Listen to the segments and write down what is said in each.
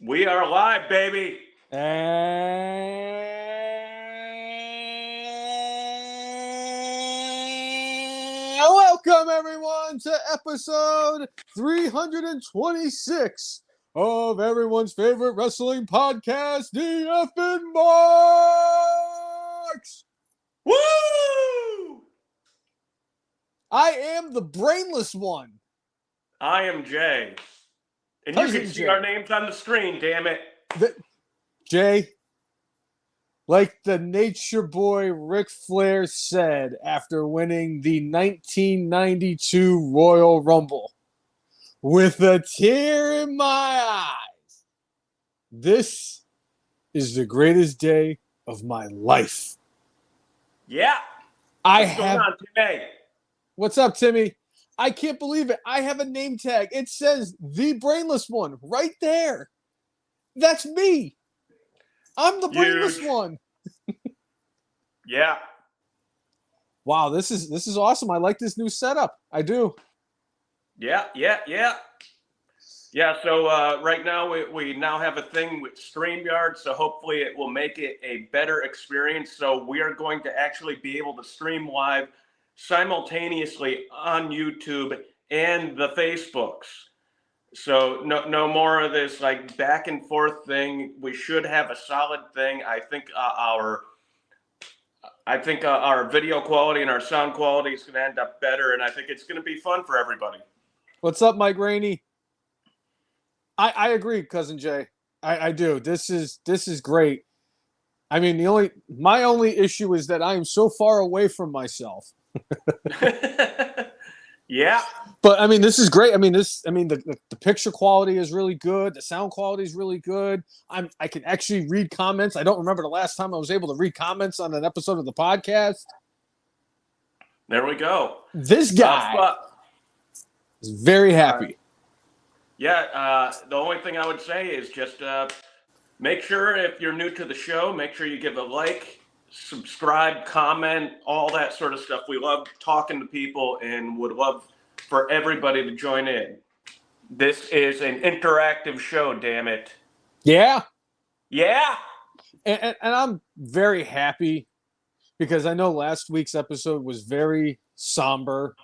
We are live, baby. And welcome everyone to episode 326 of everyone's favorite wrestling podcast, the Effin' Marks. Woo! I am the brainless one. I am Jay. And Cousin you can see Jay. our names on the screen, damn it. Jay, like the Nature Boy Ric Flair said after winning the 1992 Royal Rumble, with a tear in my eyes, this is the greatest day of my life. Yeah. What's going on today? What's up, Timmy? I can't believe it. I have a name tag. It says the brainless one right there. That's me. I'm the brainless one. Yeah. Wow, this is awesome. I like this new setup. I do. Yeah. Yeah, so right now we now have a thing with StreamYard, so hopefully it will make it a better experience. So we are going to actually be able to stream live simultaneously on YouTube and the Facebooks. So no more of this like back and forth thing. We should have a solid thing. I think our video quality and our sound quality is going to end up better, and I think it's going to be fun for everybody. What's up, Mike Rainey? I agree, Cousin Jay. I do. This is great. I mean, my only issue is that I am so far away from myself. Yeah. But I mean, this is great. I mean, the picture quality is really good. The sound quality is really good. I can actually read comments. I don't remember the last time I was able to read comments on an episode of the podcast. There we go. This guy is very happy. The only thing I would say is just make sure if you're new to the show, make sure you give a like, subscribe, comment, all that sort of stuff. We love talking to people and would love for everybody to join in. This is an interactive show, damn it. Yeah. Yeah. And I'm very happy because I know last week's episode was very somber.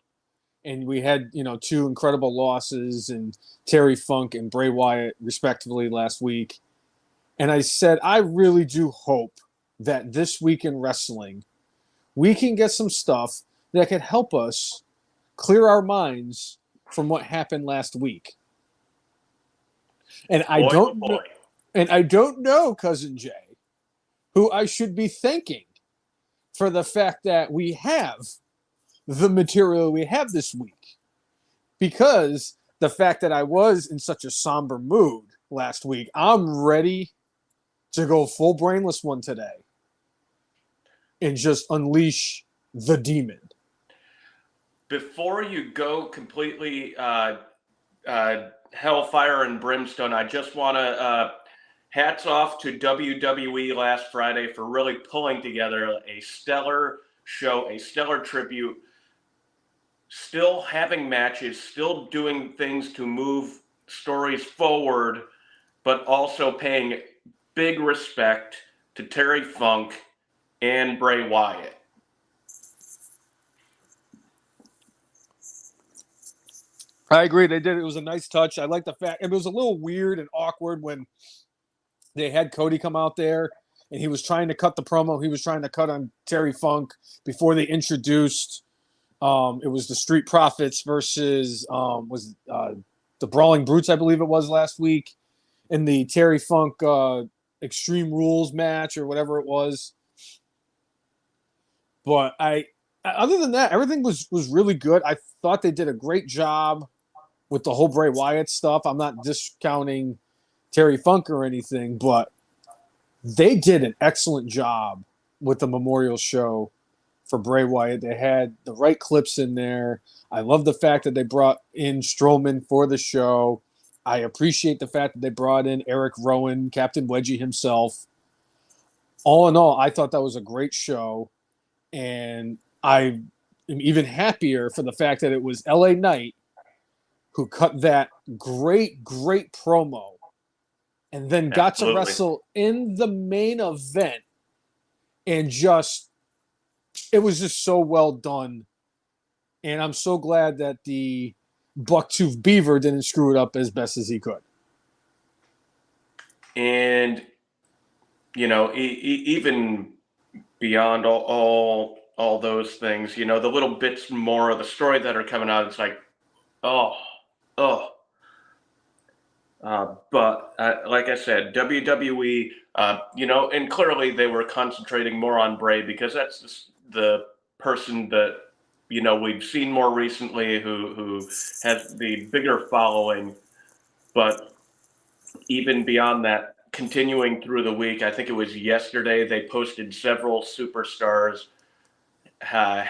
And we had, two incredible losses in Terry Funk and Bray Wyatt, respectively, last week. And I said, I really do hope that this week in wrestling, we can get some stuff that can help us clear our minds from what happened last week. And I don't know, Cousin Jay, who I should be thanking for the fact that we have the material we have this week, because the fact that I was in such a somber mood last week, I'm ready to go full brainless one today and just unleash the demon. Before you go completely hellfire and brimstone, I just want to hats off to WWE last Friday for really pulling together a stellar show, a stellar tribute. Still having matches, still doing things to move stories forward, but also paying big respect to Terry Funk and Bray Wyatt. I agree. They did. It was a nice touch. I like the fact it was a little weird and awkward when they had Cody come out there and he was trying to cut the promo. He was trying to cut on Terry Funk before they introduced. It was the Street Profits versus the Brawling Brutes, I believe it was last week, in the Terry Funk Extreme Rules match or whatever it was. But other than that, everything was really good. I thought they did a great job with the whole Bray Wyatt stuff. I'm not discounting Terry Funk or anything, but they did an excellent job with the memorial show for Bray Wyatt. They had the right clips in there. I love the fact that they brought in Strowman for the show. I appreciate the fact that they brought in Eric Rowan, Captain Wedgie himself. All in all, I thought that was a great show. And I am even happier for the fact that it was LA Knight who cut that great promo and then got to Absolutely. wrestle in the main event, and just it was just so well done. And I'm so glad that the Bucktooth Beaver didn't screw it up as best as he could. And even beyond all those things, the little bits more of the story that are coming out, it's like, oh, oh. But like I said, WWE, and clearly they were concentrating more on Bray because that's just the person that we've seen more recently who has the bigger following. But even beyond that, continuing through the week, I think it was yesterday they posted several superstars uh,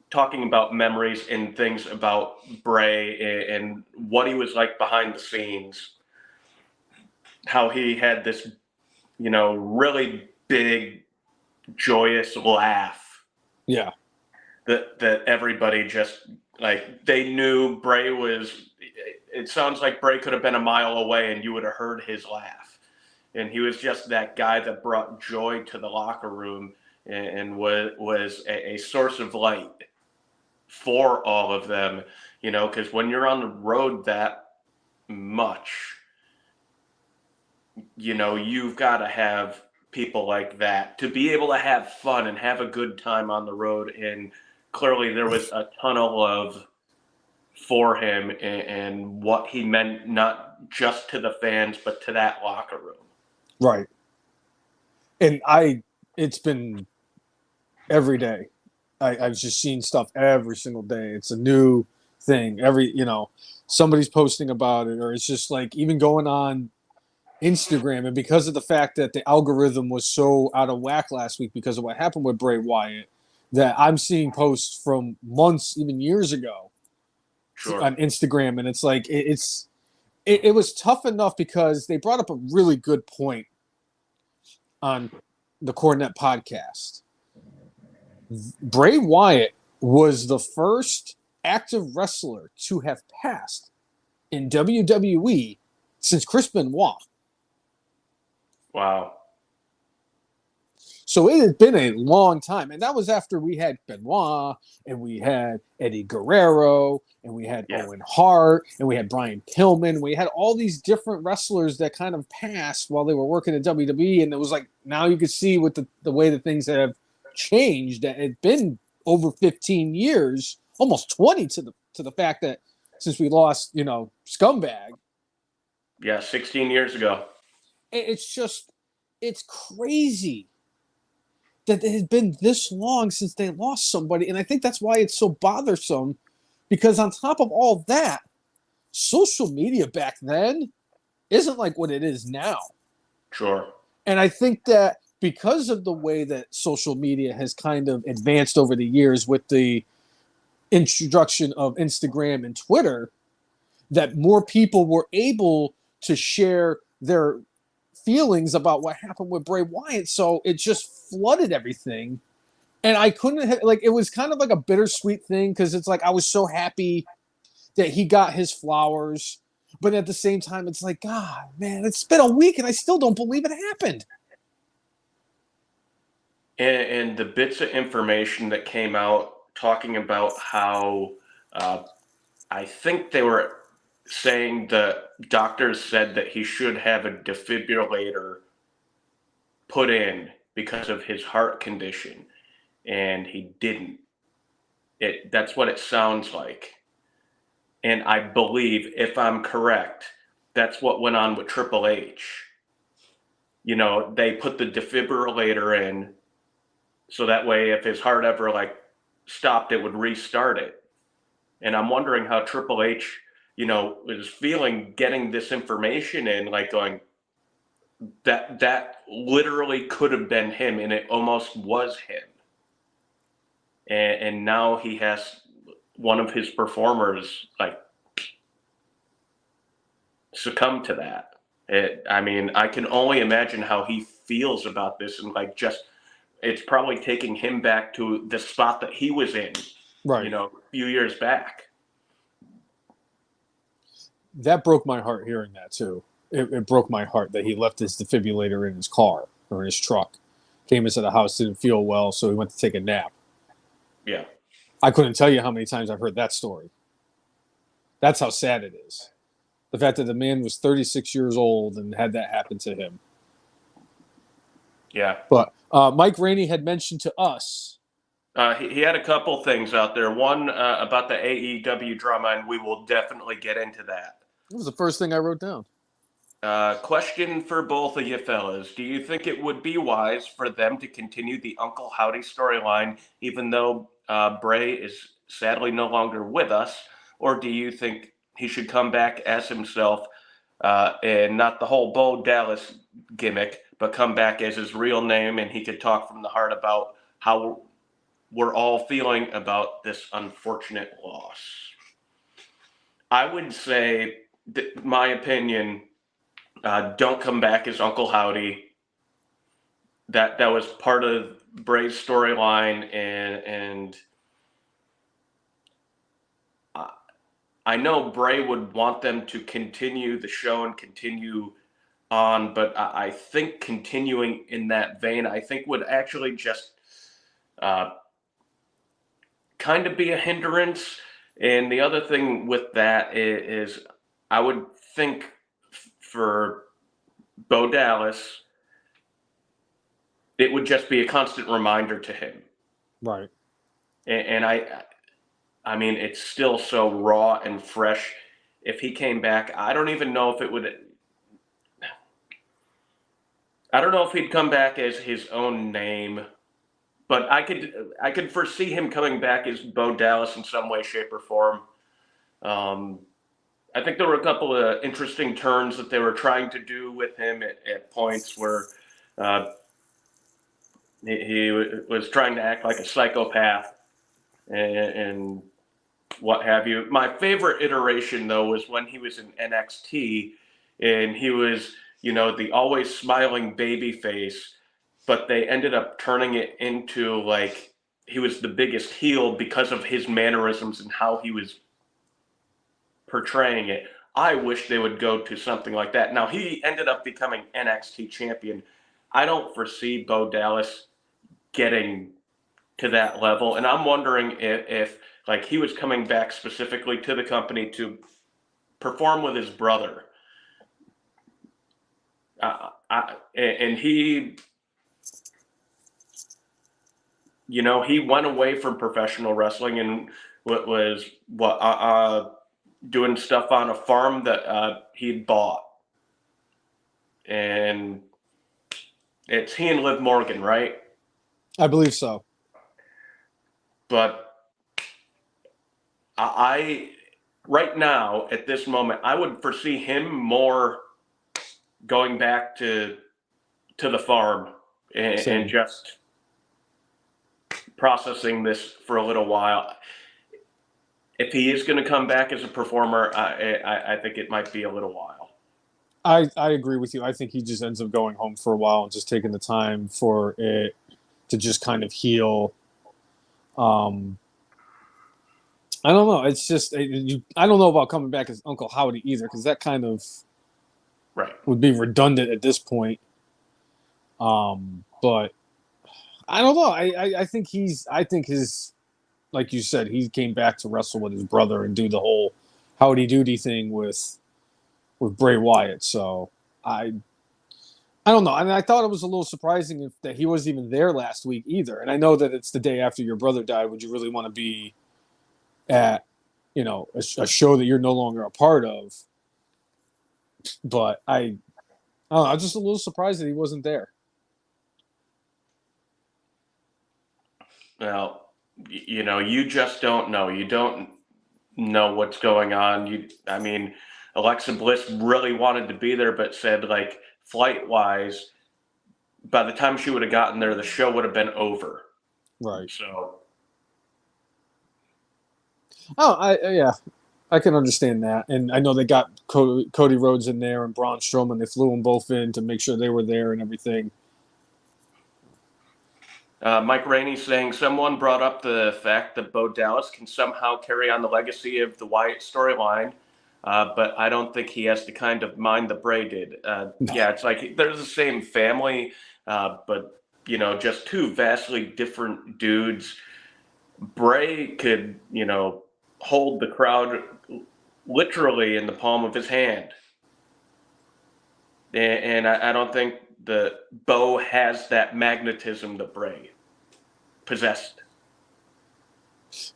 talking about memories and things about Bray and what he was like behind the scenes, how he had this, really big, joyous laugh Yeah. that everybody just like they knew Bray was. It sounds like Bray could have been a mile away and you would have heard his laugh, and he was just that guy that brought joy to the locker room and was a source of light for all of them. Because when you're on the road that much, you've got to have people like that to be able to have fun and have a good time on the road. And clearly there was a ton of love for him and what he meant, not just to the fans, but to that locker room. Right. And it's been every day. I've just seen stuff every single day. It's a new thing. Somebody's posting about it, or it's just like even going on Instagram, and because of the fact that the algorithm was so out of whack last week because of what happened with Bray Wyatt, that I'm seeing posts from months, even years ago, Sure. on Instagram, and it's like it was tough enough because they brought up a really good point on the Cornet podcast. Bray Wyatt was the first active wrestler to have passed in WWE since Chris Benoit. Wow. So it had been a long time. And that was after we had Benoit, and we had Eddie Guerrero, and we had Owen Hart, and we had Brian Pillman. We had all these different wrestlers that kind of passed while they were working at WWE. And it was like, now you could see with the way that things have changed, that it's been over 15 years, almost 20 to the fact that since we lost, Scumbag. Yeah, 16 years ago. It's crazy that it had been this long since they lost somebody. And I think that's why it's so bothersome, because on top of all that, social media back then isn't like what it is now. Sure. And I think that because of the way that social media has kind of advanced over the years with the introduction of Instagram and Twitter, that more people were able to share their feelings about what happened with Bray Wyatt. So it just flooded everything. And I couldn't have, it was kind of like a bittersweet thing, because it's like I was so happy that he got his flowers. But at the same time, it's like, God, man, it's been a week and I still don't believe it happened. And the bits of information that came out talking about how I think they were saying the doctors said that he should have a defibrillator put in because of his heart condition, and he didn't. That's what it sounds like. And I believe, if I'm correct, that's what went on with Triple H. They put the defibrillator in so that way if his heart ever stopped, it would restart it. And I'm wondering how Triple H, is feeling getting this information in, going, that literally could have been him, and it almost was him. And now he has one of his performers succumb to that. I can only imagine how he feels about this, and it's probably taking him back to the spot that he was in, right, a few years back. That broke my heart hearing that too. it broke my heart that he left his defibrillator in his car or in his truck. Came into the house, didn't feel well, so he went to take a nap. Yeah. I couldn't tell you how many times I've heard that story. That's how sad it is. The fact that the man was 36 years old and had that happen to him. Yeah. But Mike Rainey had mentioned to us. He had a couple things out there. One about the AEW drama, and we will definitely get into that. It was the first thing I wrote down. Question for both of you fellas. Do you think it would be wise for them to continue the Uncle Howdy storyline, even though Bray is sadly no longer with us? Or do you think he should come back as himself and not the whole Bo Dallas gimmick, but come back as his real name and he could talk from the heart about how we're all feeling about this unfortunate loss? I would say, my opinion, don't come back as Uncle Howdy. That was part of Bray's storyline, and I know Bray would want them to continue the show and continue on, but I think continuing in that vein, I think would actually just kind of be a hindrance. And the other thing with that is I would think for Bo Dallas, it would just be a constant reminder to him. Right. And I mean, it's still so raw and fresh. If he came back, I don't even know if it would. I don't know if he'd come back as his own name, but I could foresee him coming back as Bo Dallas in some way, shape, or form. I think there were a couple of interesting turns that they were trying to do with him at points where he was trying to act like a psychopath and what have you. My favorite iteration, though, was when he was in NXT and he was, the always smiling baby face, but they ended up turning it into like he was the biggest heel because of his mannerisms and how he was portraying it. I wish they would go to something like that. Now, he ended up becoming NXT champion. I don't foresee Bo Dallas getting to that level, and I'm wondering if like he was coming back specifically to the company to perform with his brother, and he, he went away from professional wrestling and was doing stuff on a farm that he'd bought, and it's he and Liv Morgan, right? I believe so. But I right now at this moment, I would foresee him more going back to the farm and just processing this for a little while. If he is going to come back as a performer, I think it might be a little while. I agree with you. I think he just ends up going home for a while and just taking the time for it to just kind of heal. I don't know. It's just I don't know about coming back as Uncle Howdy either, because that kind of would be redundant at this point. But I don't know. I think his, like you said, he came back to wrestle with his brother and do the whole howdy doody thing with Bray Wyatt. So I don't know. I mean, I thought it was a little surprising that he wasn't even there last week either. And I know that it's the day after your brother died. Would you really want to be at, a show that you're no longer a part of? But I don't know, I'm just a little surprised that he wasn't there. Well, you just don't know. You don't know what's going on. I mean, Alexa Bliss really wanted to be there, but said like flight-wise, by the time she would have gotten there, the show would have been over. Right. So. Yeah, I can understand that. And I know they got Cody Rhodes in there and Braun Strowman. They flew them both in to make sure they were there and everything. Mike Rainey saying someone brought up the fact that Bo Dallas can somehow carry on the legacy of the Wyatt storyline. but I don't think he has the kind of mind that Bray did. No. Yeah, it's like they're the same family, but just two vastly different dudes. Bray could, hold the crowd literally in the palm of his hand, and I don't think the Bo has that magnetism that Bray possessed.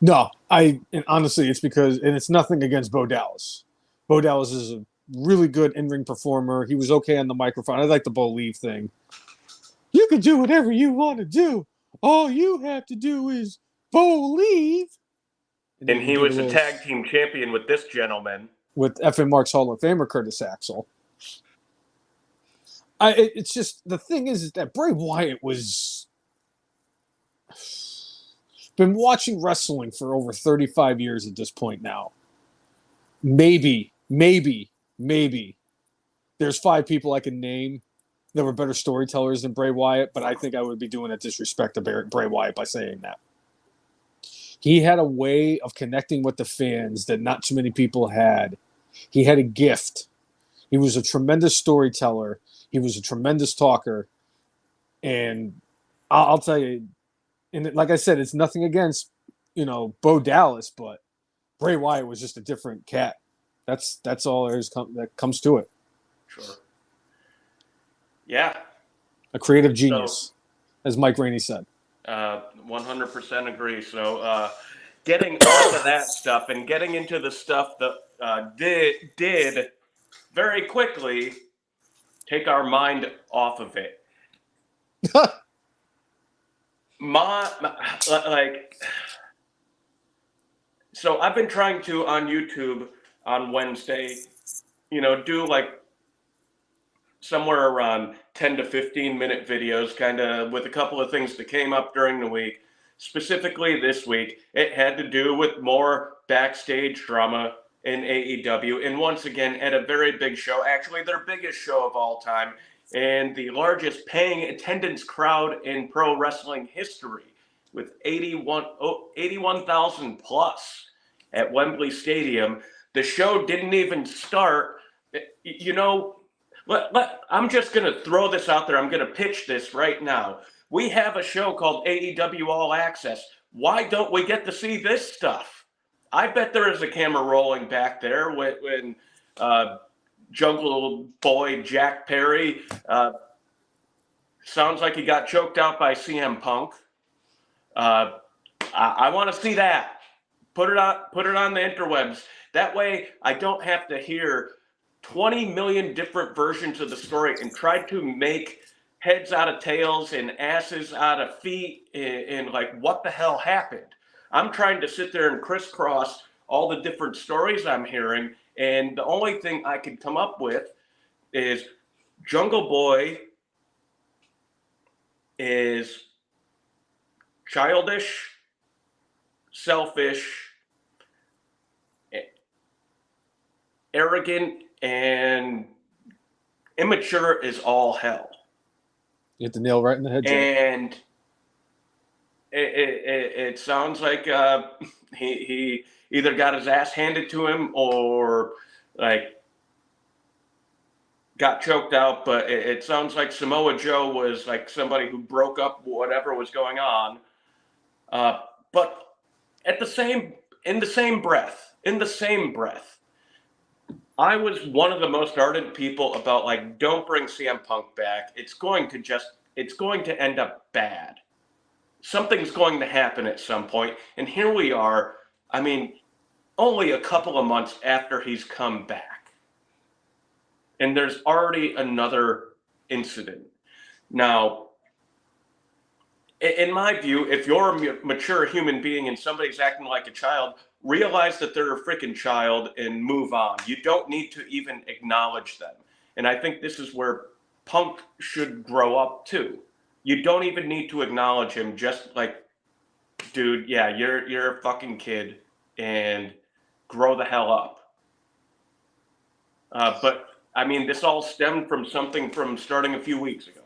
No, and honestly, it's because, and it's nothing against Bo Dallas. Bo Dallas is a really good in-ring performer. He was okay on the microphone. I like the Bo Leave thing. You can do whatever you want to do. All you have to do is Bo Leave. And he was a tag team champion with this gentleman. With FN Mark's Hall of Famer, Curtis Axel. It's just, the thing is that Bray Wyatt was... been watching wrestling for over 35 years at this point now. Maybe there's 5 people I can name that were better storytellers than Bray Wyatt, but I think I would be doing a disrespect to Bray Wyatt by saying that. He had a way of connecting with the fans that not too many people had. He had a gift. He was a tremendous storyteller. He was a tremendous talker. And I'll tell you, and like I said, it's nothing against, Bo Dallas, but Bray Wyatt was just a different cat. That's all there is that comes to it. Sure. Yeah. A creative genius, as Mike Rainey said. 100% agree. So getting off of that stuff and getting into the stuff that did very quickly take our mind off of it. So I've been trying to, on YouTube on Wednesday, do like somewhere around 10 to 15 minute videos, kind of with a couple of things that came up during the week. Specifically this week, it had to do with more backstage drama in AEW. And once again, at a very big show, actually their biggest show of all time, and the largest paying attendance crowd in pro wrestling history, with 81,000 plus at Wembley Stadium. The show didn't even start. I'm just going to throw this out there. I'm going to pitch this right now. We have a show called AEW All Access. Why don't we get to see this stuff? I bet there is a camera rolling back there when Jungle Boy Jack Perry sounds like he got choked out by CM Punk. I want to see that. Put it on the interwebs. That way I don't have to hear 20 million different versions of the story and try to make heads out of tails and asses out of feet and like what the hell happened. I'm trying to sit there and crisscross all the different stories I'm hearing, and the only thing I could come up with is Jungle Boy is childish, selfish, arrogant, and immature as all hell. You hit the nail right in the head, Joe. And it sounds like he either got his ass handed to him or like got choked out. But it sounds like Samoa Joe was like somebody who broke up whatever was going on. But in the same breath, I was one of the most ardent people about like, don't bring CM Punk back. It's going to end up bad. Something's going to happen at some point. And here we are. I mean, only a couple of months after he's come back. And there's already another incident. Now, in my view, if you're a mature human being and somebody's acting like a child, realize that they're a freaking child and move on. You don't need to even acknowledge them. And I think this is where Punk should grow up too. You don't even need to acknowledge him. Just like, dude, yeah, you're a fucking kid and grow the hell up. But I mean, this all stemmed from something from starting a few weeks ago.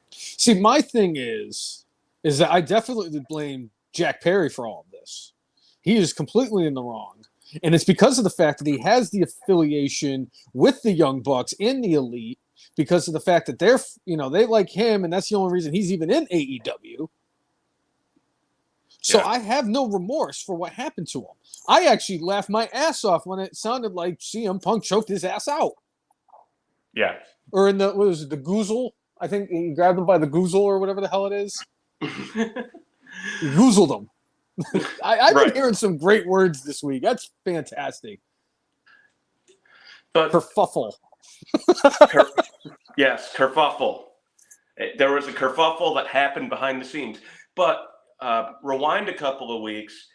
See, my thing is that I definitely would blame Jack Perry for all of this. He is completely in the wrong. And it's because of the fact that he has the affiliation with the Young Bucks and the Elite, because of the fact that they're, they like him, and that's the only reason he's even in AEW. So I have no remorse for what happened to him. I actually laughed my ass off when it sounded like CM Punk choked his ass out. Yeah. Or in the goozle? I think he grabbed him by the goozle or whatever the hell it is. He goozled him. I've been hearing some great words this week. That's fantastic. But kerfuffle. Yes, kerfuffle. There was a kerfuffle that happened behind the scenes. But rewind a couple of weeks,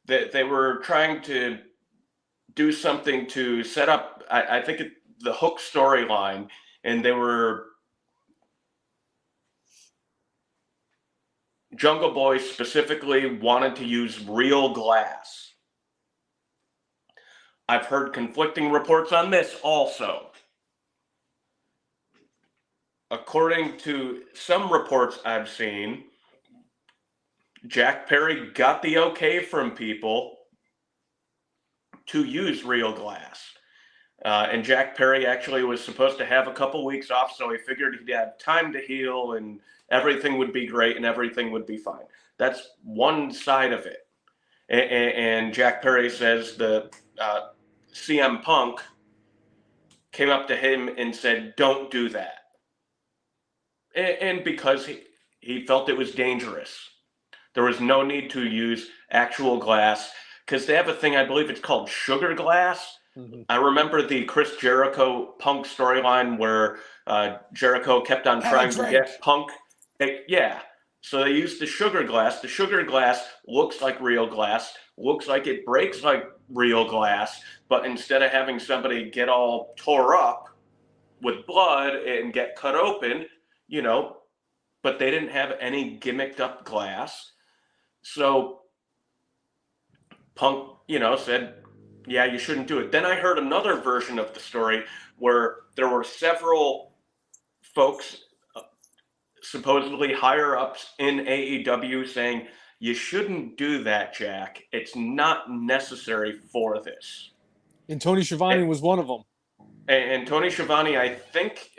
that they were trying to do something to set up, I think, the Hook storyline, and they were Jungle Boy specifically wanted to use real glass. I've heard conflicting reports on this also. According to some reports I've seen, Jack Perry got the okay from people to use real glass. And Jack Perry actually was supposed to have a couple weeks off, so he figured he'd have time to heal and everything would be great and everything would be fine. That's one side of it. And Jack Perry says the CM Punk came up to him and said, don't do that. And because he felt it was dangerous. There was no need to use actual glass, because they have a thing, I believe it's called sugar glass. Mm-hmm. I remember the Chris Jericho Punk storyline where Jericho kept on trying to get Punk. So they used the sugar glass. The sugar glass looks like real glass, looks like it breaks like real glass, but instead of having somebody get all tore up with blood and get cut open, but they didn't have any gimmicked up glass. So Punk, said, yeah, you shouldn't do it. Then I heard another version of the story where there were several folks, supposedly higher ups in AEW, saying, you shouldn't do that, Jack. It's not necessary for this. And Tony Schiavone was one of them. And Tony Schiavone, I think,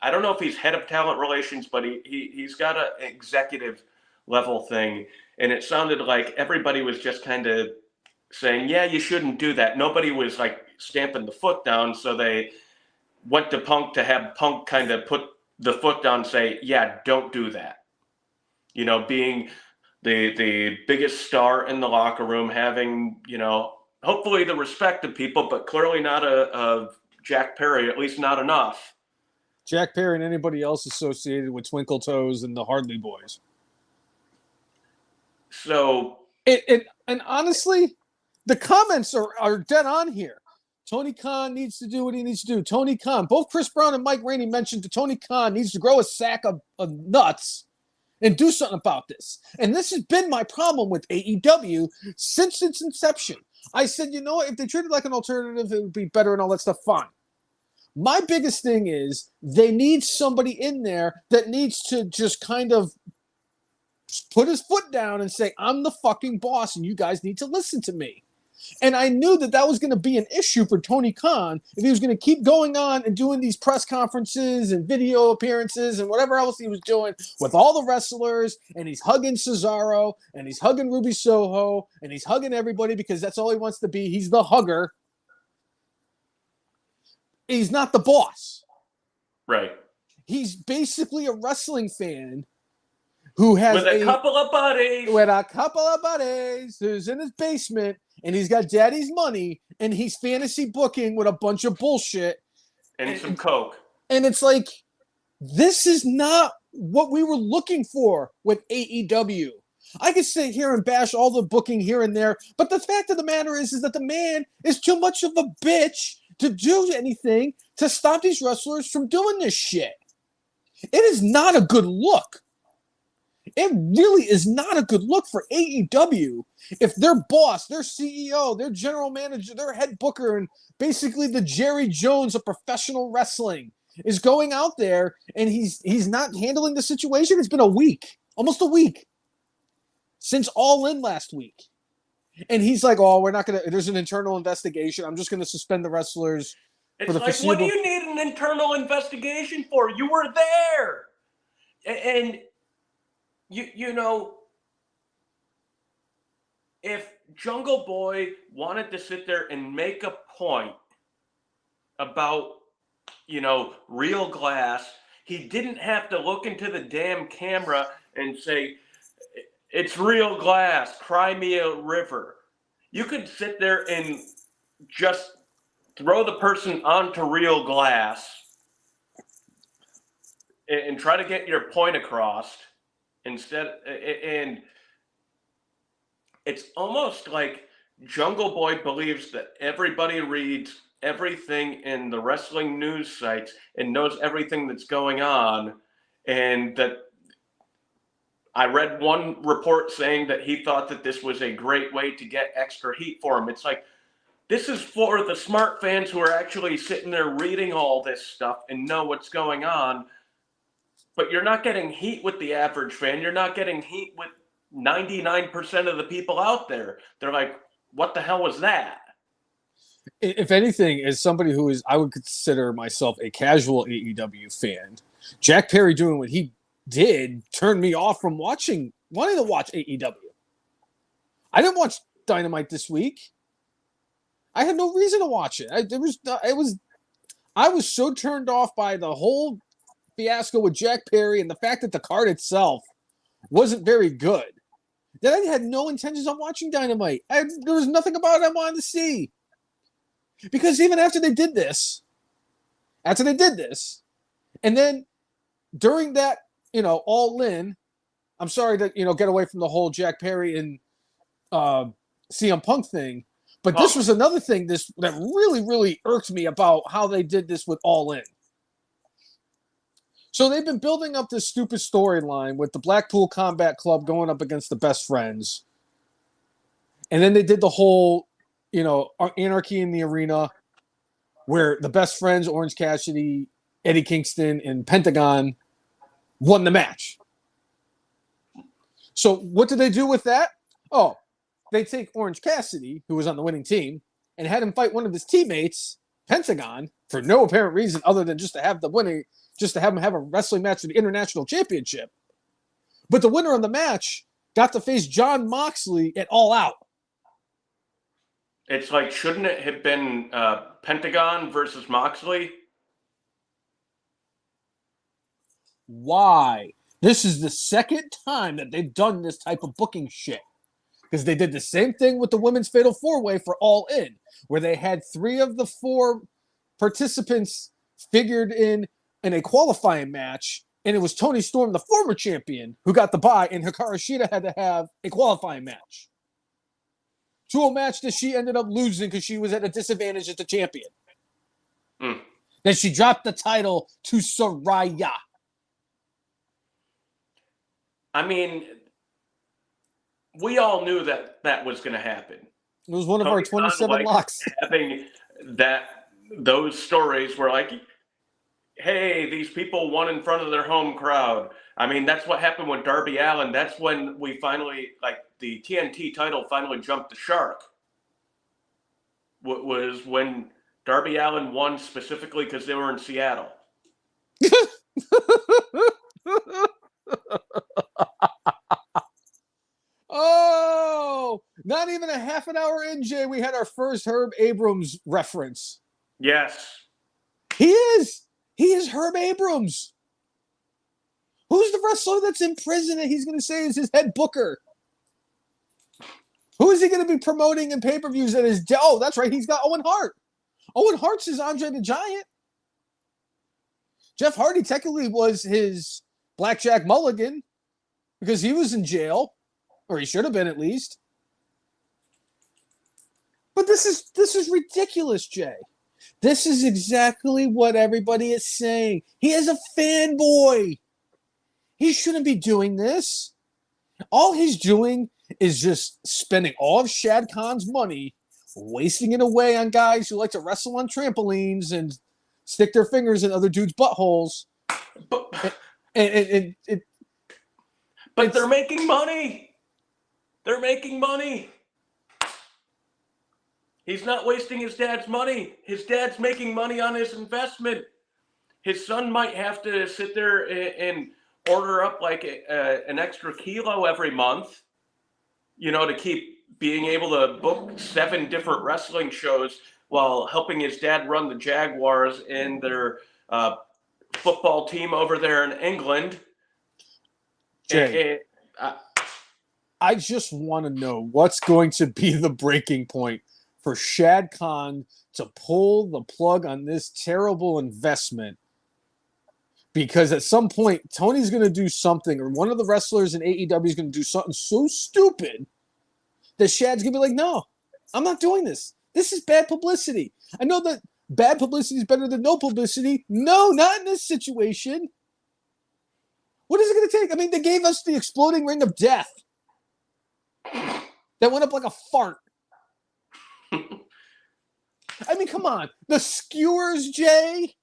I don't know if he's head of talent relations, but he's got an executive level thing. And it sounded like everybody was just kind of saying, yeah, you shouldn't do that. Nobody was like stamping the foot down. So they went to Punk to have Punk kind of put the foot down and say, yeah, don't do that. Being the biggest star in the locker room, having, hopefully the respect of people, but clearly not a Jack Perry, at least not enough. Jack Perry and anybody else associated with Twinkle Toes and the Hardley Boys. So and honestly, the comments are dead on here. Tony Khan needs to do what he needs to do. Tony Khan, both Chris Brown and Mike Rainey mentioned that Tony Khan needs to grow a sack of nuts and do something about this. And this has been my problem with AEW since its inception. I said, if they treated it like an alternative, it would be better and all that stuff, fine. My biggest thing is they need somebody in there that needs to just kind of put his foot down and say, I'm the fucking boss and you guys need to listen to me. And I knew that was going to be an issue for Tony Khan if he was going to keep going on and doing these press conferences and video appearances and whatever else he was doing with all the wrestlers, and he's hugging Cesaro and he's hugging Ruby Soho and he's hugging everybody because that's all he wants to be. He's the hugger. He's not the boss. Right. He's basically a wrestling fan who has with a couple of buddies who's in his basement, and he's got daddy's money, and he's fantasy booking with a bunch of bullshit and some coke. And it's like, this is not what we were looking for with AEW. I could sit here and bash all the booking here and there, but the fact of the matter is that the man is too much of a bitch to do anything to stop these wrestlers from doing this shit. It is not a good look. It really is not a good look for AEW if their boss, their CEO, their general manager, their head booker, and basically the Jerry Jones of professional wrestling is going out there and he's not handling the situation. It's been a week, almost a week, since All In last week. And he's like, "Oh, we're not gonna. There's an internal investigation. I'm just gonna suspend the wrestlers for It's the like, what do foreseeable." you need an internal investigation for? You were there, and you know, if Jungle Boy wanted to sit there and make a point about, real glass, he didn't have to look into the damn camera and say, it's real glass, cry me a river. You could sit there and just throw the person onto real glass and try to get your point across instead. And it's almost like Jungle Boy believes that everybody reads everything in the wrestling news sites and knows everything that's going on. And that I read one report saying that he thought that this was a great way to get extra heat for him. It's like, this is for the smart fans who are actually sitting there reading all this stuff and know what's going on. But you're not getting heat with the average fan. You're not getting heat with 99% of the people out there. They're like, what the hell was that? If anything, as somebody who is, I would consider myself a casual AEW fan, Jack Perry doing what he did turned me off from wanting to watch AEW. I didn't watch Dynamite this week. I had no reason to watch it. I was so turned off by the whole fiasco with Jack Perry and the fact that the card itself wasn't very good that I had no intentions of watching Dynamite. There was nothing about it I wanted to see. Because even after they did this, and then during that, All In, I'm sorry to, get away from the whole Jack Perry and CM Punk thing, but this was another thing that really, really irked me about how they did this with All In. So they've been building up this stupid storyline with the Blackpool Combat Club going up against the Best Friends. And then they did the whole, Anarchy in the Arena, where the Best Friends, Orange Cassidy, Eddie Kingston, and Pentagon won the match. So what did they do with that? Oh, they take Orange Cassidy, who was on the winning team, and had him fight one of his teammates, Pentagon, for no apparent reason other than just to have him have a wrestling match for the International Championship. But the winner of the match got to face Jon Moxley at All Out. It's like, shouldn't it have been Pentagon versus Moxley? Why? This is the second time that they've done this type of booking shit. Because they did the same thing with the Women's Fatal 4-Way for All In, where they had 3 of the 4 participants figured in a qualifying match, and it was Toni Storm, the former champion, who got the bye, and Hikaru Shida had to have a qualifying match. To a match that she ended up losing because she was at a disadvantage as the champion. Then she dropped the title to Saraya. I mean, we all knew that was going to happen. It was one of our 27 locks. Having those stories were like, hey, these people won in front of their home crowd. I mean, that's what happened with Darby Allin. That's when we finally, the TNT title finally jumped the shark. Was when Darby Allin won specifically because they were in Seattle. Oh, not even a half an hour in, Jay, we had our first Herb Abrams reference. Yes. He is Herb Abrams. Who's the wrestler that's in prison that he's going to say is his head booker? Who is he going to be promoting in pay-per-views that is... Oh, that's right. He's got Owen Hart. Owen Hart's his Andre the Giant. Jeff Hardy technically was his Blackjack Mulligan because he was in jail, or he should have been at least. But this is ridiculous, Jay. This is exactly what everybody is saying. He is a fanboy. He shouldn't be doing this. All he's doing is just spending all of Shad Khan's money, wasting it away on guys who like to wrestle on trampolines and stick their fingers in other dudes' buttholes. But But they're making money. They're making money. He's not wasting his dad's money. His dad's making money on his investment. His son might have to sit there and order up like an extra kilo every month, to keep being able to book 7 different wrestling shows while helping his dad run the Jaguars and their football team over there in England. Jay, I just want to know what's going to be the breaking point for Shad Khan to pull the plug on this terrible investment. Because at some point, Tony's going to do something, or one of the wrestlers in AEW is going to do something so stupid that Shad's going to be like, no, I'm not doing this. This is bad publicity. I know that bad publicity is better than no publicity. No, not in this situation. What is it going to take? I mean, they gave us the exploding ring of death that went up like a fart. I mean, come on. The skewers, Jay?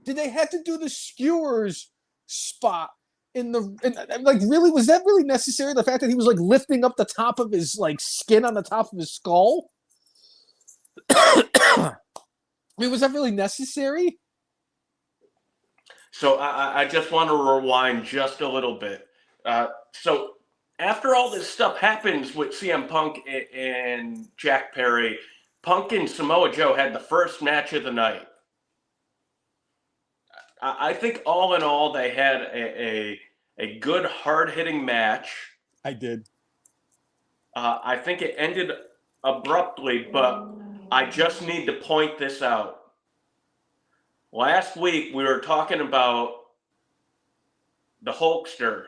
Did they have to do the skewers spot really, was that really necessary? The fact that he was like lifting up the top of his like skin on the top of his skull? I mean, was that really necessary? So I just want to rewind just a little bit. So after all this stuff happens with CM Punk and Jack Perry, Punk and Samoa Joe had the first match of the night. I think all in all, they had a good, hard-hitting match. I did. I think it ended abruptly, but I just need to point this out. Last week, we were talking about the Hulkster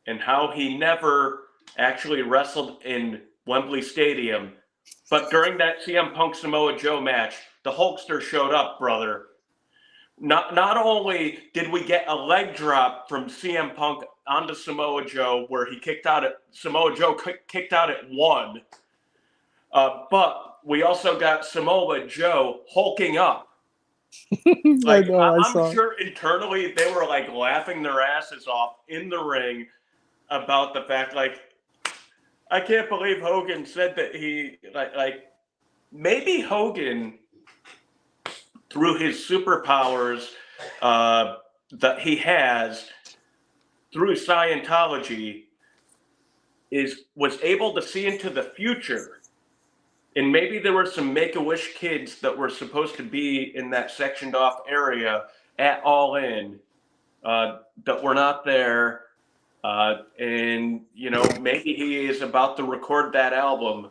and how he never actually wrestled in Wembley Stadium. But during that CM Punk Samoa Joe match, the Hulkster showed up, brother. Not only did we get a leg drop from CM Punk onto Samoa Joe, where he Samoa Joe kicked out at 1, but we also got Samoa Joe hulking up. Like, I'm sure internally they were like laughing their asses off in the ring about the fact, like, I can't believe Hogan said that he like maybe Hogan, through his superpowers that he has through Scientology, was able to see into the future. And maybe there were some Make-A-Wish kids that were supposed to be in that sectioned off area at All In that were not there. And, maybe he is about to record that album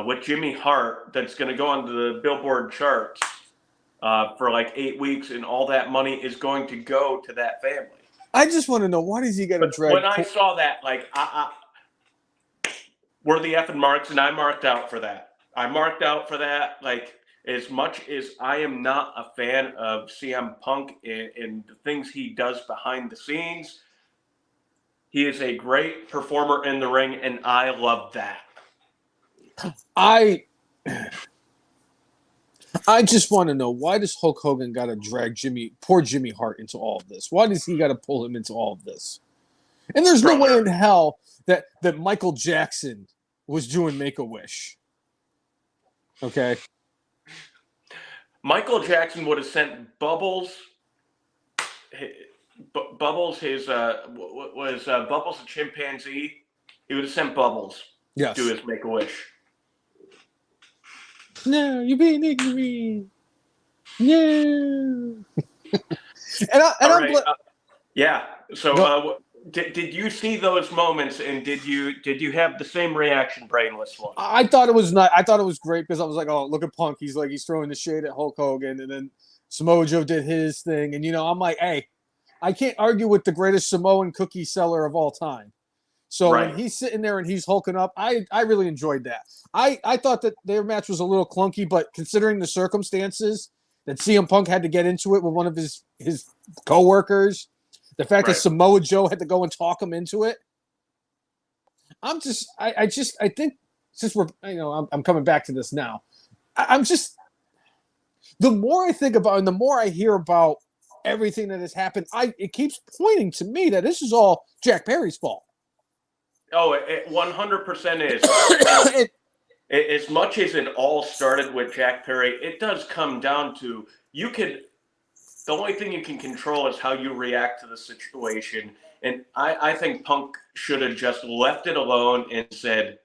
with Jimmy Hart that's going to go on the Billboard charts for like 8 weeks, and all that money is going to go to that family. I just want to know, why does he get a drag? When I saw that, like, we're the effing marks, and I marked out for that. Like, as much as I am not a fan of CM Punk and the things he does behind the scenes, he is a great performer in the ring, and I love that. I just want to know, why does Hulk Hogan got to drag poor Jimmy Hart into all of this? Why does he got to pull him into all of this? And there's no way in hell that Michael Jackson was doing Make-A-Wish. Okay? Michael Jackson would have sent Bubbles. Bubbles, was Bubbles a chimpanzee? He would have sent Bubbles to his Make-A-Wish. No, you're being ignorant. No. Yeah. So, did you see those moments, and did you have the same reaction, Brainless one? I thought it was not. I thought it was great because I was like, oh, look at Punk. He's throwing the shade at Hulk Hogan, and then Samoa Joe did his thing, and I'm like, hey, I can't argue with the greatest Samoan cookie seller of all time. So when he's sitting there and he's hulking up, I really enjoyed that. I thought that their match was a little clunky, but considering the circumstances that CM Punk had to get into it with one of his co-workers, the fact that Samoa Joe had to go and talk him into it, I think since we're, I'm coming back to this now, the more I think about and the more I hear about everything that has happened, it keeps pointing to me that this is all Jack Perry's fault. Oh, it 100% is. As much as it all started with Jack Perry, it does come down to the only thing you can control is how you react to the situation. And I think Punk should have just left it alone and said,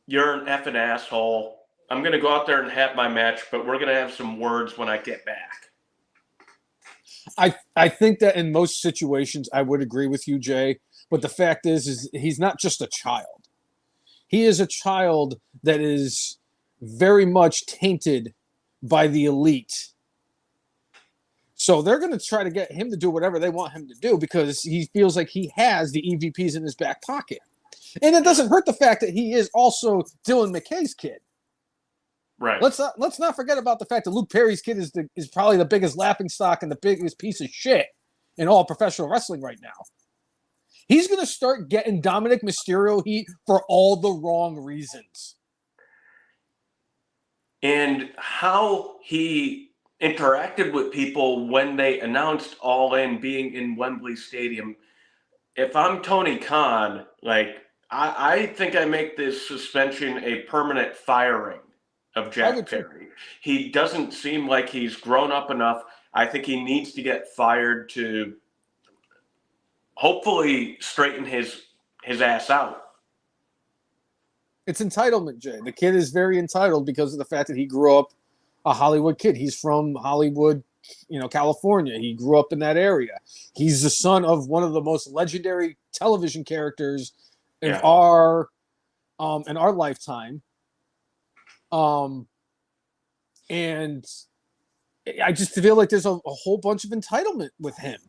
"You're an effing asshole. I'm going to go out there and have my match, but we're going to have some words when I get back." I think that in most situations I would agree with you, Jay. But the fact is he's not just a child. He is a child that is very much tainted by the elite. So they're going to try to get him to do whatever they want him to do because he feels like he has the EVPs in his back pocket. And it doesn't hurt the fact that he is also Dylan McKay's kid. Right. Let's not forget about the fact that Luke Perry's kid is probably the biggest laughingstock and the biggest piece of shit in all professional wrestling right now. He's going to start getting Dominic Mysterio heat for all the wrong reasons. And how he interacted with people when they announced All In being in Wembley Stadium. If I'm Tony Khan, like, I think I make this suspension a permanent firing of Jack Perry. He doesn't seem like he's grown up enough. I think he needs to get fired to hopefully straighten his ass out. It's entitlement, Jay. The kid is very entitled because of the fact that he grew up a Hollywood kid. He's from Hollywood, California. He grew up in that area. He's the son of one of the most legendary television characters in our lifetime. And I just feel like there's a whole bunch of entitlement with him.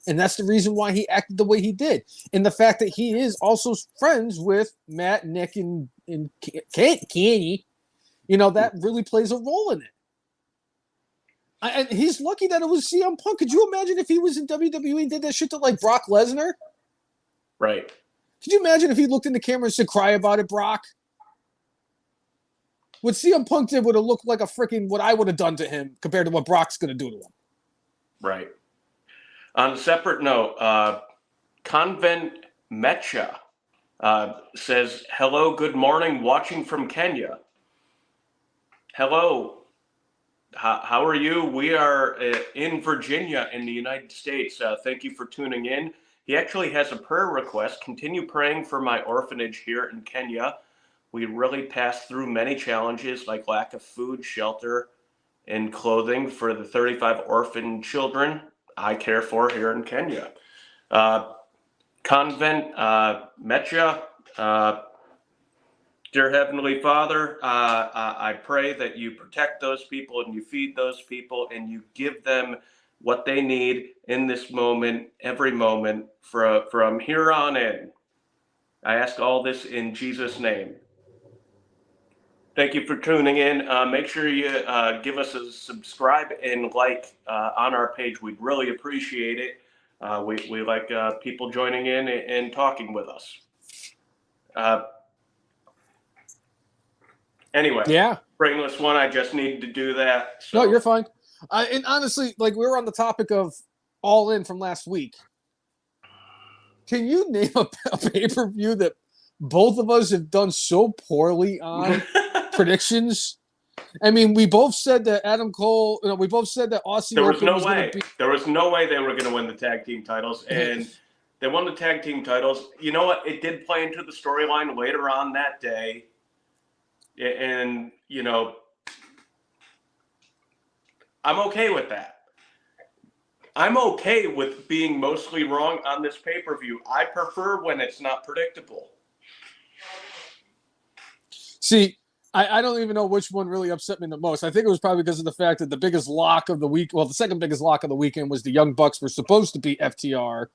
And that's the reason why he acted the way he did. And the fact that he is also friends with Matt, Nick, and Kenny, that really plays a role in it. And he's lucky that it was CM Punk. Could you imagine if he was in WWE and did that shit to like Brock Lesnar? Right. Could you imagine if he looked in the camera and said, "Cry about it, Brock"? What CM Punk did would have looked like a freaking what I would have done to him compared to what Brock's going to do to him. Right. On a separate note, Convent Mecha says, "Hello, good morning, watching from Kenya." Hello. How are you? We are in Virginia in the United States. Thank you for tuning in. He actually has a prayer request. "Continue praying for my orphanage here in Kenya. We really passed through many challenges like lack of food, shelter, and clothing for the 35 orphan children I care for here in Kenya." Convent Mecha, dear Heavenly Father, I pray that you protect those people and you feed those people and you give them what they need in this moment, every moment, from here on in. I ask all this in Jesus' name. Thank you for tuning in. Make sure you give us a subscribe and like on our page. We'd really appreciate it. We like people joining in and talking with us. Anyway, Brainless One, I just need to do that. So. No, you're fine. And honestly, like we were on the topic of All In from last week. Can you name a pay-per-view that both of us have done so poorly on predictions? I mean, we both said that Adam Cole, we both said that Aussie There was no way. There was no way they were going to win the tag team titles, and they won the tag team titles. You know what? It did play into the storyline later on that day, and I'm okay with that. I'm okay with being mostly wrong on this pay-per-view. I prefer when it's not predictable. See, I don't even know which one really upset me the most. I think it was probably because of the fact that the biggest lock of the week, well, the second biggest lock of the weekend was the Young Bucks were supposed to beat FTR.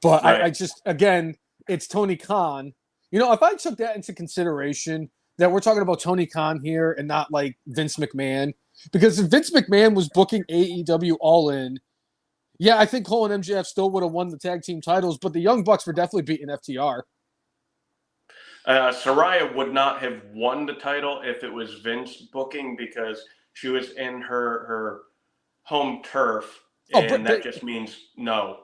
But right. I just, again, it's Tony Khan. If I took that into consideration, that we're talking about Tony Khan here and not like Vince McMahon, because if Vince McMahon was booking AEW All In, yeah, I think Cole and MJF still would have won the tag team titles, but the Young Bucks were definitely beating FTR. Saraya would not have won the title if it was Vince booking because she was in her home turf, and that just means no,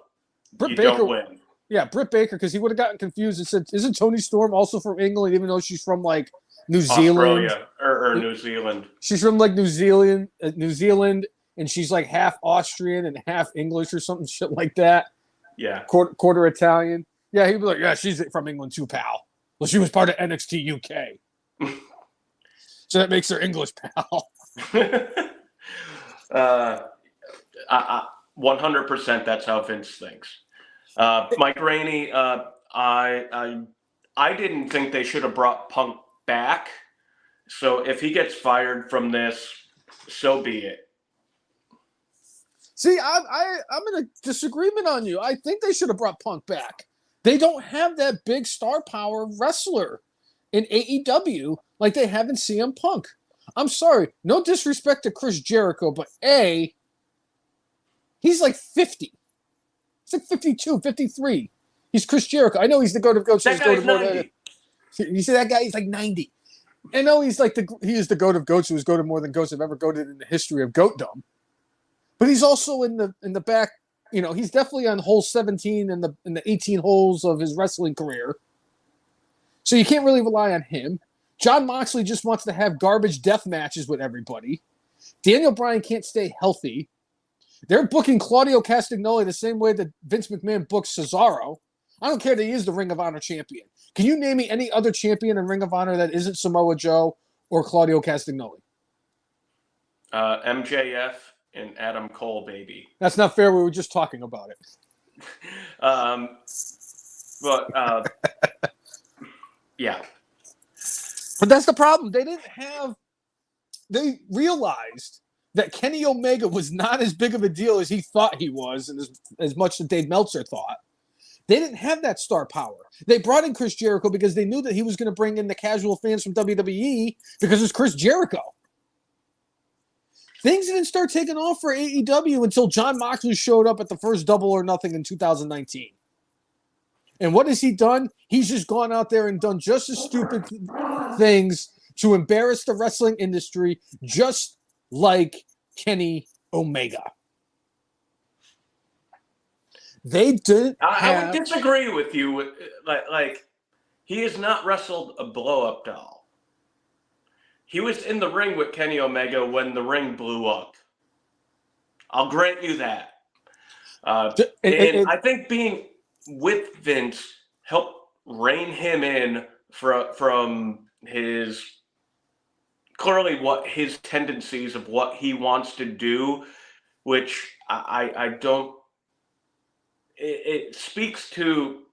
you don't win. Yeah, Britt Baker, because he would have gotten confused and said, "Isn't Tony Storm also from England?" Even though she's from like New Zealand. Australia or New Zealand. She's from like New Zealand, and she's like half Austrian and half English or something shit like that. Yeah. Quarter Italian. Yeah, he'd be like, "Yeah, she's from England too, pal." Well, she was part of NXT UK, so that makes her English, pal. 100%. That's how Vince thinks. Mike Rainey, I didn't think they should have brought Punk back. So if he gets fired from this, so be it. See, I'm in a disagreement on you. I think they should have brought Punk back. They don't have that big star power wrestler in AEW like they have in CM Punk. I'm sorry, no disrespect to Chris Jericho, but he's like 50. He's like 52, 53. He's Chris Jericho. I know he's the GOAT of GOATs. That guy's 90. You see that guy? He's like 90. I know he's like he is the GOAT of GOATs who has goated more than GOATs have ever goated in the history of GOATdom. But he's also in the back. You know, he's definitely on hole 17 in the 18 holes of his wrestling career. So you can't really rely on him. John Moxley just wants to have garbage death matches with everybody. Daniel Bryan can't stay healthy. They're booking Claudio Castagnoli the same way that Vince McMahon books Cesaro. I don't care that he is the Ring of Honor champion. Can you name me any other champion in Ring of Honor that isn't Samoa Joe or Claudio Castagnoli? MJF and Adam Cole, baby. That's not fair. We were just talking about it. Yeah. But that's the problem. They realized that Kenny Omega was not as big of a deal as he thought he was, and as much as Dave Meltzer thought. They didn't have that star power. They brought in Chris Jericho because they knew that he was going to bring in the casual fans from WWE because it's Chris Jericho. Things didn't start taking off for AEW until John Moxley showed up at the first Double or Nothing in 2019. And what has he done? He's just gone out there and done just as stupid things to embarrass the wrestling industry, just like Kenny Omega. They didn't. I would disagree with you. Like he has not wrestled a blow-up doll. He was in the ring with Kenny Omega when the ring blew up. I'll grant you that. And I think being with Vince helped rein him in from his clearly what his tendencies of what he wants to do, which I don't. It speaks to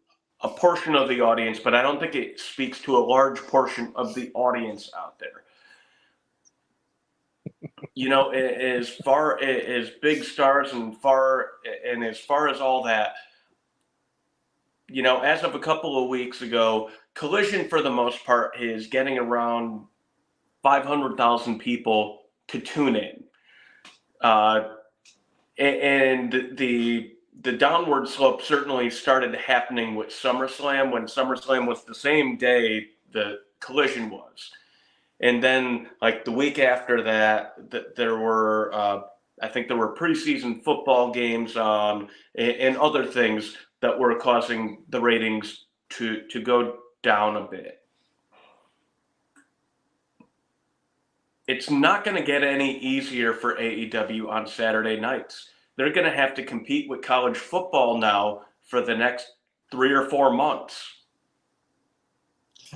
a portion of the audience, but I don't think it speaks to a large portion of the audience out there. You know, as far as big stars and as far as all that, you know, as of a couple of weeks ago, Collision for the most part is getting around 500,000 people to tune in. And the downward slope certainly started happening with SummerSlam when SummerSlam was the same day the Collision was. And then like the week after that there were, I think there were preseason football games on and other things that were causing the ratings to go down a bit. It's not going to get any easier for AEW on Saturday nights. They're going to have to compete with college football now for the next 3 or 4 months.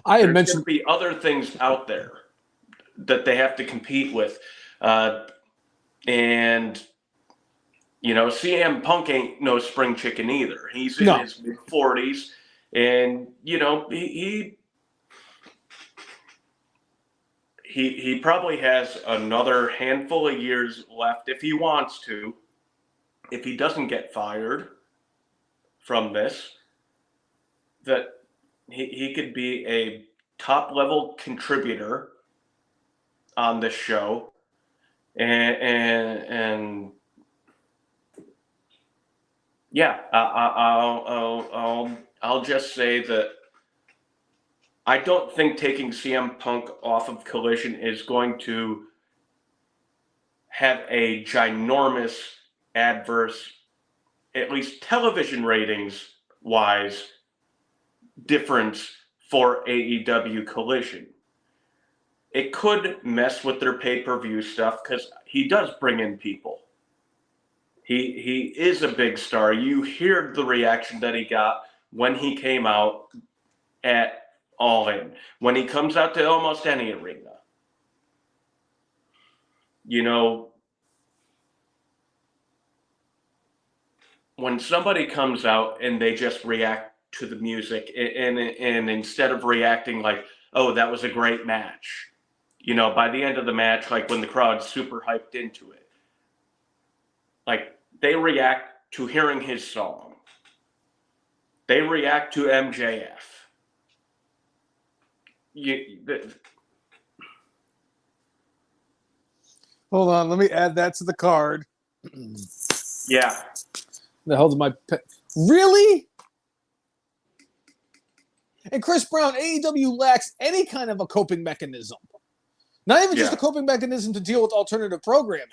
There's going to be other things out there that they have to compete with. And, you know, CM Punk ain't no spring chicken either. He's in his mid-40s. And, you know, he probably has another handful of years left if he wants to. If he doesn't get fired from this, that he could be a top-level contributor on this show, and yeah, I'll just say that I don't think taking CM Punk off of Collision is going to have a ginormous adverse, at least television ratings, wise difference for AEW Collision. It could mess with their pay-per-view stuff because he does bring in people. He is a big star. You hear the reaction that he got when he came out at All In, when he comes out to almost any arena. You know, when somebody comes out and they just react to the music and instead of reacting like, oh, that was a great match, you know, by the end of the match, like when the crowd's super hyped into it, like they react to hearing his song. They react to MJF. Hold on, let me add that to the card. Yeah. The hell's my really? And Chris Brown, AEW lacks any kind of a coping mechanism. Not even just a coping mechanism to deal with alternative programming.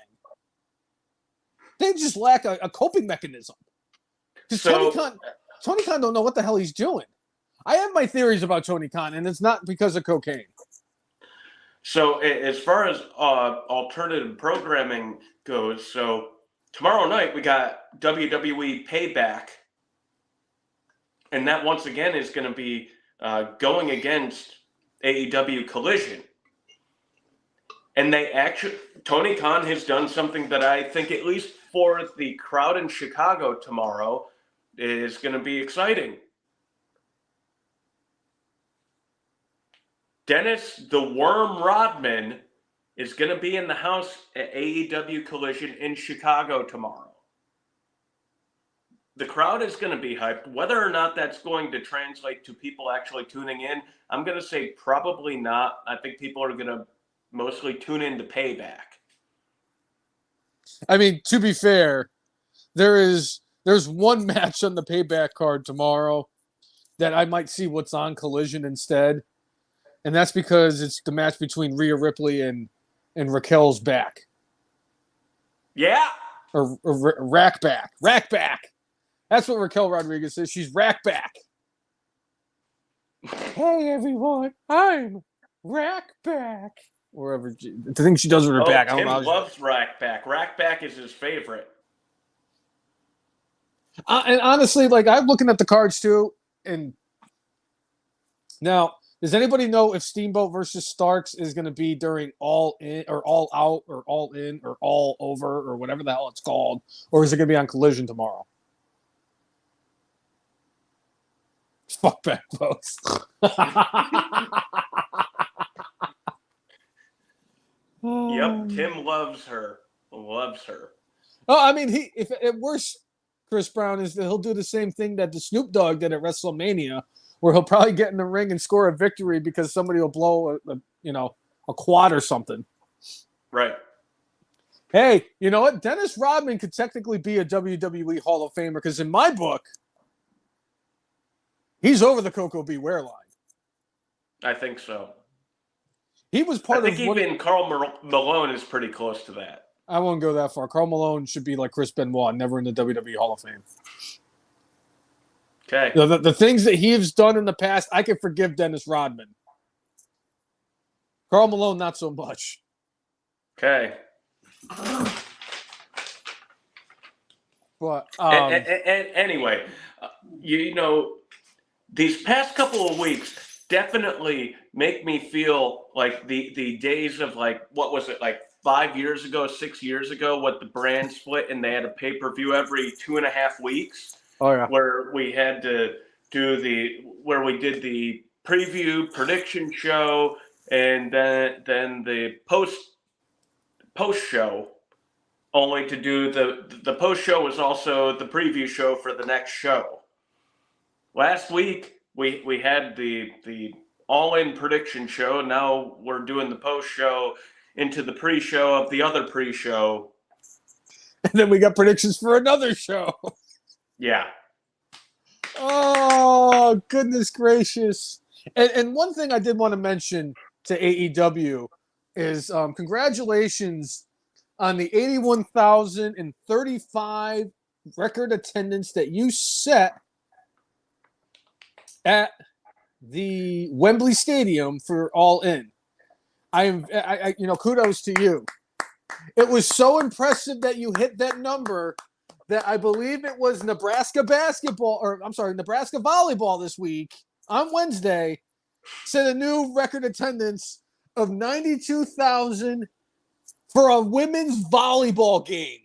They just lack a coping mechanism. Because Tony Khan don't know what the hell he's doing. I have my theories about Tony Khan, and it's not because of cocaine. So as far as alternative programming goes, so tomorrow night we got WWE Payback, and that once again is going to be going against AEW Collision. And Tony Khan has done something that I think, at least for the crowd in Chicago tomorrow, is going to be exciting. Dennis the Worm Rodman is going to be in the house at AEW Collision in Chicago tomorrow. The crowd is going to be hyped. Whether or not that's going to translate to people actually tuning in, I'm going to say probably not. I think people are going to mostly tune in to Payback. I mean, to be fair, there's one match on the Payback card tomorrow that I might see what's on Collision instead. And that's because it's the match between Rhea Ripley and Raquel's back. Yeah. Or rack back. Rack back. That's what Raquel Rodriguez says. She's rack back. Hey, everyone. I'm rack back. Wherever the thing she does with her back. Tim loves rack back. Rack back is his favorite. And honestly, like, I'm looking at the cards too. And now, does anybody know if Steamboat versus Starks is going to be during All In or All Out or All In or All Over or whatever the hell it's called? Or is it going to be on Collision tomorrow? Fuck back folks. Yep, Tim loves her. Loves her. Oh, I mean, if at worst, Chris Brown is that he'll do the same thing that the Snoop Dogg did at WrestleMania, where he'll probably get in the ring and score a victory because somebody will blow a quad or something. Right. Hey, you know what? Dennis Rodman could technically be a WWE Hall of Famer because in my book, he's over the Coco Beware line. I think so. He was part of. I think even Karl Malone is pretty close to that. I won't go that far. Karl Malone should be like Chris Benoit, never in the WWE Hall of Fame. Okay. The things that he has done in the past, I can forgive Dennis Rodman. Karl Malone, not so much. Okay. But anyway, these past couple of weeks definitely make me feel like the days of, like, what was it, like 5 years ago, 6 years ago, what the brand split and they had a pay-per-view every 2.5 weeks. Oh yeah. Where we had to where we did the preview prediction show and then the post show, only to do the post show was also the preview show for the next show. Last week we had the all-in prediction show. Now we're doing the post show into the pre-show of the other pre-show. And then we got predictions for another show. Yeah. Oh, goodness gracious. And one thing I did want to mention to AEW is congratulations on the 81,035 record attendance that you set at the Wembley Stadium for All In. Kudos to you. It was so impressive that you hit that number that I believe it was Nebraska Nebraska volleyball this week on Wednesday set a new record attendance of 92,000 for a women's volleyball game.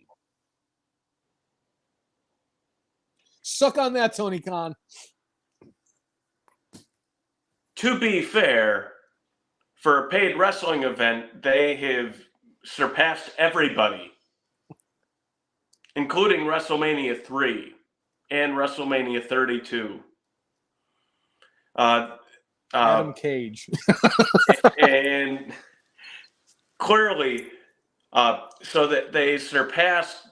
Suck on that, Tony Khan. To be fair, for a paid wrestling event, they have surpassed everybody, including WrestleMania 3 and WrestleMania 32. Adam Cage. And clearly, so that they surpassed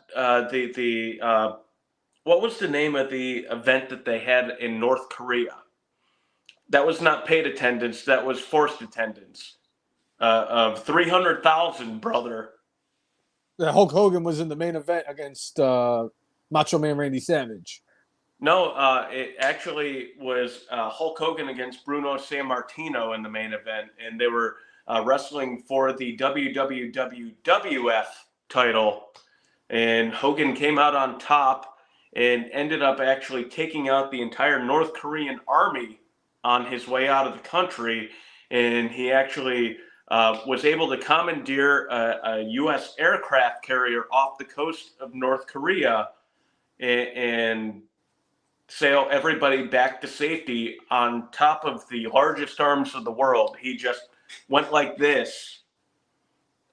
what was the name of the event that they had in North Korea? That was not paid attendance. That was forced attendance of 300,000, brother. Hulk Hogan was in the main event against Macho Man Randy Savage. No, it actually was Hulk Hogan against Bruno Sammartino in the main event, and they were wrestling for the WWF title, and Hogan came out on top and ended up actually taking out the entire North Korean army on his way out of the country, and he actually was able to commandeer a U.S. aircraft carrier off the coast of North Korea and sail everybody back to safety on top of the largest arms of the world. He just went like this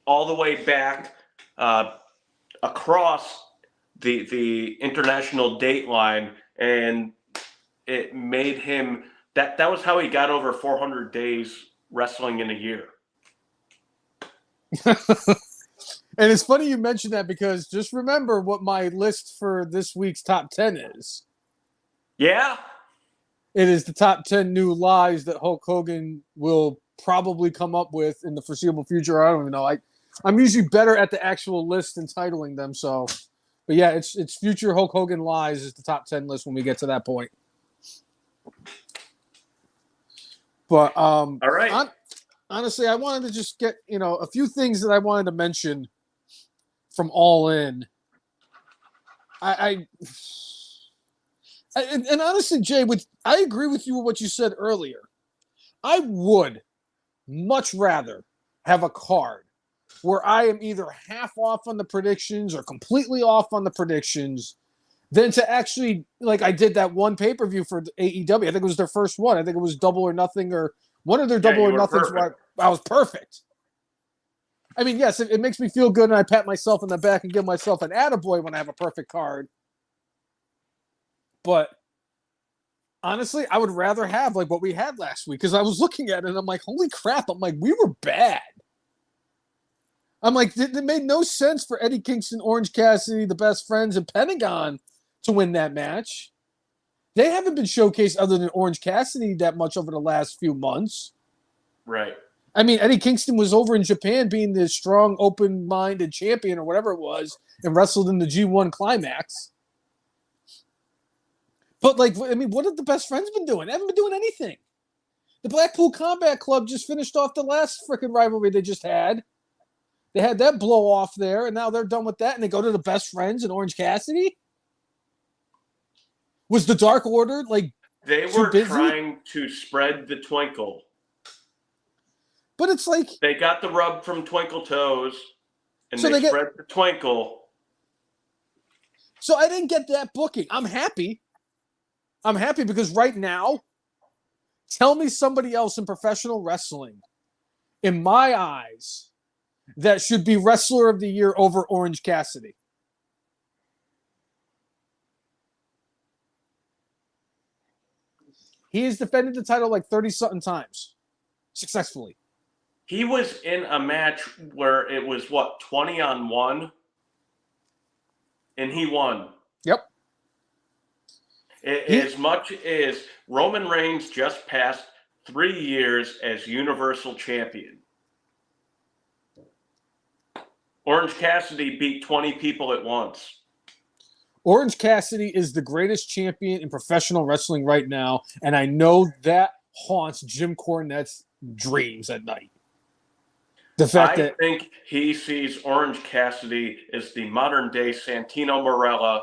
all the way back across the international date line, and it made him that was how he got over 400 days wrestling in a year. And it's funny you mentioned that, because just remember what my list for this week's top 10 is. Yeah. It is the top 10 new lies that Hulk Hogan will probably come up with in the foreseeable future. I don't even know. I'm usually better at the actual list than titling them. So, but yeah, it's future Hulk Hogan lies is the top 10 list when we get to that point. But all right. Honestly, I wanted to just get a few things that I wanted to mention from All In. And honestly, Jay, I agree with you with what you said earlier. I would much rather have a card where I am either half off on the predictions or completely off on the predictions than to actually, like I did that one pay-per-view for AEW. I think it was their first one. I think it was Double or Nothing, or one of their Double or Nothings where I was perfect. I mean, yes, it makes me feel good, and I pat myself in the back and give myself an attaboy when I have a perfect card. But honestly, I would rather have like what we had last week, because I was looking at it and I'm like, holy crap. I'm like, we were bad. I'm like, it made no sense for Eddie Kingston, Orange Cassidy, the Best Friends, and Pentagon to win that match. They haven't been showcased other than Orange Cassidy that much over the last few months. Right. I mean, Eddie Kingston was over in Japan being the strong, open-minded champion or whatever it was, and wrestled in the G1 Climax. But, like, I mean, what have the Best Friends been doing? They haven't been doing anything. The Blackpool Combat Club just finished off the last freaking rivalry they just had. They had that blow off there, and now they're done with that, and they go to the Best Friends and Orange Cassidy? Was the Dark Order, like, they were trying to spread the twinkle. But it's like... They got the rub from Twinkle Toes, and so they spread the twinkle. So I didn't get that booking. I'm happy. I'm happy because right now, tell me somebody else in professional wrestling, in my eyes, that should be Wrestler of the Year over Orange Cassidy. He has defended the title like 30-something times, successfully. He was in a match where it was, 20-on-1? And he won. Yep. As much as Roman Reigns just passed 3 years as Universal Champion. Orange Cassidy beat 20 people at once. Orange Cassidy is the greatest champion in professional wrestling right now, and I know that haunts Jim Cornette's dreams at night. The fact I think he sees Orange Cassidy as the modern day Santino Marella,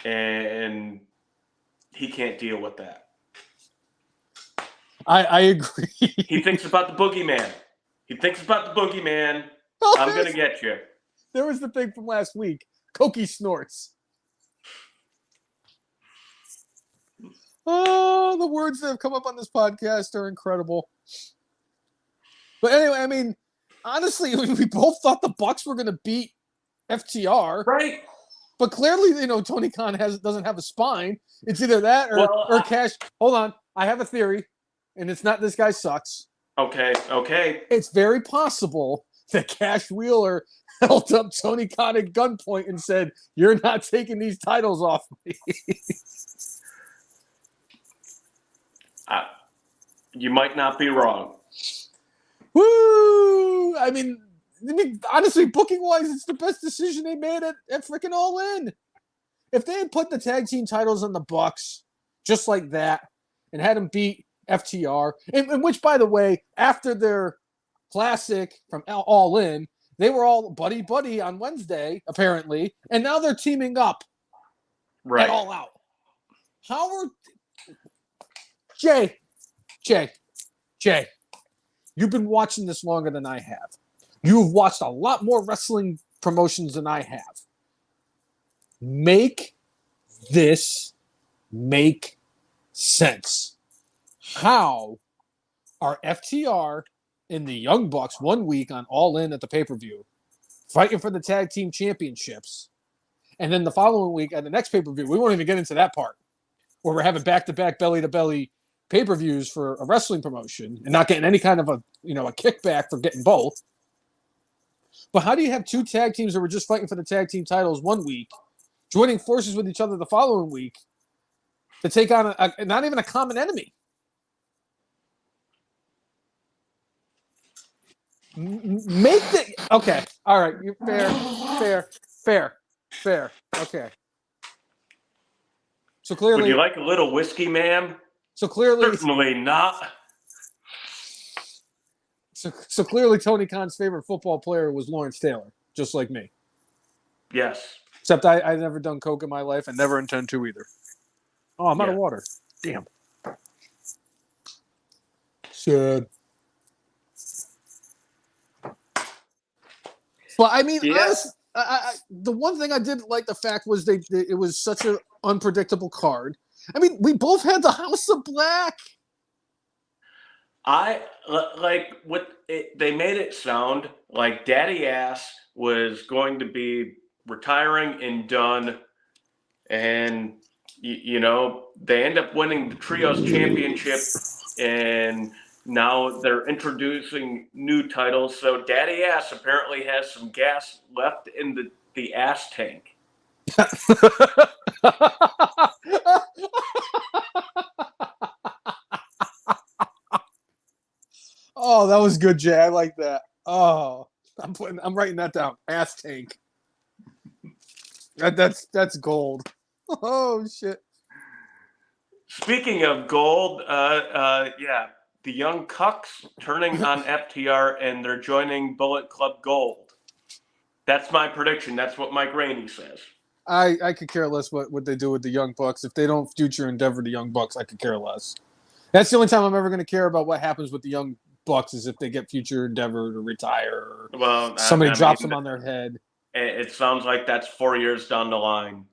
and he can't deal with that. I agree. He thinks about the boogeyman. I'm going to get you. There was the thing from last week. Koki snorts. Oh, the words that have come up on this podcast are incredible. But anyway, I mean, honestly, we both thought the Bucks were going to beat FTR. Right. But clearly, Tony Khan doesn't have a spine. It's either that or Cash. Hold on. I have a theory, and it's not this guy sucks. Okay. It's very possible that Cash Wheeler held up Tony Khan at gunpoint and said, "You're not taking these titles off me." You might not be wrong. Woo! I mean, honestly, booking-wise, it's the best decision they made at freaking All In. If they had put the tag team titles on the Bucks just like that and had them beat FTR, and which, by the way, after their classic from All In, they were all buddy-buddy on Wednesday, apparently, and now they're teaming up at All Out. Jay, you've been watching this longer than I have. You've watched a lot more wrestling promotions than I have. Make this make sense. How are FTR and the Young Bucks 1 week on All In at the pay-per-view fighting for the tag team championships, and then the following week at the next pay-per-view, we won't even get into that part, where we're having back-to-back belly-to-belly pay-per-views for a wrestling promotion and not getting any kind of a kickback for getting both. But how do you have two tag teams that were just fighting for the tag team titles 1 week, joining forces with each other the following week to take on not even a common enemy? Okay. All right. You're fair. Okay. So clearly, would you like a little whiskey, ma'am? So clearly, certainly not. So clearly, Tony Khan's favorite football player was Lawrence Taylor, just like me. Yes. Except I've never done coke in my life and never intend to either. Oh, I'm out of water. Damn. Sad. Well, I mean, honestly, the one thing I did like the fact was it was such an unpredictable card. I mean, we both had the House of Black. I like what they made it sound like. Daddy Ass was going to be retiring and done, and they end up winning the Trios Championship, and now they're introducing new titles. So Daddy Ass apparently has some gas left in the ass tank. Oh, that was good, Jay. I like that. Oh, I'm writing that down. Ass tank. That's gold. Oh shit. Speaking of gold, the Young Cucks turning on FTR, and they're joining Bullet Club Gold. That's my prediction. That's what Mike Rainey says. I could care less what they do with the Young Bucks. If they don't future endeavor the Young Bucks, I could care less. That's the only time I'm ever going to care about what happens with the Young Bucks is if they get future endeavor to retire or somebody drops them on their head. It sounds like that's 4 years down the line.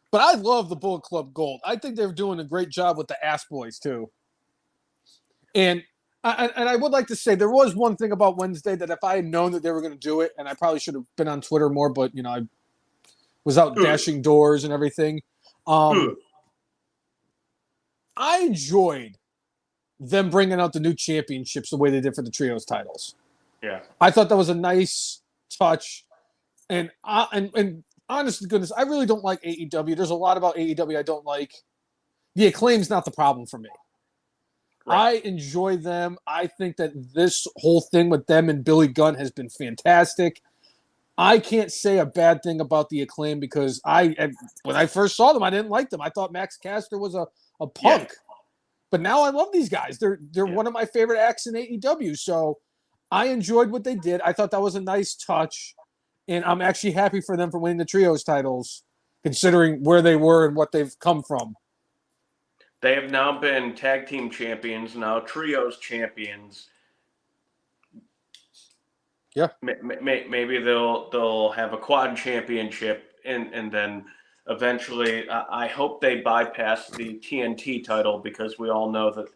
But I love the Bullet Club Gold. I think they're doing a great job with the Ass Boys, too. And I would like to say there was one thing about Wednesday that if I had known that they were going to do it, and I probably should have been on Twitter more, but, I was out dashing doors and everything. I enjoyed them bringing out the new championships the way they did for the Trios titles. Yeah. I thought that was a nice touch. And honest to goodness, I really don't like AEW. There's a lot about AEW I don't like. The Acclaim's not the problem for me. Right. I enjoy them. I think that this whole thing with them and Billy Gunn has been fantastic. I can't say a bad thing about the Acclaim because when I first saw them, I didn't like them. I thought Max Caster was a Yeah. punk. But now I love these guys. They're Yeah. one of my favorite acts in AEW. So I enjoyed what they did. I thought that was a nice touch. And I'm actually happy for them for winning the trios titles, considering where they were and what they've come from. They have now been tag team champions, now trios champions. Yeah. Maybe they'll have a quad championship, and then eventually, I hope they bypass the TNT title because we all know that.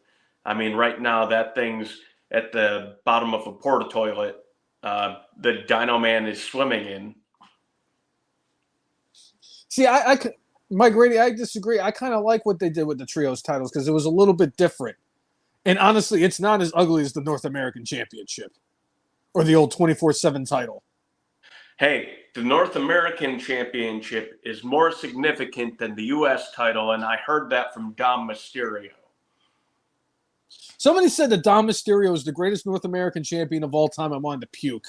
I mean, right now that thing's at the bottom of a porta toilet. The Dino Man is swimming in. See, Mike Grady, I disagree. I kind of like what they did with the trios titles because it was a little bit different. And honestly, it's not as ugly as the North American Championship or the old 24/7 title. Hey, the North American Championship is more significant than the U.S. title, and I heard that from Dom Mysterio. Somebody said that Dom Mysterio is the greatest North American champion of all time. I wanted to puke.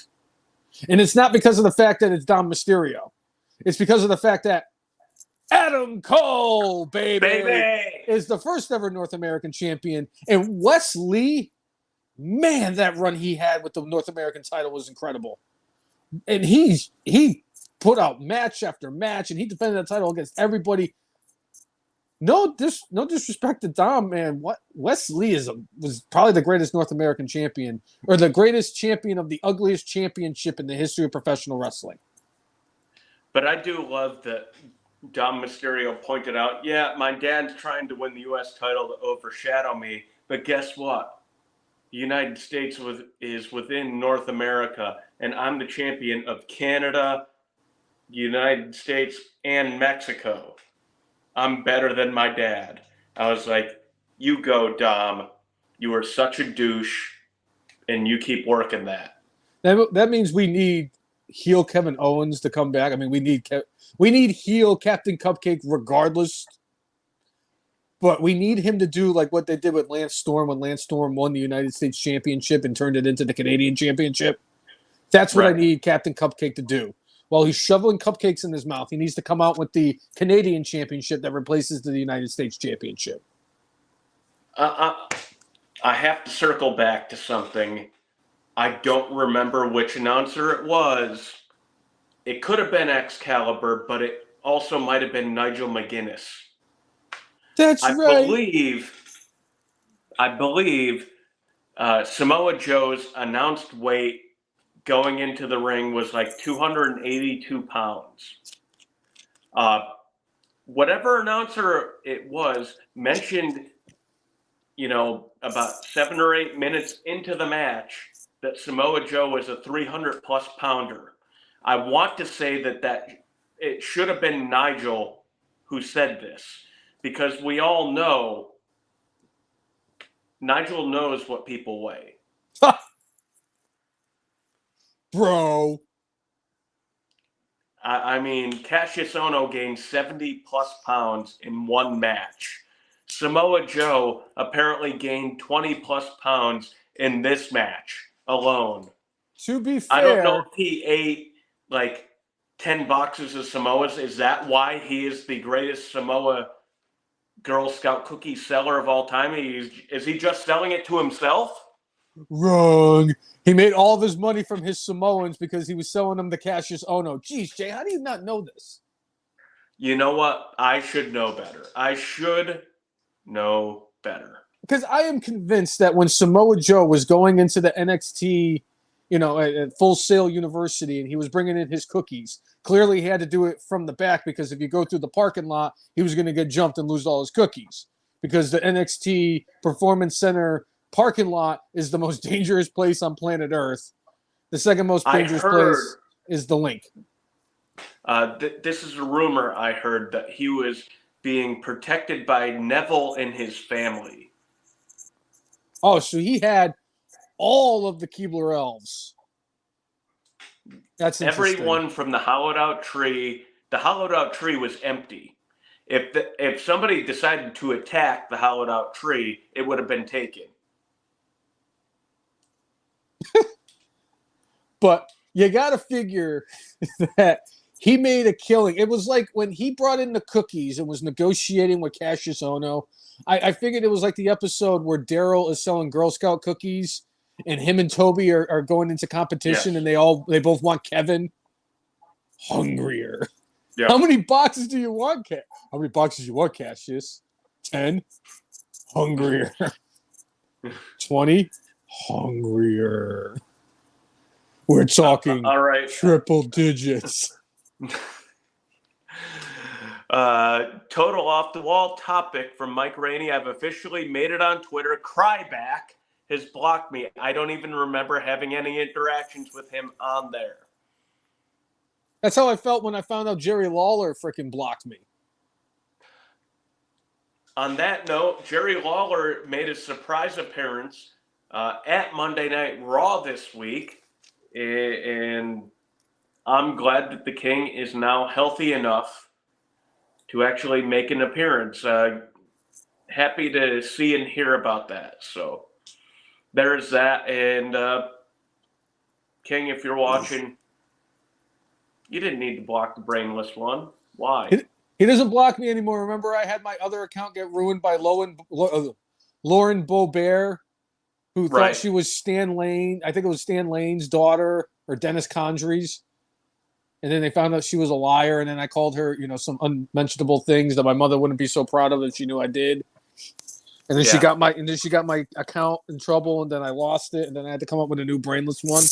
And it's not because of the fact that it's Dom Mysterio. It's because of the fact that Adam Cole, baby, is the first ever North American champion. And Wes Lee, man, that run he had with the North American title was incredible. And he put out match after match, and he defended that title against everybody. No disrespect to Dom, man. What Wes Lee was probably the greatest North American champion, or the greatest champion of the ugliest championship in the history of professional wrestling. But I do love that Dom Mysterio pointed out, yeah, my dad's trying to win the U.S. title to overshadow me, but guess what? The United States is within North America, and I'm the champion of Canada, the United States, and Mexico. I'm better than my dad. I was like, you go, Dom. You are such a douche, and you keep working that. That means we need heel Kevin Owens to come back. I mean, we need heel Captain Cupcake regardless. But we need him to do like what they did with Lance Storm when Lance Storm won the United States Championship and turned it into the Canadian Championship. That's what I need Captain Cupcake to do. While he's shoveling cupcakes in his mouth, he needs to come out with the Canadian Championship that replaces the United States Championship. I have to circle back to something. I don't remember which announcer it was. It could have been Excalibur, but it also might have been Nigel McGuinness. That's right. I believe Samoa Joe's announced weight going into the ring was like 282 pounds. Whatever announcer it was mentioned, about 7 or 8 minutes into the match that Samoa Joe was a 300-plus pounder. I want to say that it should have been Nigel who said this, because we all know Nigel knows what people weigh. Bro. I mean, Cassius Ohno gained 70-plus pounds in one match. Samoa Joe apparently gained 20-plus pounds in this match alone. To be fair, I don't know if he ate like 10 boxes of Samoas. Is that why he is the greatest Samoa Girl Scout cookie seller of all time? Is he just selling it to himself? Wrong. He made all of his money from his Samoans because he was selling them to Cassius Ohno. Jeez, Jay, how do you not know this? You know what? I should know better. I should know better. Because I am convinced that when Samoa Joe was going into the NXT, at Full Sail University, and he was bringing in his cookies, clearly he had to do it from the back because if you go through the parking lot, he was going to get jumped and lose all his cookies. Because the NXT Performance Center parking lot is the most dangerous place on planet Earth. The second most dangerous place is the Link. This is a rumor I heard that he was being protected by Neville and his family. Oh, so he had all of the Keebler elves. That's interesting. Everyone from the hollowed out tree. The hollowed out tree was empty. If somebody decided to attack the hollowed out tree, it would have been taken. But you got to figure that he made a killing. It was like when he brought in the cookies and was negotiating with Cassius Ohno. I figured it was like the episode where Daryl is selling Girl Scout cookies and him and Toby are going into competition, Yes. and they both want Kevin. Hungrier. Yep. How many boxes do you want, How many boxes you want, Cassius? 10. Hungrier. 20. Hungrier. We're talking all right. triple digits. Total off the wall topic from Mike Rainey. I've officially made it on Twitter. Cryback has blocked me. I don't even remember having any interactions with him on there. That's how I felt when I found out Jerry Lawler freaking blocked me. On that note, Jerry Lawler made a surprise appearance at Monday Night Raw this week, and I'm glad that the King is now healthy enough to actually make an appearance. Happy to see and hear about that. So there's that. And King, if you're watching, you didn't need to block the brainless one. Why? He doesn't block me anymore. Remember, I had my other account get ruined by Lauren Boebert, who thought she was Stan Lane. I think it was Stan Lane's daughter, or Dennis Condry's. And then they found out she was a liar, and then I called her, some unmentionable things that my mother wouldn't be so proud of if she knew I did. And then she got my account in trouble, and then I lost it, and then I had to come up with a new brainless one.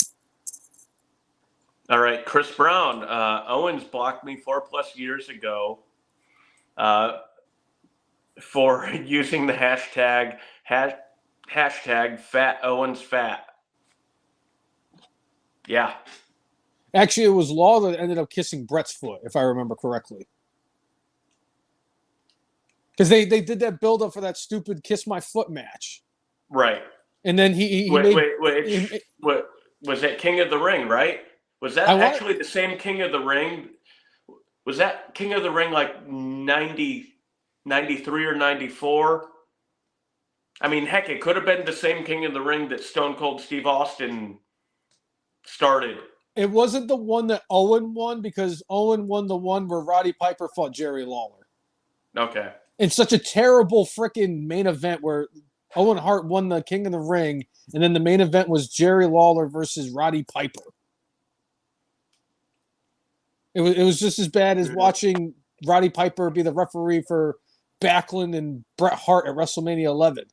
All right, Chris Brown. Owens blocked me 4+ years ago for using the hashtag Fat Owens Fat. Yeah. Actually, it was Law that ended up kissing Brett's foot, if I remember correctly. Because they did that build-up for that stupid Kiss My Foot match. Right. And then he wait. Was that King of the Ring, right? Was that actually the same King of the Ring? Was that King of the Ring like 90, 93 or 94? I mean, heck, it could have been the same King of the Ring that Stone Cold Steve Austin started. It wasn't the one that Owen won, because Owen won the one where Roddy Piper fought Jerry Lawler. Okay. It's such a terrible freaking main event where Owen Hart won the King of the Ring, and then the main event was Jerry Lawler versus Roddy Piper. It was just as bad as watching Roddy Piper be the referee for Backlund and Bret Hart at WrestleMania 11.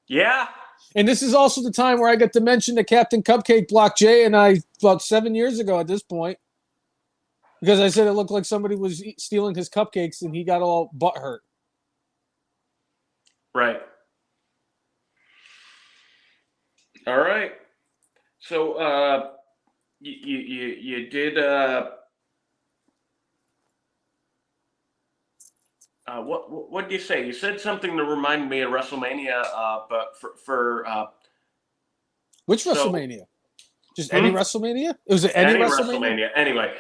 Yeah. And this is also the time where I get to mention that Captain Cupcake blocked Jay and I about 7 years ago at this point. Because I said it looked like somebody was stealing his cupcakes and he got all butthurt. Right. All right. So you did what did you say? You said something to remind me of WrestleMania, but for which WrestleMania? Just any WrestleMania? It was any WrestleMania? Anyway,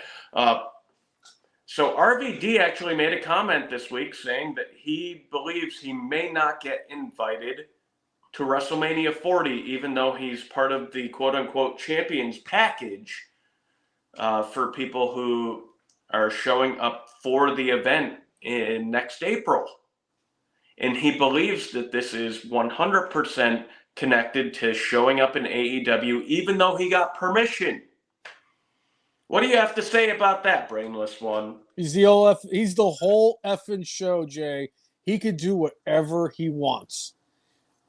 so RVD actually made a comment this week saying that he believes he may not get invited to WrestleMania 40, even though he's part of the quote-unquote champions package for people who are showing up for the event in next April. And he believes that this is 100% connected to showing up in AEW, even though he got permission. What do you have to say about that, Brainless One? He's the whole effing show, Jay. He could do whatever he wants.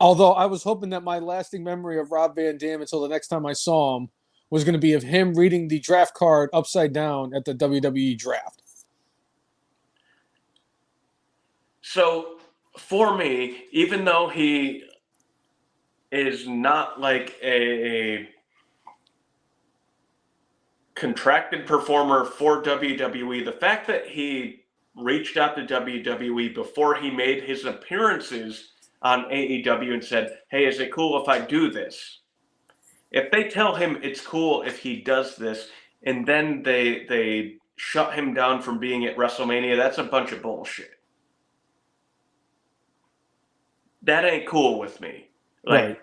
Although I was hoping that my lasting memory of Rob Van Dam until the next time I saw him was going to be of him reading the draft card upside down at the WWE draft. So for me, even though he is not like a contracted performer for WWE, the fact that he reached out to WWE before he made his appearances on AEW and said, hey, is it cool if I do this? If they tell him it's cool if he does this, and then they shut him down from being at WrestleMania, that's a bunch of bullshit. That ain't cool with me. Like, right.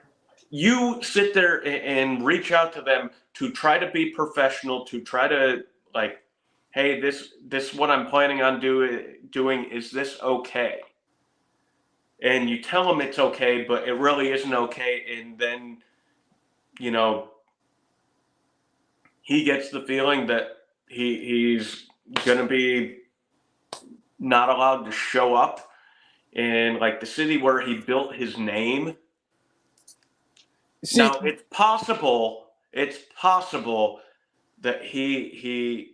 you sit there and reach out to them to try to be professional, to try to like, hey, this what I'm planning on doing. Is this okay? And you tell them it's okay, but it really isn't okay. And then, you know, he gets the feeling that he's going to be not allowed to show up in like the city where he built his name. See, Now it's possible that he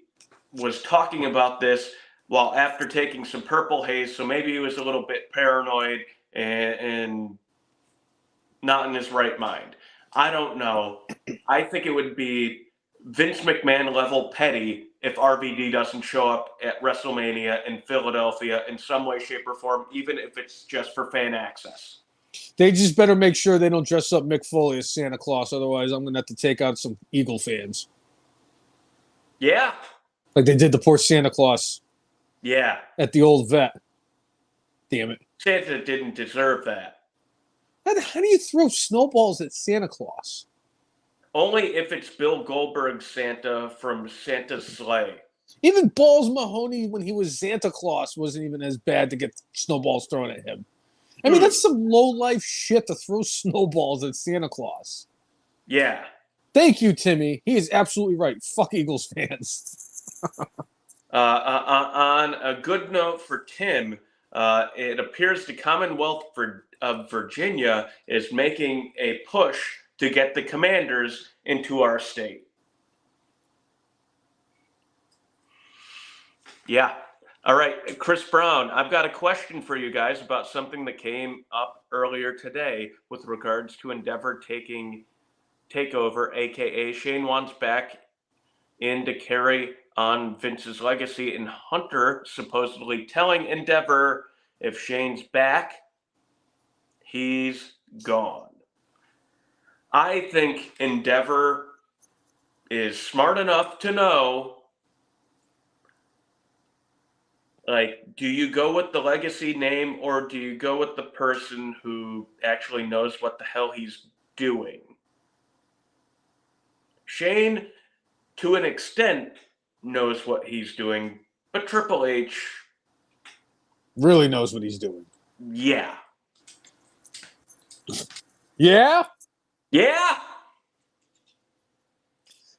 was talking about this while after taking some purple haze, so maybe he was a little bit paranoid and not in his right mind. I don't know. I think it would be Vince McMahon level petty if RVD doesn't show up at WrestleMania in Philadelphia in some way, shape, or form, even if it's just for fan access. they just better make sure they don't dress up Mick Foley as Santa Claus. Otherwise, I'm going to have to take out some Eagle fans. Yeah. Like they did the poor Santa Claus Yeah. at the old vet. Damn it. Santa didn't deserve that. How do you throw snowballs at Santa Claus? Only if it's Bill Goldberg's Santa from Santa's Sleigh. Even Balls Mahoney, when he was Santa Claus, wasn't even as bad to get snowballs thrown at him. I mean, that's some low-life shit to throw snowballs at Santa Claus. Yeah. Thank you, Timmy. He is absolutely right. Fuck Eagles fans. On a good note for Tim, it appears the Commonwealth of Virginia is making a push to get the Commanders into our state. Yeah. All right, Chris Brown, I've got a question for you guys about something that came up earlier today with regards to Endeavor taking takeover, aka Shane wants back in to carry on Vince's legacy, and Hunter supposedly telling Endeavor if Shane's back, he's gone. I think Endeavor is smart enough to know, like, do you go with the legacy name or do you go with the person who actually knows what the hell he's doing? Shane, to an extent, knows what he's doing, but Triple H Really knows what he's doing. yeah. Yeah? Yeah?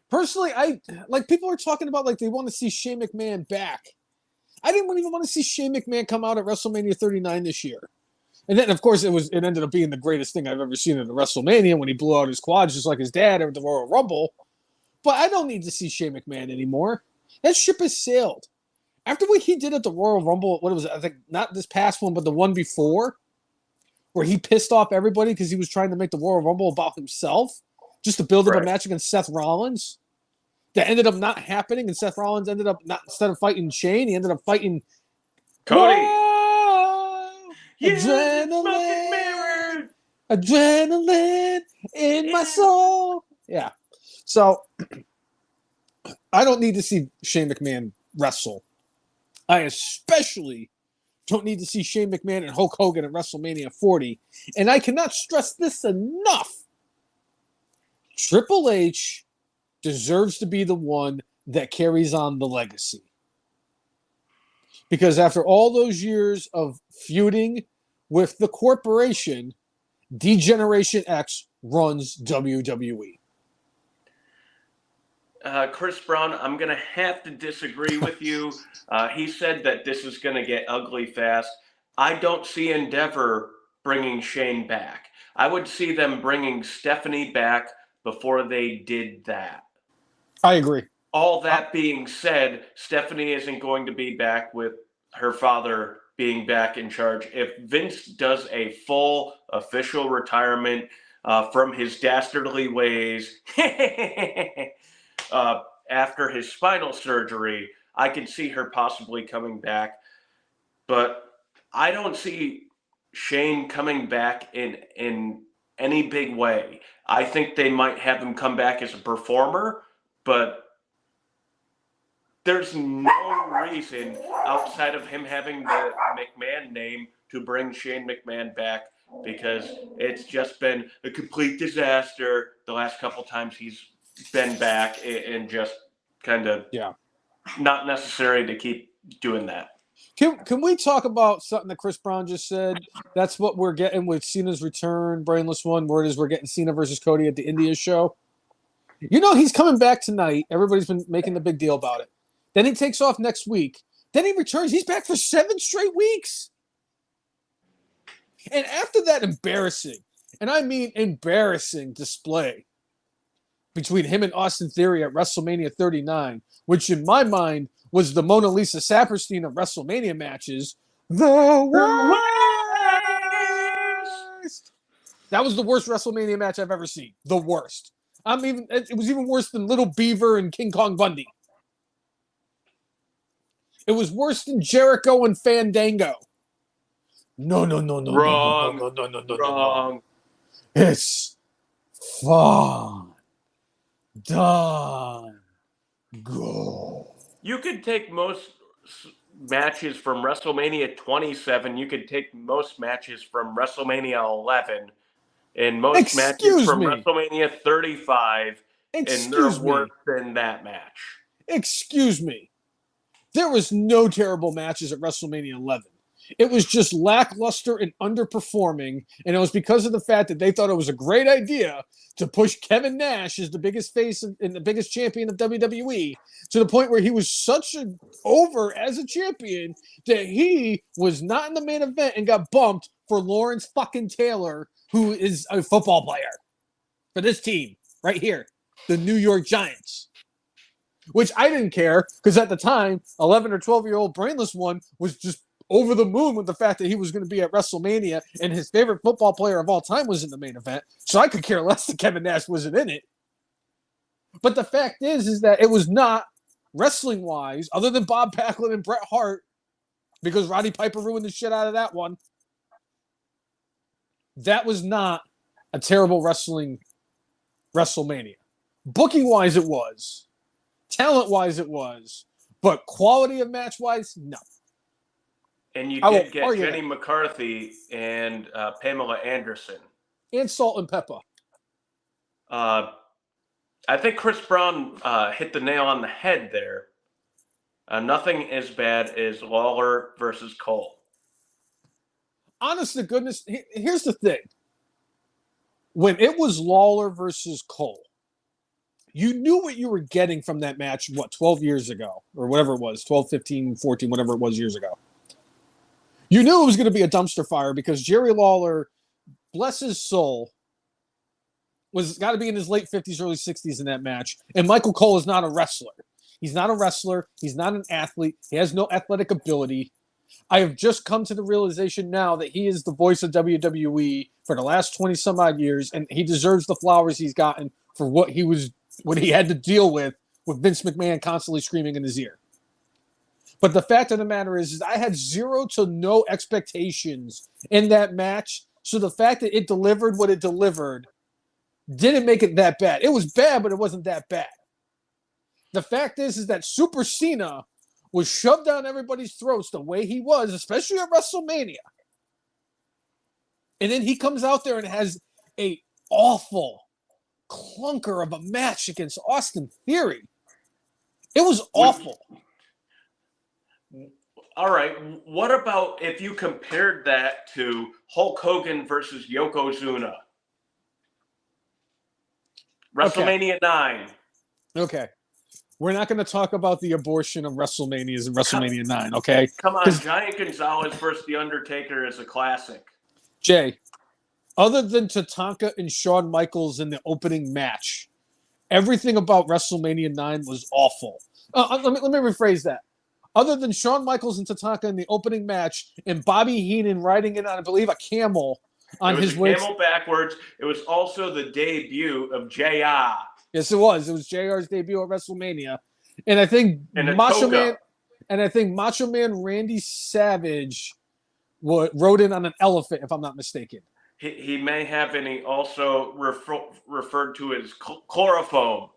Personally, people are talking about like they want to see Shane McMahon back. I didn't even want to see Shane McMahon come out at WrestleMania 39 this year. And then, of course, it ended up being the greatest thing I've ever seen at a WrestleMania when he blew out his quads just like his dad at the Royal Rumble. But I don't need to see Shane McMahon anymore. That ship has sailed. After what he did at the Royal Rumble, what was it? I think not this past one, but the one before, where he pissed off everybody because he was trying to make the Royal Rumble about himself, just to build up a match against Seth Rollins. That ended up not happening, and Seth Rollins ended up instead of fighting Shane, he ended up fighting Cody. Whoa! Adrenaline in my soul. Yeah. So I don't need to see Shane McMahon wrestle. I especially don't need to see Shane McMahon and Hulk Hogan at WrestleMania 40. And I cannot stress this enough. Triple H deserves to be the one that carries on the legacy. Because after all those years of feuding with the corporation, D-Generation X runs WWE. Chris Brown, I'm going to have to disagree with you. He said that this is going to get ugly fast. I don't see Endeavor bringing Shane back. I would see them bringing Stephanie back before they did that. I agree. All that being said, Stephanie isn't going to be back with her father being back in charge. If Vince does a full official retirement from his dastardly ways after his spinal surgery, I could see her possibly coming back. But I don't see Shane coming back in any big way. I think they might have him come back as a performer, but there's no reason outside of him having the McMahon name to bring Shane McMahon back because it's just been a complete disaster the last couple times he's been back, and just kind of not necessary to keep doing that. Can we talk about something that Chris Brown just said? That's what we're getting with Cena's return, brainless one. Word is we're getting Cena versus Cody at the India show. You know he's coming back tonight. Everybody's been making the big deal about it. Then he takes off next week. Then he returns. He's back for 7 straight weeks. And after that embarrassing, and I mean embarrassing display between him and Austin Theory at WrestleMania 39, which in my mind was the Mona Lisa Saperstein of WrestleMania matches. The worst! That was the worst WrestleMania match I've ever seen. The worst. It was even worse than Little Beaver and King Kong Bundy. It was worse than Jericho and Fandango. No. Wrong. It's fun. Done. Go. You could take most matches from WrestleMania 27. You could take most matches from WrestleMania 11. And most matches from WrestleMania 35. And they're worse than that match. Excuse me. There was no terrible matches at WrestleMania 11. It was just lackluster and underperforming, and it was because of the fact that they thought it was a great idea to push Kevin Nash as the biggest face and the biggest champion of WWE to the point where he was such an over as a champion that he was not in the main event and got bumped for Lawrence fucking Taylor, who is a football player for this team right here, the New York Giants. Which I didn't care because at the time, 11 or 12-year-old brainless one was just over the moon with the fact that he was going to be at WrestleMania and his favorite football player of all time was in the main event. So I could care less that Kevin Nash wasn't in it. But the fact is that it was not wrestling-wise, other than Bob Backlund and Bret Hart, because Roddy Piper ruined the shit out of that one. That was not a terrible WrestleMania. Booking-wise, it was. Talent-wise, it was. But quality of match-wise, no. And you did get Jenny McCarthy and Pamela Anderson. And Salt and Pepper. I think Chris Brown hit the nail on the head there. Nothing as bad as Lawler versus Cole. Honest to goodness, here's the thing. When it was Lawler versus Cole, you knew what you were getting from that match, 12 years ago? Or whatever it was, 12, 15, 14, whatever it was years ago. You knew it was going to be a dumpster fire because Jerry Lawler, bless his soul, was got to be in his late 50s, early 60s in that match. And Michael Cole is not a wrestler. He's not a wrestler. He's not an athlete. He has no athletic ability. I have just come to the realization now that he is the voice of WWE for the last 20-some-odd years, and he deserves the flowers he's gotten for what he had to deal with Vince McMahon constantly screaming in his ear. But the fact of the matter is I had 0 to no expectations in that match. So the fact that it delivered what it delivered didn't make it that bad. It was bad, but it wasn't that bad. The fact is that Super Cena was shoved down everybody's throats the way he was, especially at WrestleMania. And then he comes out there and has a awful clunker of a match against Austin Theory. It was awful. All right. What about if you compared that to Hulk Hogan versus Yokozuna? WrestleMania 9. Okay. We're not going to talk about the abortion of WrestleManias and WrestleMania 9, okay? Come on. Giant Gonzalez versus The Undertaker is a classic. Jay, other than Tatanka and Shawn Michaels in the opening match, everything about WrestleMania 9 was awful. Let me rephrase that. Other than Shawn Michaels and Tatanka in the opening match and Bobby Heenan riding in on, I believe, a camel on his way. Camel backwards. It was also the debut of JR. Yes, it was. It was JR's debut at WrestleMania. And I think Macho Man Randy Savage rode in on an elephant, if I'm not mistaken. He may have, and he also referred to it as chloroform.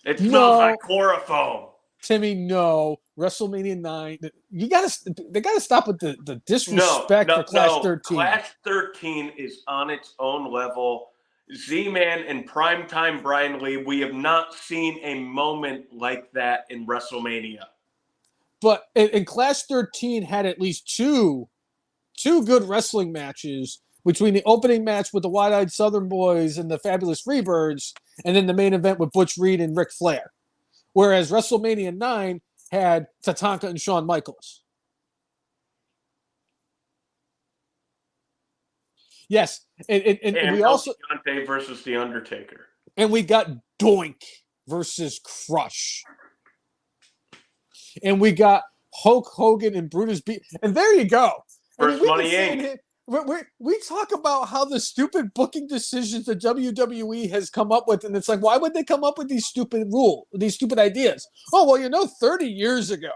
It smells like chloroform. Timmy, no. WrestleMania 9. They gotta stop with the disrespect for Class 13. Class 13 is on its own level. Z-Man and primetime Brian Lee, we have not seen a moment like that in WrestleMania. But in Class 13 had at least two good wrestling matches between the opening match with the Wide-Eyed Southern Boys and the Fabulous Freebirds, and then the main event with Butch Reed and Ric Flair. Whereas WrestleMania 9 had Tatanka and Shawn Michaels. Yes, and we also Deontay versus The Undertaker. And we got Doink versus Crush. And we got Hulk Hogan and Brutus B. And there you go. First Money Inc. We talk about how the stupid booking decisions that WWE has come up with, and it's like, why would they come up with these stupid ideas? Oh, well, 30 years ago,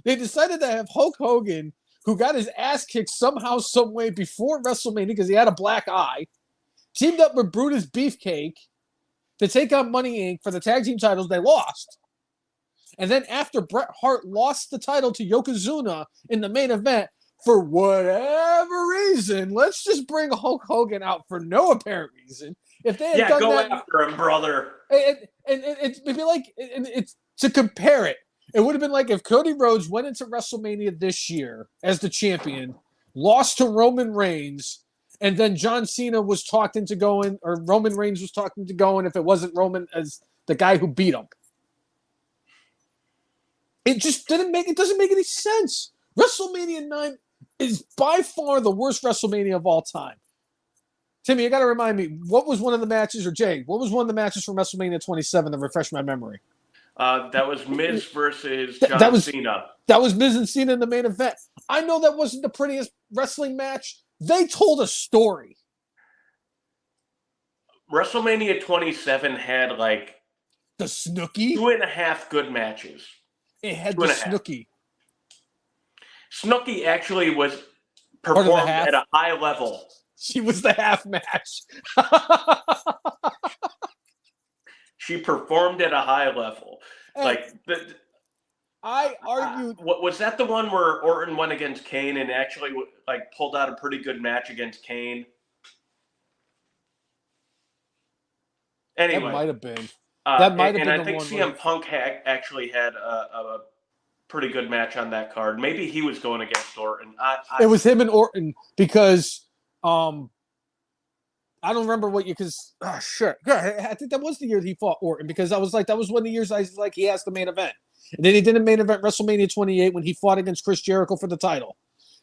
they decided to have Hulk Hogan, who got his ass kicked somehow, some way before WrestleMania because he had a black eye, teamed up with Brutus Beefcake to take on Money Inc. for the tag team titles. They lost. And then after Bret Hart lost the title to Yokozuna in the main event, for whatever reason, let's just bring Hulk Hogan out for no apparent reason. If they had done that, after him, brother. It'd be like it's to compare it. It would have been like if Cody Rhodes went into WrestleMania this year as the champion, lost to Roman Reigns, and then John Cena was talked into going, or Roman Reigns was talked into going if it wasn't Roman as the guy who beat him. It just doesn't make any sense. WrestleMania 9 is by far the worst WrestleMania of all time. Timmy, you got to remind me, what was one of the matches, or Jay, what was one of the matches from WrestleMania 27 to refresh my memory? That was Miz versus John Cena. That was Miz and Cena in the main event. I know that wasn't the prettiest wrestling match. They told a story. WrestleMania 27 had the Snooki. 2.5 good matches. It had the Snooki. Snooki actually was performed at a high level. She was the half match. She performed at a high level. I argued. What was that? The one where Orton went against Kane and actually pulled out a pretty good match against Kane. Anyway, that might have been. And I think CM Punk actually had a pretty good match on that card. Maybe he was going against Orton. It was him and Orton because I don't remember because sure. Yeah, I think that was the year he fought Orton because that was one of the years I was like he has the main event. And then he did a main event WrestleMania 28 when he fought against Chris Jericho for the title.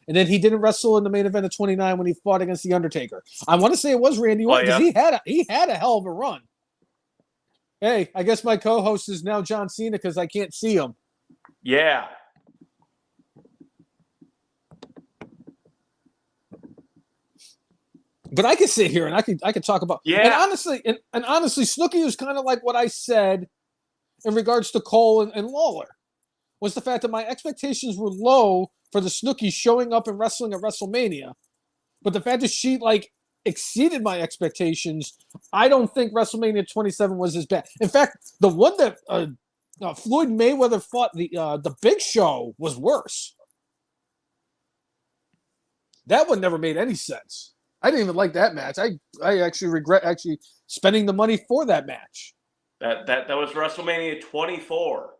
And then he didn't wrestle in the main event of 29 when he fought against The Undertaker. I want to say it was Randy Orton because he had a hell of a run. Hey, I guess my co-host is now John Cena because I can't see him. Yeah. But I could sit here and I could talk about and honestly Snooki was kind of like what I said in regards to Cole and Lawler was the fact that my expectations were low for the Snooki showing up and wrestling at WrestleMania, but the fact that she exceeded my expectations. I don't think WrestleMania 27 was as bad. In fact, the one that Floyd Mayweather fought the Big Show was worse. That one never made any sense. I didn't even like that match. I actually regret spending the money for that match. That was WrestleMania 24.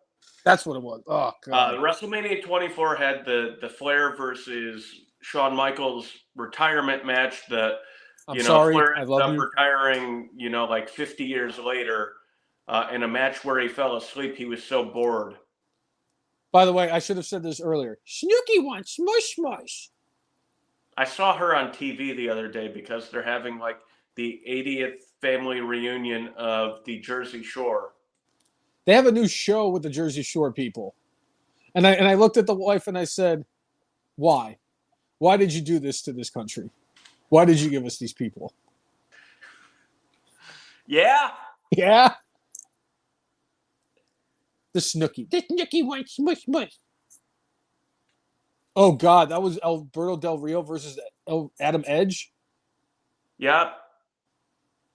That's what it was. Oh God. WrestleMania 24 had the Flair versus Shawn Michaels retirement match that Flair ended up retiring 50 years later in a match where he fell asleep. He was so bored. By the way, I should have said this earlier. Snooki wants mush mush. I saw her on TV the other day because they're having the 80th family reunion of the Jersey Shore. They have a new show with the Jersey Shore people. And I looked at the wife and I said, why? Why did you do this to this country? Why did you give us these people? Yeah. Yeah. The Snooki. The Snooki wants smush smush. Oh, God. That was Alberto Del Rio versus Adam Edge. Yep.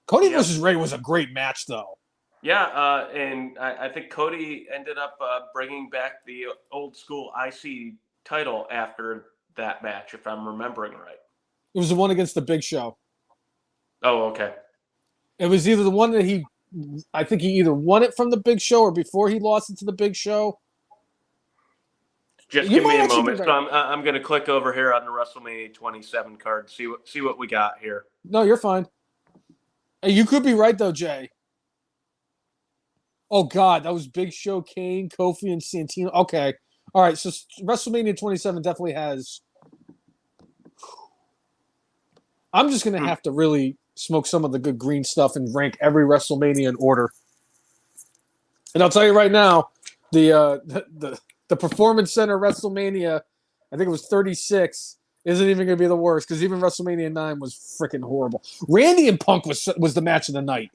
Cody versus Ray was a great match, though. Yeah, and I think Cody ended up bringing back the old school IC title after that match, if I'm remembering right. It was the one against the Big Show. Oh, okay. It was either the one that I think he either won it from the Big Show or before he lost it to the Big Show. Just You give me might a actually be moment. So right. I'm going to click over here on the WrestleMania 27 card. See what we got here. No, you're fine. Hey, you could be right though, Jay. Oh God, that was Big Show, Kane, Kofi, and Santino. Okay, all right. So WrestleMania 27 definitely has. I'm just gonna have to really smoke some of the good green stuff and rank every WrestleMania in order. And I'll tell you right now, the Performance Center WrestleMania, I think it was 36, isn't even going to be the worst because even WrestleMania 9 was freaking horrible. Randy and Punk was the match of the night.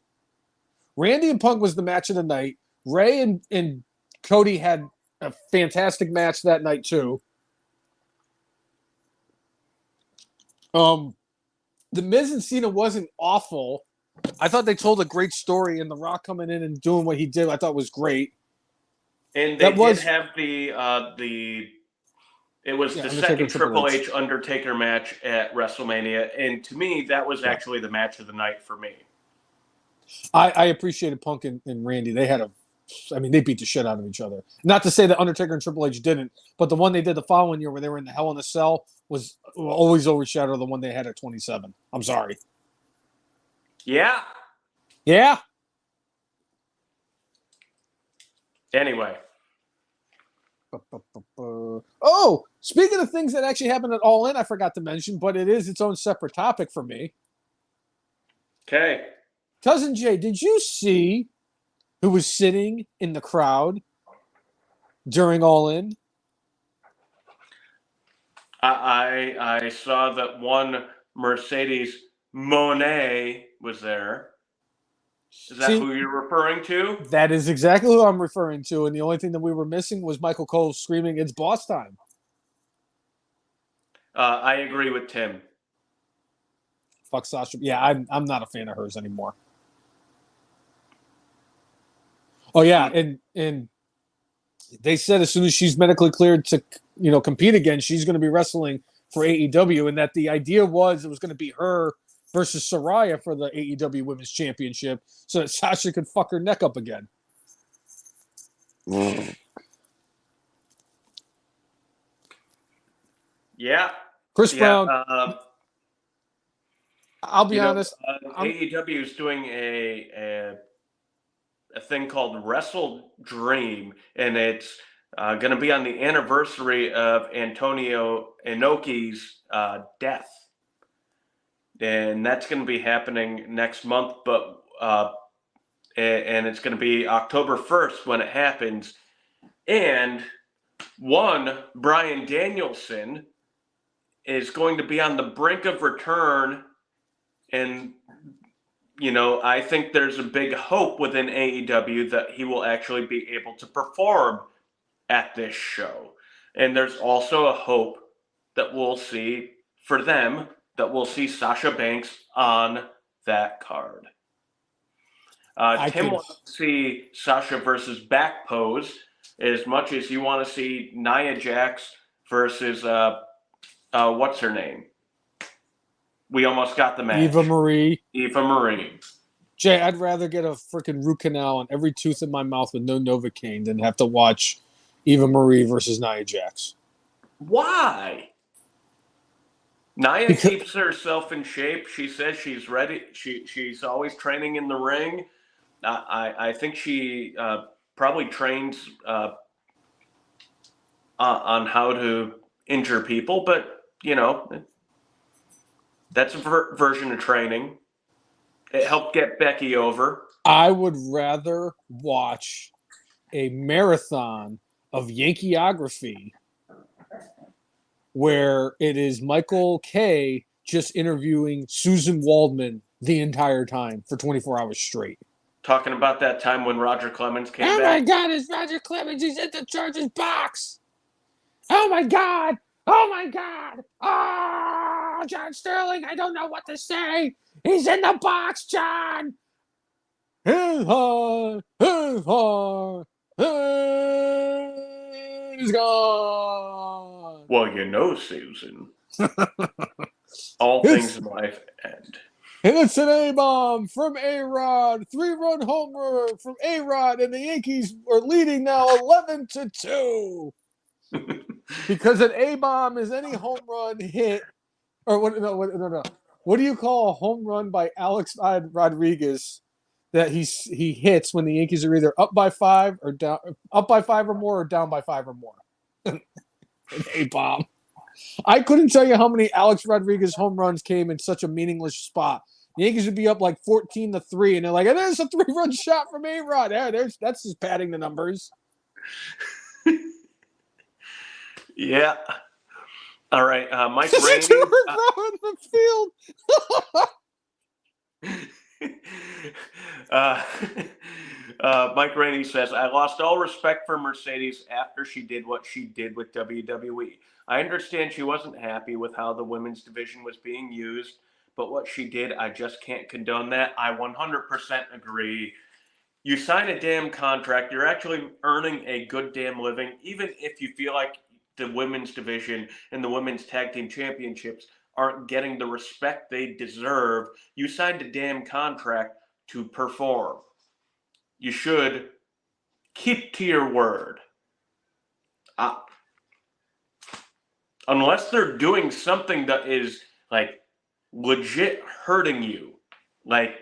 Randy and Punk was the match of the night. Ray and Cody had a fantastic match that night too. The Miz and Cena wasn't awful. I thought they told a great story, and The Rock coming in and doing what he did, I thought was great. And they did have the it was the Undertaker second Triple Triple H. H Undertaker match at WrestleMania, and to me that was actually the match of the night for me. I appreciated Punk and Randy. They beat the shit out of each other. Not to say that Undertaker and Triple H didn't, but the one they did the following year where they were in the Hell in a Cell will always overshadow the one they had at 27. I'm sorry. Yeah. Yeah. Anyway. Oh, speaking of things that actually happened at All In, I forgot to mention, but it is its own separate topic for me. Okay. Cousin Jay, did you see who was sitting in the crowd during All In? I saw that one Mercedes Monet was there. Is that who you're referring to? That is exactly who I'm referring to. And the only thing that we were missing was Michael Cole screaming, "It's boss time." I agree with Tim. Fuck Sasha. Yeah, I'm not a fan of hers anymore. Oh yeah, and they said as soon as she's medically cleared to compete again, she's going to be wrestling for AEW, and that the idea was it was going to be her versus Saraya for the AEW Women's Championship, so that Sasha could fuck her neck up again. Yeah. Chris Brown. I'll be honest. AEW is doing a thing called Wrestle Dream, and it's going to be on the anniversary of Antonio Inoki's death. And that's going to be happening next month, but and it's going to be October 1st when it happens. And Bryan Danielson is going to be on the brink of return. And, I think there's a big hope within AEW that he will actually be able to perform at this show. And there's also a hope that we'll see Sasha Banks on that card. Tim wants to see Sasha versus Back Pose as much as you want to see Nia Jax versus what's her name? We almost got the match. Eva Marie. Jay, I'd rather get a freaking root canal on every tooth in my mouth with no Novocaine than have to watch Eva Marie versus Nia Jax. Why? Nia keeps herself in shape. She says she's ready. She's always training in the ring. I think she probably trains on how to injure people, but that's a version of training. It helped get Becky over. I would rather watch a marathon of Yankeeography where it is Michael Kay just interviewing Susan Waldman the entire time for 24 hours straight. Talking about that time when Roger Clemens came back. Oh my God, it's Roger Clemens. He's in the Chargers box. Oh my God. Oh, John Sterling, I don't know what to say. He's in the box, John. He's high, he's high, he's gone. Well, you know, Susan, all It's things in life end. It's an A-bomb from A-Rod. 3-run homer from A-Rod, and the Yankees are leading now 11-2. Because an A-bomb is any home run hit, or what? No. What do you call a home run by Alex Rodriguez that he hits when the Yankees are either up by 5 or down, up by 5 or more, or down by 5 or more? An A-bomb. I couldn't tell you how many Alex Rodriguez home runs came in such a meaningless spot. The Yankees would be up like 14-3, and they're like, and there's a 3-run shot from A-Rod. That's just padding the numbers. Yeah. All right, Mike Rainey. Rainey. In the field. Mike Rainey says, I lost all respect for Mercedes after she did what she did with WWE. I understand she wasn't happy with how the women's division was being used, but what she did, I just can't condone that. I 100% agree. You sign a damn contract, you're actually earning a good damn living, even if you feel like the women's division and the women's tag team championships aren't getting the respect they deserve. You signed a damn contract to perform. You should keep to your word. Unless they're doing something that is like legit hurting you, like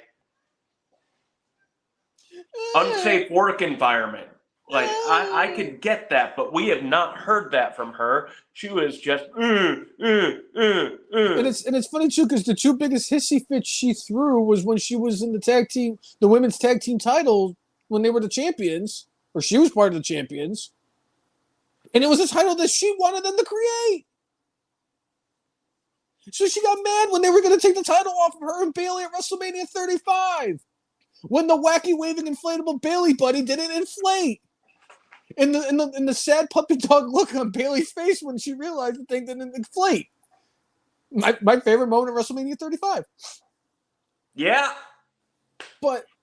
unsafe work environment. Like I could get that, but we have not heard that from her. She was just And it's funny too, because the two biggest hissy fits she threw was when she was in the women's tag team title when they were the champions, or she was part of the champions. And it was a title that she wanted them to create. So she got mad when they were going to take the title off of her and Bayley at WrestleMania 35. When the wacky waving inflatable Bayley buddy didn't inflate. And the sad puppy dog look on Bayley's face when she realized the thing didn't inflate. My favorite moment of WrestleMania 35. Yeah.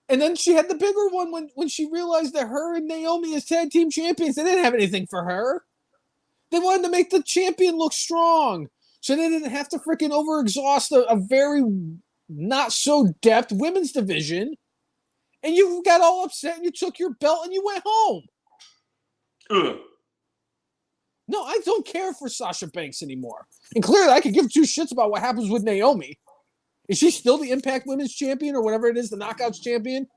And then she had the bigger one when she realized that her and Naomi as tag team champions, they didn't have anything for her. They wanted to make the champion look strong. So they didn't have to freaking overexhaust a very not so depth women's division. And you got all upset and you took your belt and you went home. Ugh. No, I don't care for Sasha Banks anymore. And clearly I could give two shits about what happens with Naomi. Is she still the Impact Women's Champion or whatever it is, the Knockouts Champion?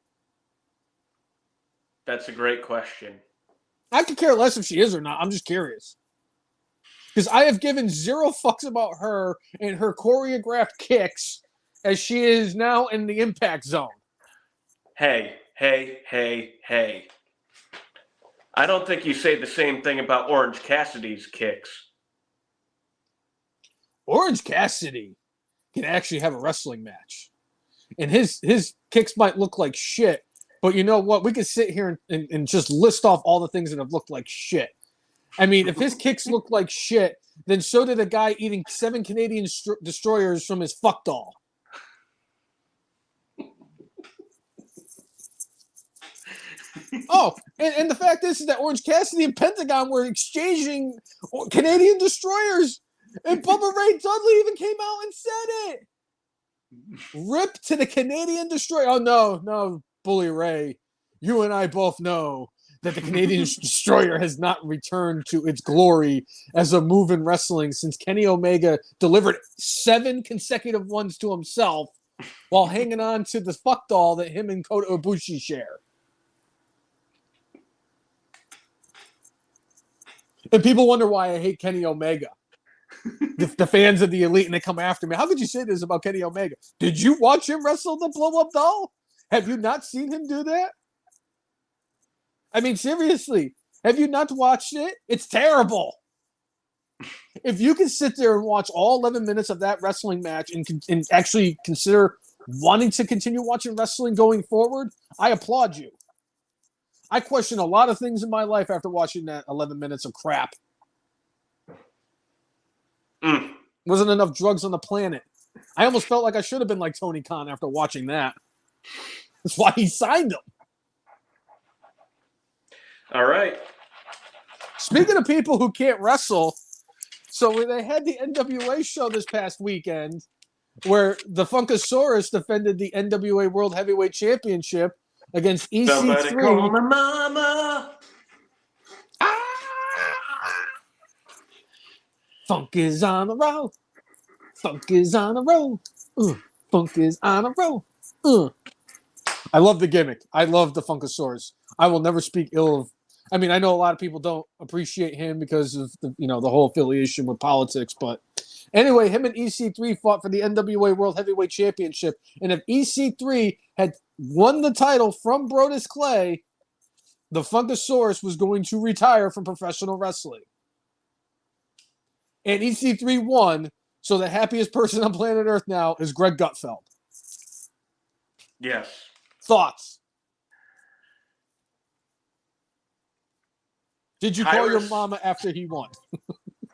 That's a great question. I could care less if she is or not. I'm just curious. Because I have given zero fucks about her and her choreographed kicks as she is now in the Impact Zone. Hey. I don't think you say the same thing about Orange Cassidy's kicks. Orange Cassidy can actually have a wrestling match. And his kicks might look like shit, but you know what? We could sit here and just list off all the things that have looked like shit. I mean, if his kicks look like shit, then so did a guy eating 7 Canadian destroyers from his fuck doll. Oh, and the fact is that Orange Cassidy and Pentagon were exchanging Canadian destroyers, and Bubba Ray Dudley even came out and said it. Rip to the Canadian destroyer. Oh, no, Bully Ray. You and I both know that the Canadian destroyer has not returned to its glory as a move in wrestling since Kenny Omega delivered 7 consecutive ones to himself while hanging on to the fuck doll that him and Kota Ibushi share. And people wonder why I hate Kenny Omega. The fans of the Elite, and they come after me. How could you say this about Kenny Omega? Did you watch him wrestle the blow-up doll? Have you not seen him do that? I mean, seriously, have you not watched it? It's terrible. If you can sit there and watch all 11 minutes of that wrestling match and actually consider wanting to continue watching wrestling going forward, I applaud you. I question a lot of things in my life after watching that 11 minutes of crap. Wasn't enough drugs on the planet. I almost felt like I should have been like Tony Khan after watching that. That's why he signed him. All right. Speaking of people who can't wrestle, so they had the NWA show this past weekend where the Funkasaurus defended the NWA World Heavyweight Championship against EC3. Somebody call my mama. Funk is on a roll. Funk is on a roll. Funk is on a roll. I love the gimmick. I love the Funkasaurus. I will never speak ill of. I mean, I know a lot of people don't appreciate him because of the whole affiliation with politics. But anyway, him and EC3 fought for the NWA World Heavyweight Championship. And if EC3 had won the title from Brodus Clay, the Funkasaurus was going to retire from professional wrestling. And EC3 won, so the happiest person on planet Earth now is Greg Gutfeld. Yes. Thoughts? Did you call your mama after he won?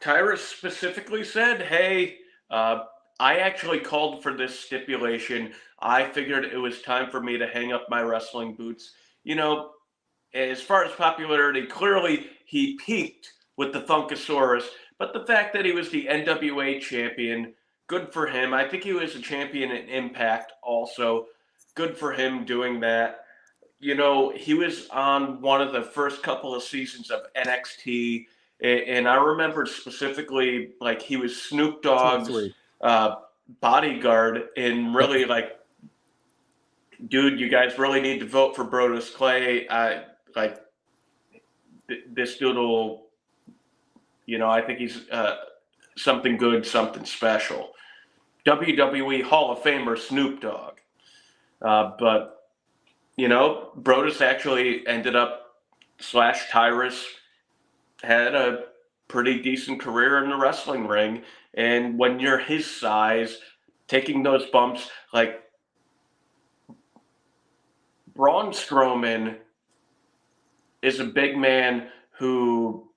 Tyrus specifically said, hey, I actually called for this stipulation. I figured it was time for me to hang up my wrestling boots. As far as popularity, clearly he peaked with the Funkasaurus. But the fact that he was the NWA champion, good for him. I think he was a champion in Impact also. Good for him doing that. He was on one of the first couple of seasons of NXT. And I remember specifically, like, he was Snoop Dogg's bodyguard. And really, like, dude, you guys really need to vote for Brodus Clay. This dude will... I think he's something good, something special. WWE Hall of Famer Snoop Dogg. But Brodus actually ended up / Tyrus had a pretty decent career in the wrestling ring. And when you're his size, taking those bumps, like Braun Strowman is a big man who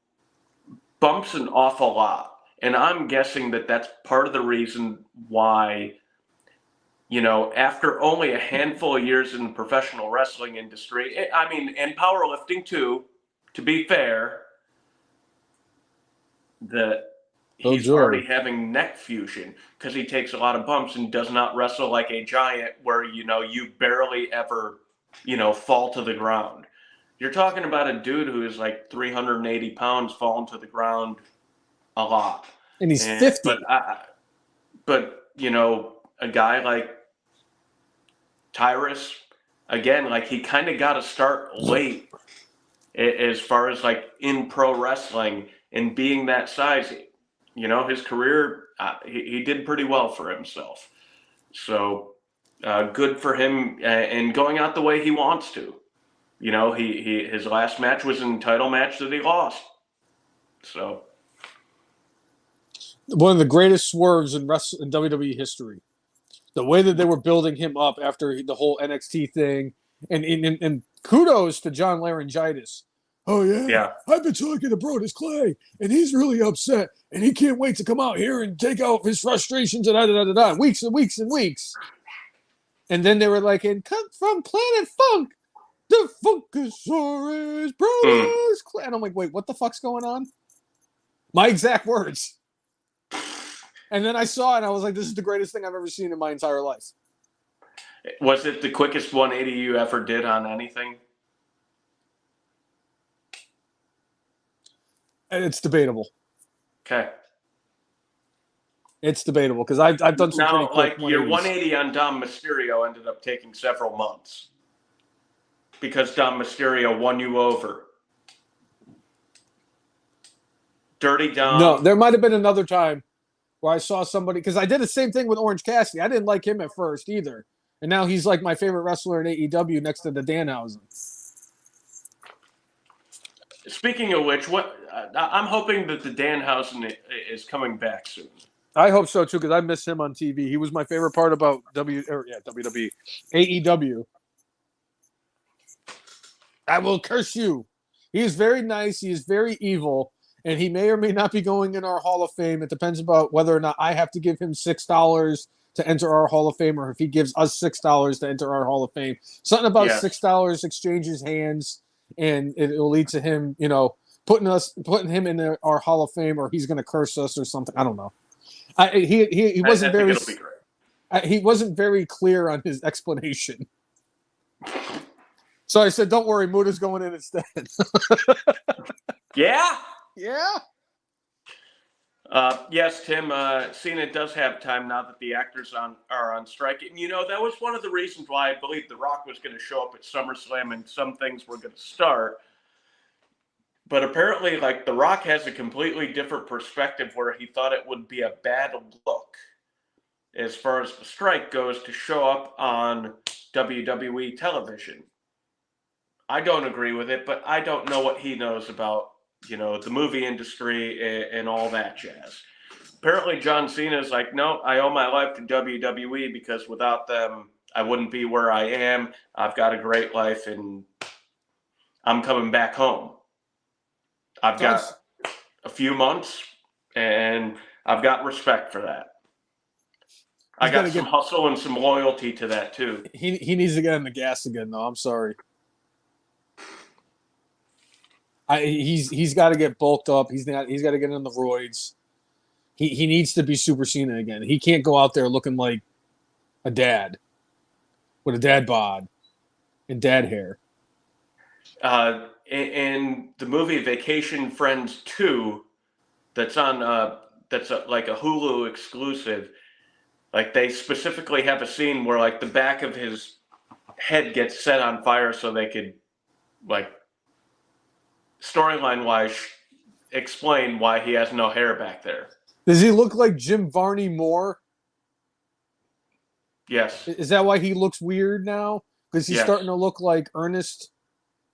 bumps an awful lot. And I'm guessing that that's part of the reason why, after only a handful of years in the professional wrestling industry, and powerlifting too, to be fair, that he's already having neck fusion because he takes a lot of bumps and does not wrestle like a giant where, you barely ever, fall to the ground. You're talking about a dude who is like 380 pounds falling to the ground a lot. And he's 50. But a guy like Tyrus, again, like he kind of got to start late as far as like in pro wrestling and being that size. His career, he did pretty well for himself. So good for him and going out the way he wants to. His last match was a title match that he lost. So one of the greatest swerves in WWE history. The way that they were building him up after the whole NXT thing, and kudos to John Laryngitis. Oh yeah, I've been talking to Brodus Clay, and he's really upset, and he can't wait to come out here and take out his frustrations and weeks and weeks and weeks. And then they were like, "And come from Planet Funk, the Funkasaurus, Brodus Clay." And I'm like, wait, what the fuck's going on? My exact words. And then I saw it, and I was like, this is the greatest thing I've ever seen in my entire life. Was it the quickest 180 you ever did on anything? It's debatable. Okay. It's debatable because I've done some pretty quick 180s. Your 180 on Dom Mysterio ended up taking several months because Dom Mysterio won you over. Dirty Dom. No, there might have been another time where I saw somebody, because I did the same thing with Orange Cassidy. I didn't like him at first either. And now he's like my favorite wrestler in AEW next to the Danhausen. Speaking of which, I'm hoping that the Danhausen is coming back soon. I hope so too, because I miss him on TV. He was my favorite part about WWE, AEW. I will curse you. He is very nice. He is very evil. And he may or may not be going in our Hall of Fame. It depends about whether or not I have to give him $6 to enter our Hall of Fame, or if he gives us $6 to enter our Hall of Fame. Something about $6 exchanges hands, and it will lead to him, putting him in our Hall of Fame, or he's going to curse us or something. I don't know. He wasn't I think it'll be great. He wasn't very clear on his explanation. So I said, "Don't worry, Muda's going in instead." Yeah. Yeah. Yes, Tim. Cena does have time now that the actors are on strike. And, that was one of the reasons why I believed The Rock was going to show up at SummerSlam and some things were going to start. But apparently, The Rock has a completely different perspective where he thought it would be a bad look as far as the strike goes to show up on WWE television. I don't agree with it, but I don't know what he knows about the movie industry and all that jazz. Apparently, John Cena's like, no, I owe my life to WWE because without them, I wouldn't be where I am. I've got a great life, and I'm coming back home. I've got a few months, and I've got respect for that. I got some hustle and some loyalty to that, too. He needs to get on the gas again, though. I'm sorry. He's got to get bulked up. He's got to get in the roids. He needs to be Super Cena again. He can't go out there looking like a dad with a dad bod and dad hair. In the movie Vacation Friends 2, that's on like a Hulu exclusive. They specifically have a scene where the back of his head gets set on fire so they could storyline wise explain why he has no hair back there. Does he look like Jim Varney more? Yes. Is that why he looks weird now? Because he's starting to look like Ernest?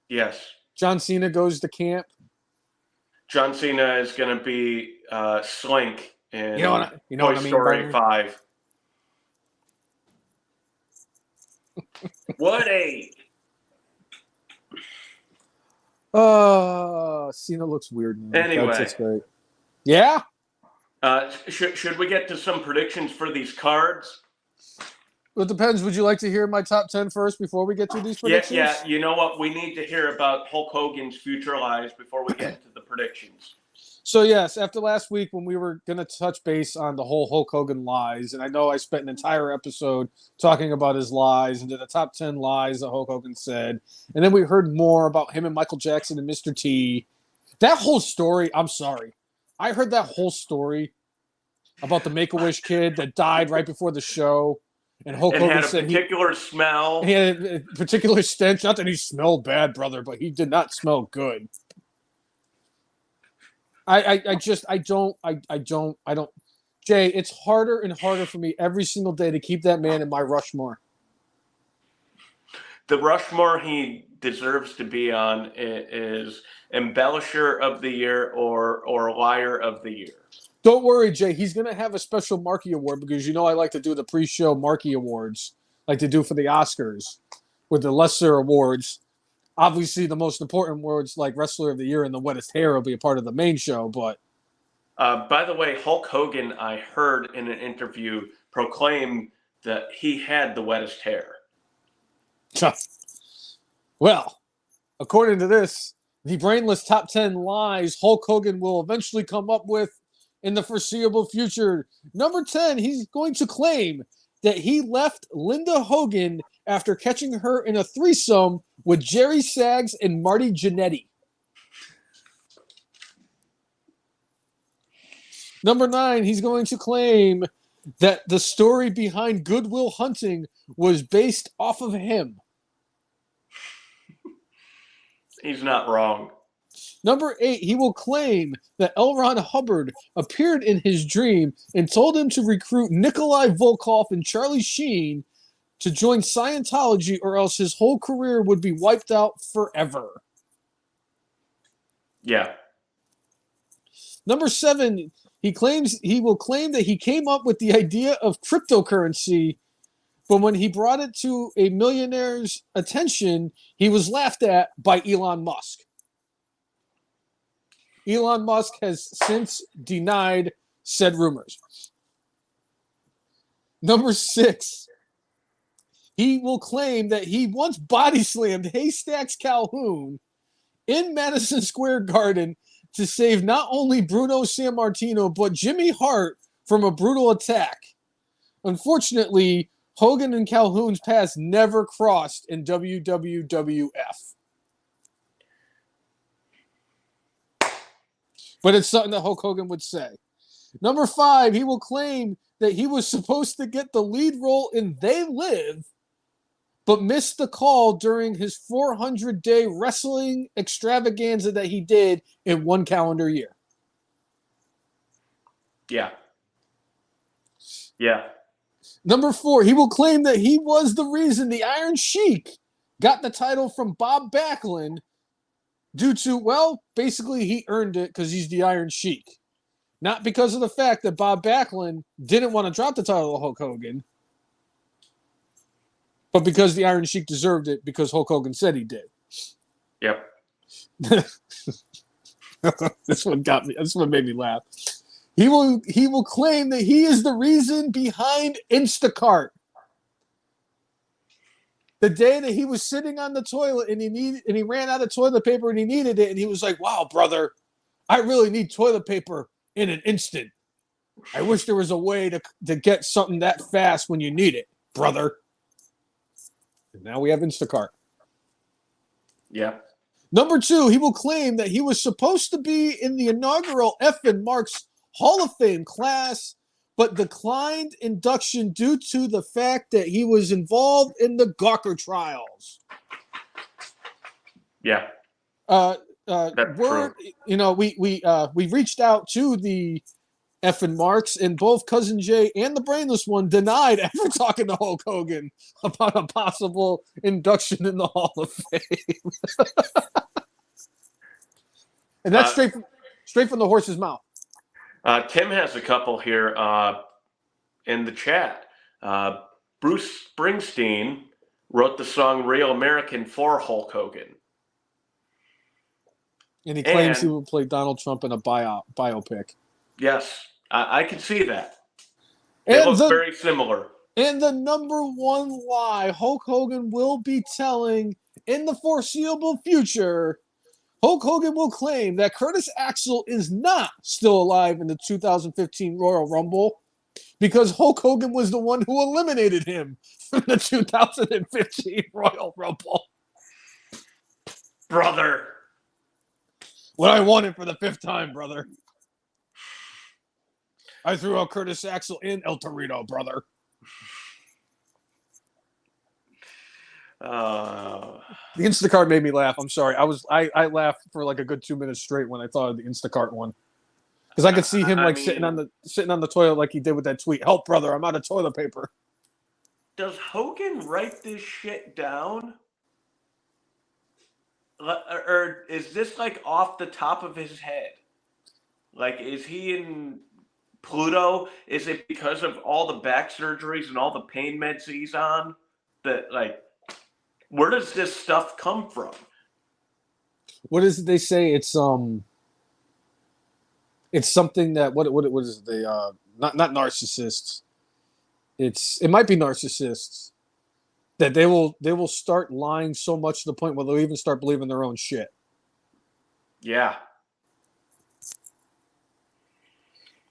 Yes. John Cena goes to camp. John Cena is going to be Slink in Toy Story 5. Woody! Cena looks weird now. Anyway. That's great. Yeah? Should we get to some predictions for these cards? Well, it depends. Would you like to hear my top 10 first before we get to these predictions? Yeah. You know what? We need to hear about Hulk Hogan's future lives before we get to the predictions. So, yes, after last week when we were going to touch base on the whole Hulk Hogan lies, and I know I spent an entire episode talking about his lies and did the top 10 lies that Hulk Hogan said, and then we heard more about him and Michael Jackson and Mr. T. That whole story, I'm sorry. I heard that whole story about the Make-A-Wish kid that died right before the show, and Hulk Hogan said he had a particular smell. He had a particular stench. Not that he smelled bad, brother, but he did not smell good. I don't. Jay, it's harder and harder for me every single day to keep that man in my Rushmore. The Rushmore he deserves to be on is Embellisher of the Year or Liar of the Year. Don't worry, Jay. He's going to have a special Marquee Award because I like to do the pre-show Marquee Awards, like to do for the Oscars, with the lesser awards. Obviously, the most important awards like Wrestler of the Year and the Wettest Hair will be a part of the main show. But by the way, Hulk Hogan, I heard in an interview, proclaim that he had the wettest hair. Well, according to this, the brainless top 10 lies Hulk Hogan will eventually come up with in the foreseeable future. Number 10, he's going to claim that he left Linda Hogan after catching her in a threesome with Jerry Saggs and Marty Jannetty. Number 9, he's going to claim that the story behind Good Will Hunting was based off of him. He's not wrong. Number 8, he will claim that L. Ron Hubbard appeared in his dream and told him to recruit Nikolai Volkov and Charlie Sheen to join Scientology or else his whole career would be wiped out forever. Yeah. Number 7, he will claim that he came up with the idea of cryptocurrency, but when he brought it to a millionaire's attention, he was laughed at by Elon Musk. Elon Musk has since denied said rumors. Number 6, he will claim that he once body slammed Haystacks Calhoun in Madison Square Garden to save not only Bruno Sammartino, but Jimmy Hart from a brutal attack. Unfortunately, Hogan and Calhoun's paths never crossed in WWF. But it's something that Hulk Hogan would say. Number 5, he will claim that he was supposed to get the lead role in They Live, but missed the call during his 400-day wrestling extravaganza that he did in one calendar year. Yeah. Yeah. Number 4, he will claim that he was the reason the Iron Sheik got the title from Bob Backlund due to, well, basically he earned it because he's the Iron Sheik. Not because of the fact that Bob Backlund didn't want to drop the title of Hulk Hogan, but because the Iron Sheik deserved it because Hulk Hogan said he did. Yep. This one got me. This one made me laugh. He will claim that he is the reason behind Instacart. The day that he was sitting on the toilet and he ran out of toilet paper and he needed it, and he was like, "Wow, brother, I really need toilet paper in an instant. I wish there was a way to get something that fast when you need it, brother." And now we have Instacart. Yeah. Number 2, he will claim that he was supposed to be in the inaugural F and Marks Hall of Fame class, but declined induction due to the fact that he was involved in the Gawker trials. Yeah. That's true. You know, we reached out to the F and Marks, and both Cousin Jay and the Brainless one denied ever talking to Hulk Hogan about a possible induction in the Hall of Fame. And that's straight from the horse's mouth. Tim has a couple here in the chat. Bruce Springsteen wrote the song Real American for Hulk Hogan. And he claims he will play Donald Trump in a biopic. Yes, I can see that. They look very similar. And the number 1 lie Hulk Hogan will be telling in the foreseeable future, Hulk Hogan will claim that Curtis Axel is not still alive in the 2015 Royal Rumble because Hulk Hogan was the one who eliminated him from the 2015 Royal Rumble. Brother. What I wanted for the 5th time, brother. I threw out Curtis Axel in El Torito, brother. The Instacart made me laugh. I'm sorry. I laughed for like a good 2 minutes straight when I thought of the Instacart one. Because I could see him sitting on the toilet like he did with that tweet. "Help, brother, I'm out of toilet paper." Does Hogan write this shit down? Or is this like off the top of his head? Like, is he in Pluto? Is it because of all the back surgeries and all the pain meds he's on? That, like, where does this stuff come from? What is it they say? It's something that what is it? They not narcissists. It might be narcissists that they will start lying so much to the point where they'll even start believing their own shit. Yeah.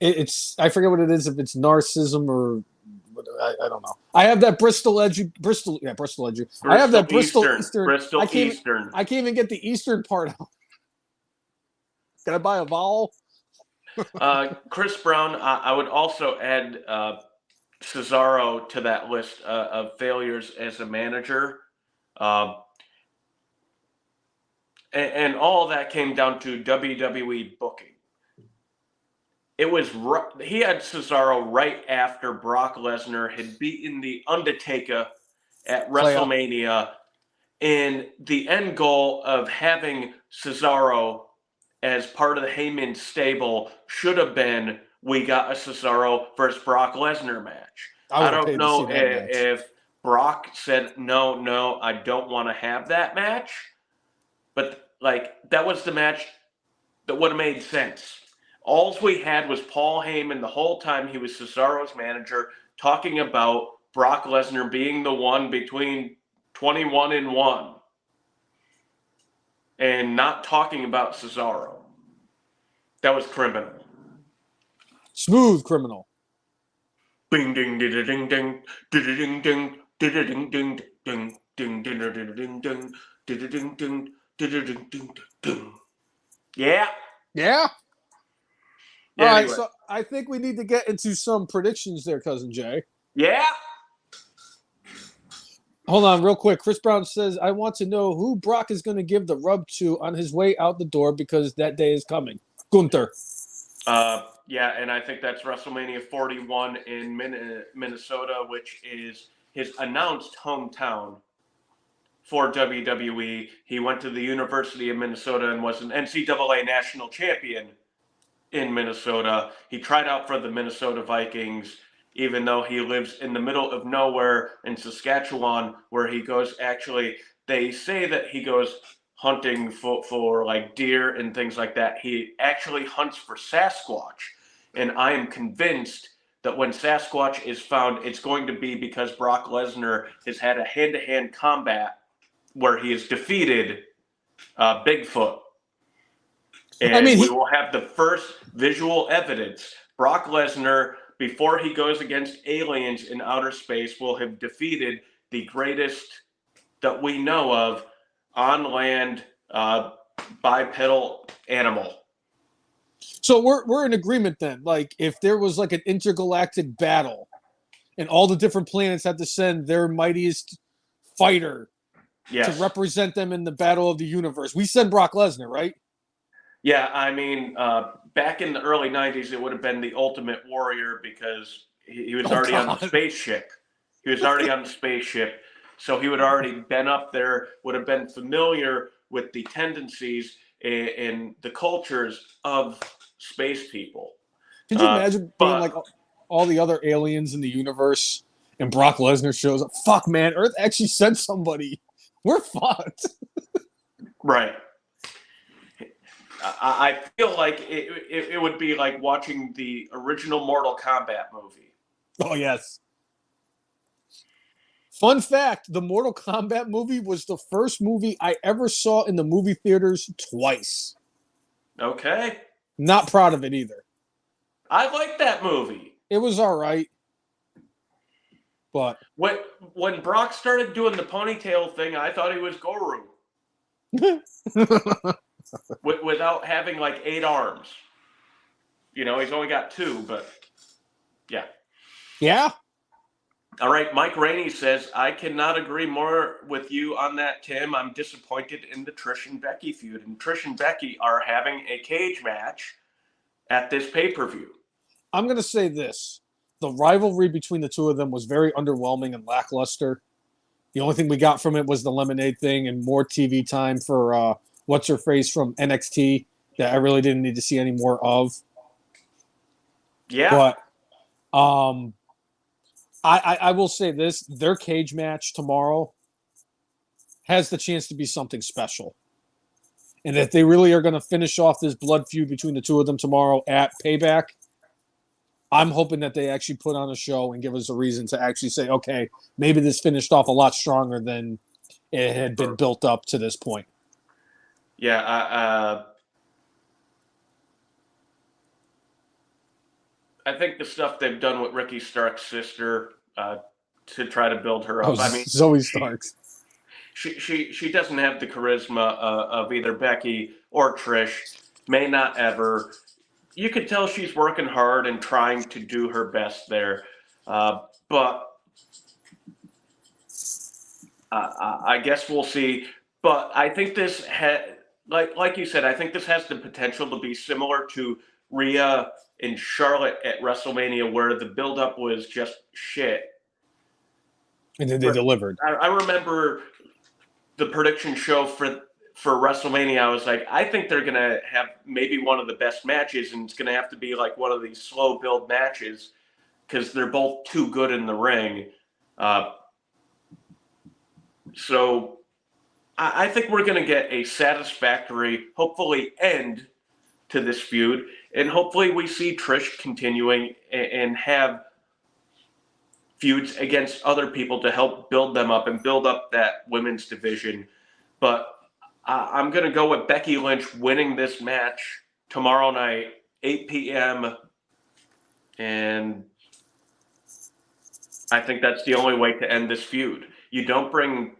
I forget what it is, if it's narcissism or I don't know. I have that Bristol Edge. I have that Bristol Eastern. Bristol Eastern. I can't even get the Eastern part out. Can I buy a vowel? Chris Brown, I would also add Cesaro to that list of failures as a manager. And all of that came down to WWE booking. It was he had Cesaro right after Brock Lesnar had beaten the Undertaker at WrestleMania, and the end goal of having Cesaro as part of the Heyman stable should have been, we got a Cesaro versus Brock Lesnar match. I don't know if Brock said no, I don't want to have that match, but like that was the match that would have made sense. All we had was Paul Heyman the whole time he was Cesaro's manager talking about Brock Lesnar being the one between 21-1 and not talking about Cesaro. That was criminal. Smooth criminal. Bing ding ding ding ding ding ding ding ding ding ding ding ding ding ding ding ding ding ding. Yeah. Yeah. All right, Anyway. so I think we need to get into some predictions there, Cousin Jay. Yeah. Hold on, real quick. Chris Brown says, I want to know who Brock is going to give the rub to on his way out the door because that day is coming. Gunther. Yeah, and I think that's WrestleMania 41 in Minnesota, which is his announced hometown for WWE. He went to the University of Minnesota and was an NCAA national champion in Minnesota. He tried out for the Minnesota Vikings, even though he lives in the middle of nowhere in Saskatchewan, where he goes they say that he goes hunting for like deer and things like that. He actually hunts for Sasquatch. And I am convinced that when Sasquatch is found, it's going to be because Brock Lesnar has had a hand-to-hand combat where he has defeated Bigfoot. And we will have the first visual evidence. Brock Lesnar, before he goes against aliens in outer space, will have defeated the greatest that we know of on land bipedal animal. So we're in agreement then. Like if there was like an intergalactic battle and all the different planets had to send their mightiest fighter to represent them in the battle of the universe, we send Brock Lesnar, right? Yeah, I mean, back in the early 90s, it would have been the Ultimate Warrior because he was already on the spaceship. He was already on the spaceship. So he would already been up there, would have been familiar with the tendencies and the cultures of space people. Could you imagine being like all the other aliens in the universe and Brock Lesnar shows up? Fuck, man, Earth actually sent somebody. We're fucked. Right. I feel like it would be like watching the original Mortal Kombat movie. Oh, yes. Fun fact, the Mortal Kombat movie was the first movie I ever saw in the movie theaters twice. Okay. Not proud of it either. I like that movie. It was all right. But when Brock started doing the ponytail thing, I thought he was Guru. Without having like 8 arms. You know, he's only got 2, but yeah. Yeah. All right, Mike Rainey says, I cannot agree more with you on that, Tim. I'm disappointed in the Trish and Becky feud. And Trish and Becky are having a cage match at this pay-per-view. I'm going to say this. The rivalry between the two of them was very underwhelming and lackluster. The only thing we got from it was the lemonade thing and more TV time for what's-her-face from NXT that I really didn't need to see any more of. Yeah. But I will say this. Their cage match tomorrow has the chance to be something special. And if they really are going to finish off this blood feud between the two of them tomorrow at Payback, I'm hoping that they actually put on a show and give us a reason to actually say, okay, maybe this finished off a lot stronger than it had been built up to this point. Yeah, I think the stuff they've done with Ricky Stark's sister to try to build her up. I mean, Zoe Starks. She doesn't have the charisma of either Becky or Trish. May not ever. You can tell she's working hard and trying to do her best there, but I guess we'll see. But I think this like you said, I think this has the potential to be similar to Rhea and Charlotte at WrestleMania, where the buildup was just shit. And then they delivered. I remember the prediction show for WrestleMania. I was like, I think they're going to have maybe one of the best matches, and it's going to have to be like one of these slow build matches because they're both too good in the ring. So I think we're going to get a satisfactory, hopefully, end to this feud. And hopefully we see Trish continuing and have feuds against other people to help build them up and build up that women's division. But I'm going to go with Becky Lynch winning this match tomorrow night, 8 p.m. And I think that's the only way to end this feud. You don't bring,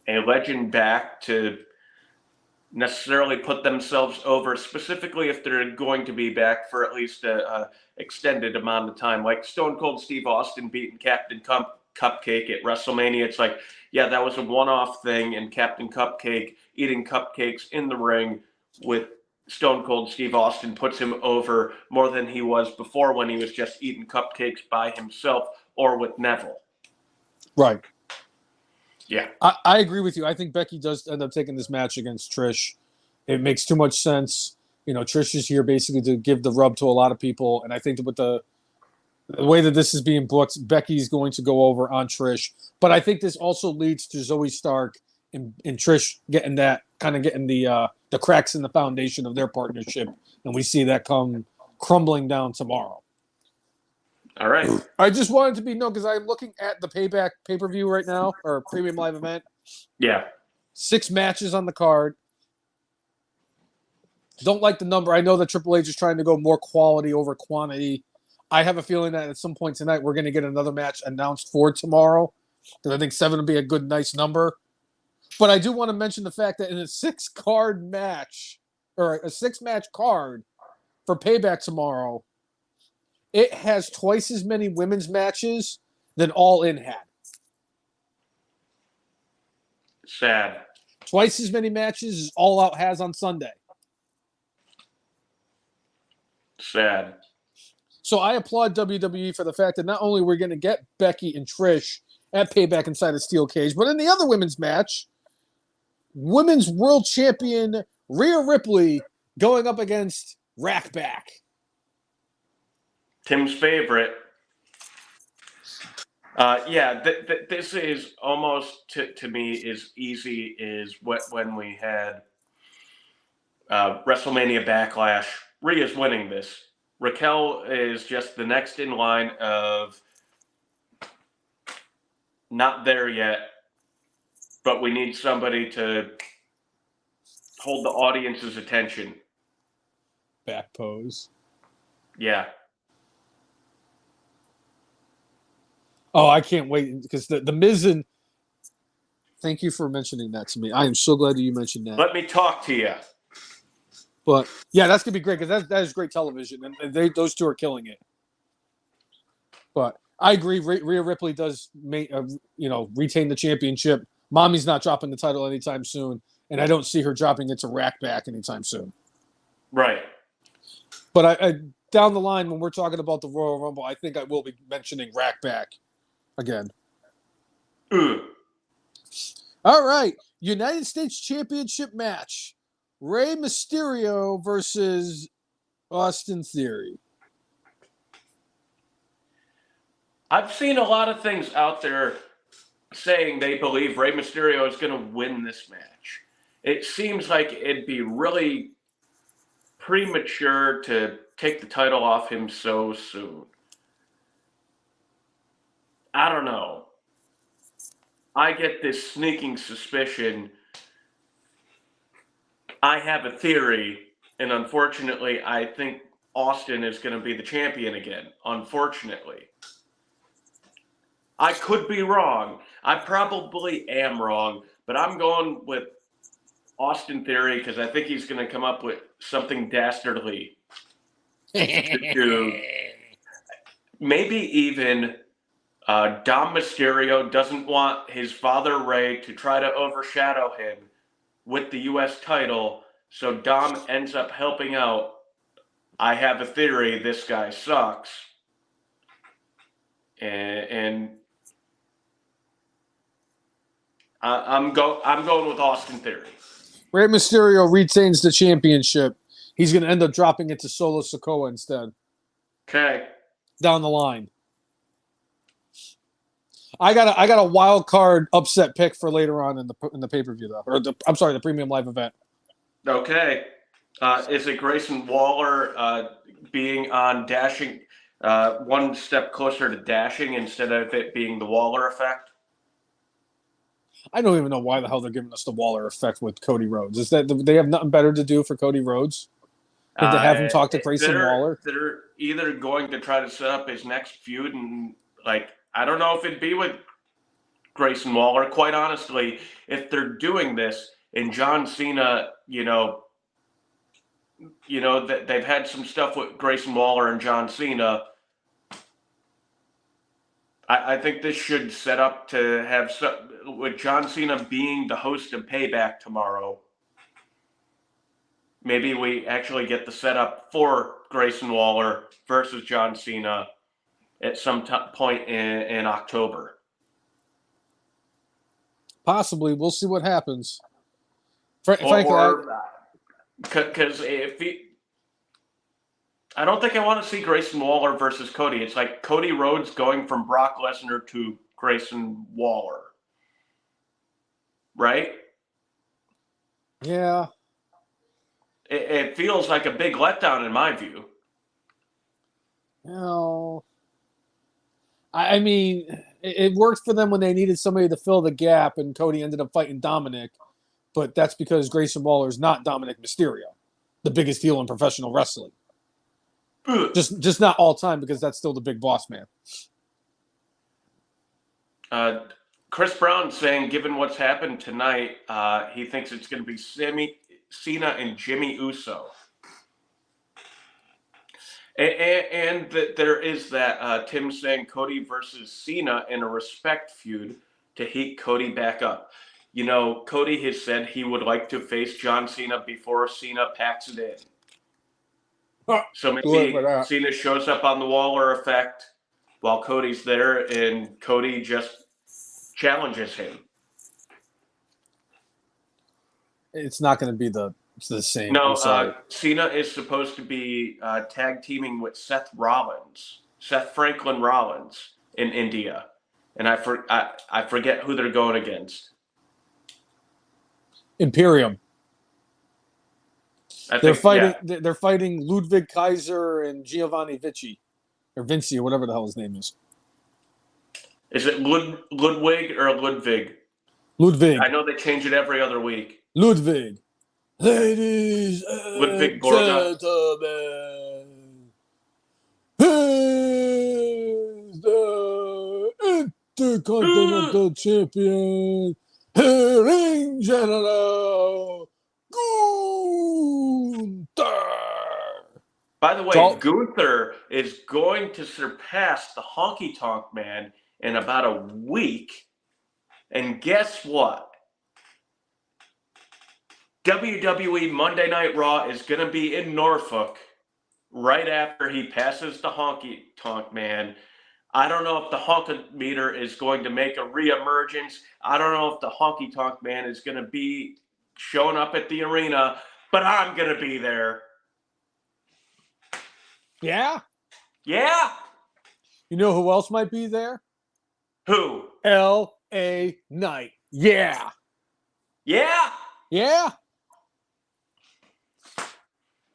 a legend back to necessarily put themselves over, specifically if they're going to be back for at least a extended amount of time. Like Stone Cold Steve Austin beating Captain Cupcake at WrestleMania. It's like, yeah, that was a one-off thing, and Captain Cupcake eating cupcakes in the ring with Stone Cold Steve Austin puts him over more than he was before when he was just eating cupcakes by himself or with Neville. Right. Yeah. I agree with you. I think Becky does end up taking this match against Trish. It makes too much sense. Trish is here basically to give the rub to a lot of people, and I think that with the way that this is being booked, Becky's going to go over on Trish. But I think this also leads to Zoe Stark and Trish getting the cracks in the foundation of their partnership, and we see that come crumbling down tomorrow. All right. I just wanted to be known because I'm looking at the Payback pay-per-view right now, or premium live event. Yeah. 6 matches on the card. Don't like the number. I know that Triple H is trying to go more quality over quantity. I have a feeling that at some point tonight we're going to get another match announced for tomorrow, because I think 7 would be a good, nice number. But I do want to mention the fact that in a 6-card match, or a 6-match card for Payback tomorrow, it has twice as many women's matches than All In had. Sad. Twice as many matches as All Out has on Sunday. Sad. So I applaud WWE for the fact that not only we're going to get Becky and Trish at Payback inside a steel cage, but in the other women's match, Women's World Champion Rhea Ripley going up against Rackback. Tim's favorite. This is almost, to me, as easy as when we had WrestleMania Backlash. Rhea's winning this. Raquel is just the next in line of not there yet, but we need somebody to hold the audience's attention. Back pose. Yeah. Oh, I can't wait, because the Miz and... Thank you for mentioning that to me. I am so glad that you mentioned that. Let me talk to you. But, yeah, that's going to be great, because that is great television, and those two are killing it. But I agree. Rhea Ripley does retain the championship. Mommy's not dropping the title anytime soon, and I don't see her dropping it to Rackback anytime soon. Right. But I down the line, when we're talking about the Royal Rumble, I think I will be mentioning Rackback again. All right. United States Championship match. Rey Mysterio versus Austin Theory. I've seen a lot of things out there saying they believe Rey Mysterio is going to win this match. It seems like it'd be really premature to take the title off him so soon. I don't know. I get this sneaking suspicion. I have a theory, and unfortunately, I think Austin is going to be the champion again. Unfortunately. I could be wrong. I probably am wrong, but I'm going with Austin Theory because I think he's going to come up with something dastardly to maybe even Dom Mysterio doesn't want his father Rey to try to overshadow him with the U.S. title, so Dom ends up helping out. I have a theory this guy sucks. And I'm going with Austin Theory. Rey Mysterio retains the championship. He's going to end up dropping it to Solo Sikoa instead. Okay. Down the line. I got a wild card upset pick for later on in the pay-per-view though, or the premium live event. Okay. Is it Grayson Waller being on Dashing one step closer to dashing instead of it being the Waller effect. I don't even know why the hell they're giving us the Waller effect with Cody Rhodes. Is that they have nothing better to do for Cody Rhodes than to have him talk to Grayson Waller? They're either going to try to set up his next feud, and like I don't know if it'd be with Grayson Waller. Quite honestly, if they're doing this and John Cena, that they've had some stuff with Grayson Waller and John Cena. I think this should set up to have with John Cena being the host of Payback tomorrow. Maybe we actually get the setup for Grayson Waller versus John Cena at some point in October. Possibly. We'll see what happens. Because I don't think I want to see Grayson Waller versus Cody. It's like Cody Rhodes going from Brock Lesnar to Grayson Waller. Right? Yeah. It feels like a big letdown in my view. No. I mean, it worked for them when they needed somebody to fill the gap, and Cody ended up fighting Dominic. But that's because Grayson Waller is not Dominic Mysterio, the biggest heel in professional wrestling. Just not all time, because that's still the big boss man. Chris Brown saying, given what's happened tonight, he thinks it's going to be Cena and Jimmy Uso. And there is that Tim saying Cody versus Cena in a respect feud to heat Cody back up. Cody has said he would like to face John Cena before Cena packs it in. So maybe Cena shows up on the Waller effect while Cody's there, and Cody just challenges him. It's not going to be the same. No, Cena is supposed to be tag teaming with Seth Franklin Rollins in India, and I forget who they're going against. Imperium. They're fighting Ludwig Kaiser and Giovanni Vinci, or Vinci, or whatever the hell his name is. Is it Ludwig or Ludwig? Ludwig. I know they change it every other week. Ludwig. Ladies and gentlemen, here's the Intercontinental Champion, Ring General Gunther. By the way, Gunther is going to surpass the Honky Tonk Man in about a week. And guess what? WWE Monday Night Raw is going to be in Norfolk right after he passes the Honky Tonk Man. I don't know if the honky meter is going to make a reemergence. I don't know if the Honky Tonk Man is going to be showing up at the arena, but I'm going to be there. Yeah? Yeah? You know who else might be there? Who? L.A. Knight. Yeah. Yeah? Yeah.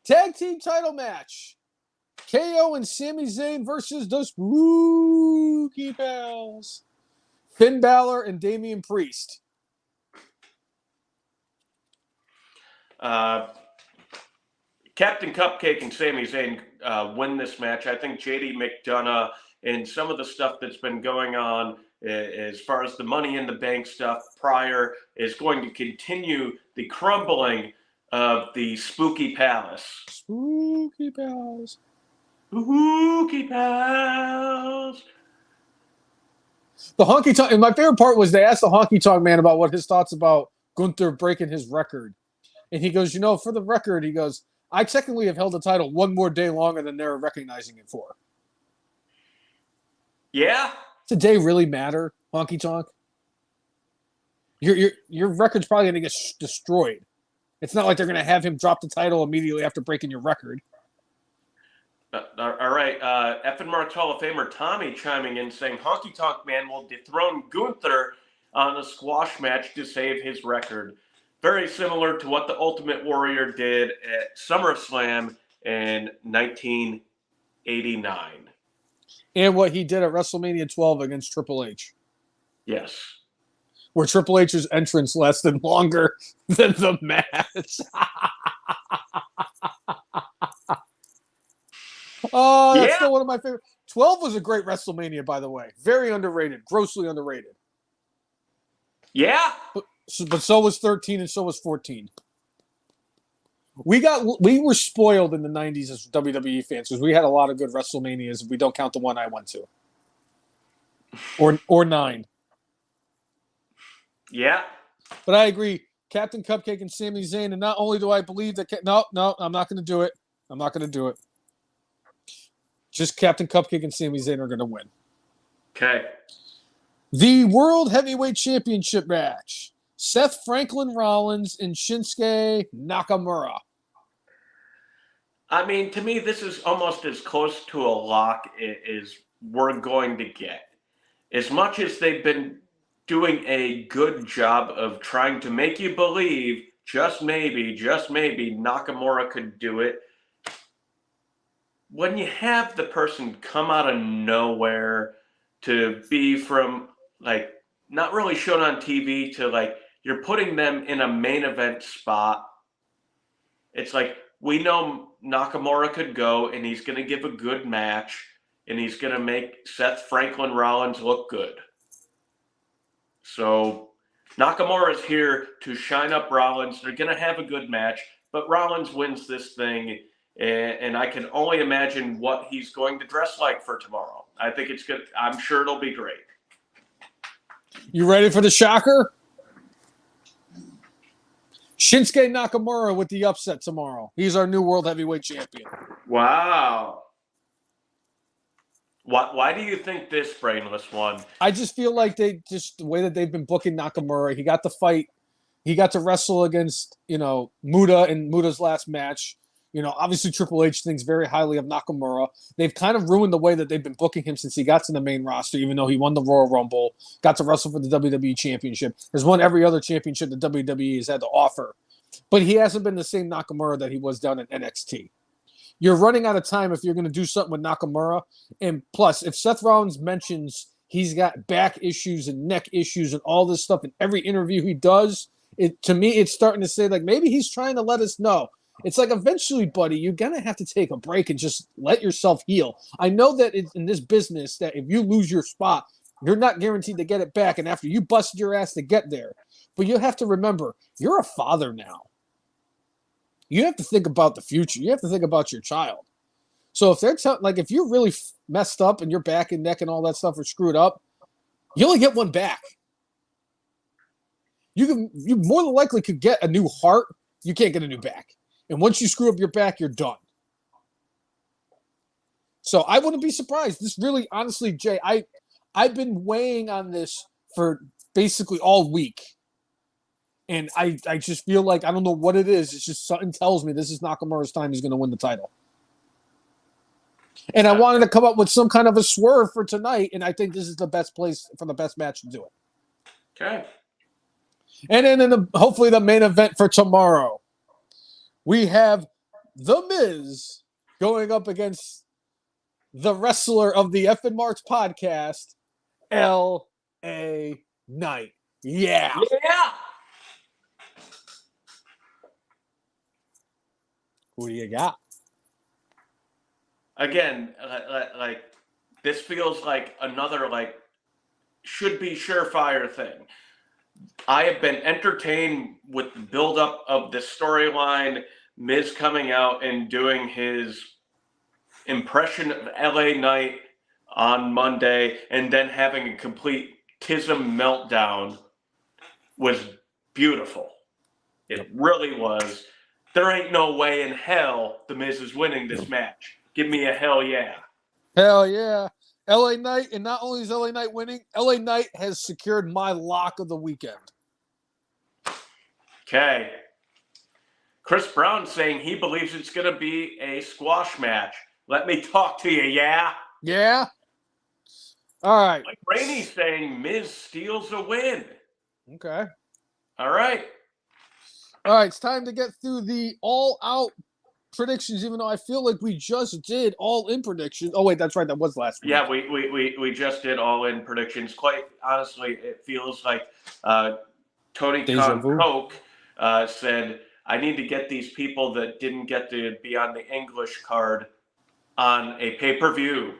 Tag team title match. KO and Sami Zayn versus the Spooky Pals. Finn Balor and Damian Priest. Captain Cupcake and Sami Zayn win this match. I think JD McDonough and some of the stuff that's been going on as far as the Money in the Bank stuff prior is going to continue the crumbling of the Spooky Palace. Spooky Pals. Spooky Pals. The Honky Tonk, and my favorite part was they asked the Honky Tonk Man about what his thoughts about Gunther breaking his record. And he goes, for the record, he goes, I technically have held the title one more day longer than they're recognizing it for. Yeah? Does a day really matter, Honky Tonk? Your record's probably going to get destroyed. It's not like they're going to have him drop the title immediately after breaking your record. All right. F and Mark's Hall of Famer Tommy chiming in saying Honky Tonk Man will dethrone Gunther on a squash match to save his record. Very similar to what the Ultimate Warrior did at SummerSlam in 1989. And what he did at WrestleMania 12 against Triple H, Yes. where Triple H's entrance lasted longer than the match. Oh, that's Yeah. still one of my favorite. 12 was a great WrestleMania, by the way. Very underrated, grossly underrated. Yeah. But so was 13 and so was 14. We were spoiled in the 90s as WWE fans because we had a lot of good WrestleManias if we don't count the one I went to. Or 9. Yeah. But I agree. Captain Cupcake and Sami Zayn, and not only do I believe that no, I'm not going to do it. I'm not going to do it. Just Captain Cupcake and Sami Zayn are going to win. Okay. The World Heavyweight Championship match. Seth Franklin Rollins and Shinsuke Nakamura. I mean, to me, this is almost as close to a lock as we're going to get. As much as they've been doing a good job of trying to make you believe, just maybe, Nakamura could do it. When you have the person come out of nowhere to be from, like, not really shown on TV to, like, you're putting them in a main event spot. It's like, we know Nakamura could go and he's going to give a good match and he's going to make Seth Franklin Rollins look good. So Nakamura is here to shine up Rollins. They're going to have a good match, but Rollins wins this thing, and I can only imagine what he's going to dress like for tomorrow. I think it's good. I'm sure it'll be great. You ready for the shocker? Shinsuke Nakamura with the upset tomorrow. He's our new World Heavyweight Champion. Wow. Why do you think this brainless one? I just feel like the way that they've been booking Nakamura, he got to fight, he got to wrestle against, Muta in Muta's last match. Obviously Triple H thinks very highly of Nakamura. They've kind of ruined the way that they've been booking him since he got to the main roster, even though he won the Royal Rumble, got to wrestle for the WWE Championship, has won every other championship the WWE has had to offer. But he hasn't been the same Nakamura that he was down in NXT. You're running out of time if you're going to do something with Nakamura. And plus, if Seth Rollins mentions he's got back issues and neck issues and all this stuff in every interview he does, to me, it's starting to say, like, maybe he's trying to let us know. It's like, eventually, buddy, you're going to have to take a break and just let yourself heal. I know that in this business that if you lose your spot, you're not guaranteed to get it back. And after you busted your ass to get there. But you have to remember, you're a father now. You have to think about the future. You have to think about your child. So if they're if you're really messed up and your back and neck and all that stuff are screwed up, you only get one back. You more than likely could get a new heart. You can't get a new back. And once you screw up your back, you're done. So I wouldn't be surprised. This really, honestly, Jay, I've been weighing on this for basically all week. And I just feel like, I don't know what it is. It's just something tells me this is Nakamura's time. He's going to win the title. And I wanted to come up with some kind of a swerve for tonight. And I think this is the best place for the best match to do it. Okay. And then hopefully the main event for tomorrow, we have The Miz going up against the wrestler of the F and Marks podcast, L.A. Knight. Yeah. Yeah. Who do you got? Again, like this feels like another should be surefire thing. I have been entertained with the buildup of this storyline. Miz coming out and doing his impression of LA Knight on Monday, and then having a complete tism meltdown was beautiful. It really was. There ain't no way in hell the Miz is winning this match. Give me a hell yeah. Hell yeah. LA Knight, and not only is LA Knight winning, LA Knight has secured my lock of the weekend. Okay. Chris Brown saying he believes it's going to be a squash match. Let me talk to you, yeah? Yeah? All right. Like Rainey's saying Miz steals a win. Okay. All right. All right, it's time to get through the all-out predictions, even though I feel like we just did all in predictions. Oh wait, that's right, that was last week. Yeah, we just did all in predictions. Quite honestly, it feels like Tony Deja Khan vu. Coke said, I need to get these people that didn't get to be on the English card on a pay-per-view.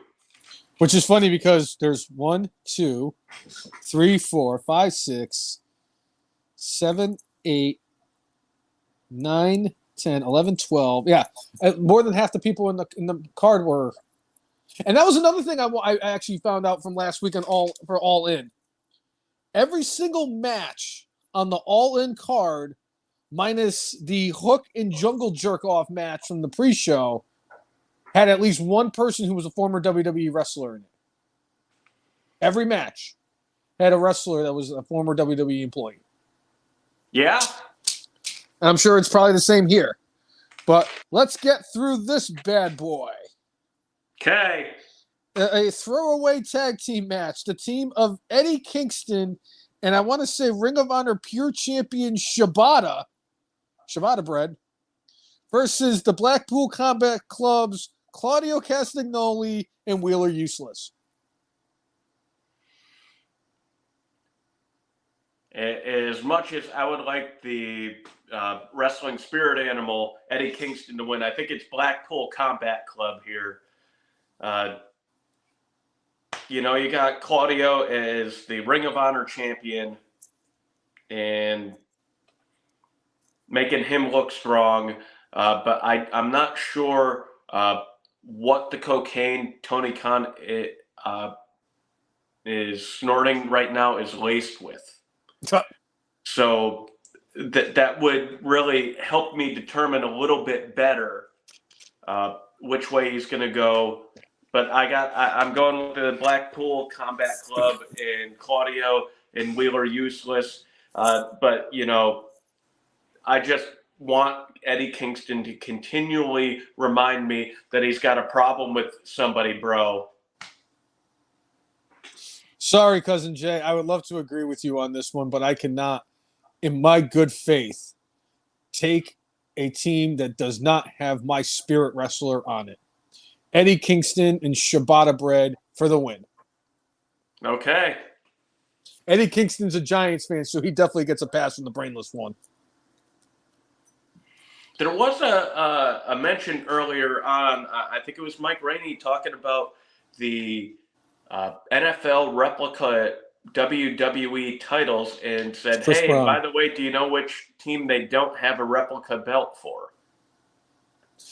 Which is funny because there's 1, 2, 3, 4, 5, 6, 7, 8, 9, 10, 11, 12. Yeah, more than half the people in the card were. And that was another thing I actually found out from last week on All In. Every single match on the All In card, minus the Hook and Jungle Jerk Off match from the pre-show, had at least one person who was a former WWE wrestler in it. Every match had a wrestler that was a former WWE employee. Yeah? And I'm sure it's probably the same here. But let's get through this bad boy. Okay. A throwaway tag team match. The team of Eddie Kingston and I want to say Ring of Honor Pure Champion Shibata Bread, versus the Blackpool Combat Club's Claudio Castagnoli and Wheeler Useless. As much as I would like the wrestling spirit animal, Eddie Kingston, to win, I think it's Blackpool Combat Club here. You got Claudio as the Ring of Honor champion and making him look strong. But I'm not sure what the cocaine Tony Khan is snorting right now is laced with. So that would really help me determine a little bit better which way he's going to go. But I'm going with the Blackpool Combat Club and Claudio and Wheeler Useless. But I just want Eddie Kingston to continually remind me that he's got a problem with somebody, bro. Sorry, Cousin Jay. I would love to agree with you on this one, but I cannot, in my good faith, take a team that does not have my spirit wrestler on it. Eddie Kingston and Shibata Bread for the win. Okay. Eddie Kingston's a Giants fan, so he definitely gets a pass from the brainless one. There was a mention earlier on, I think it was Mike Rainey talking about the NFL replica WWE titles and said, Chris hey, Brown. by the way, do you know which team they don't have a replica belt for?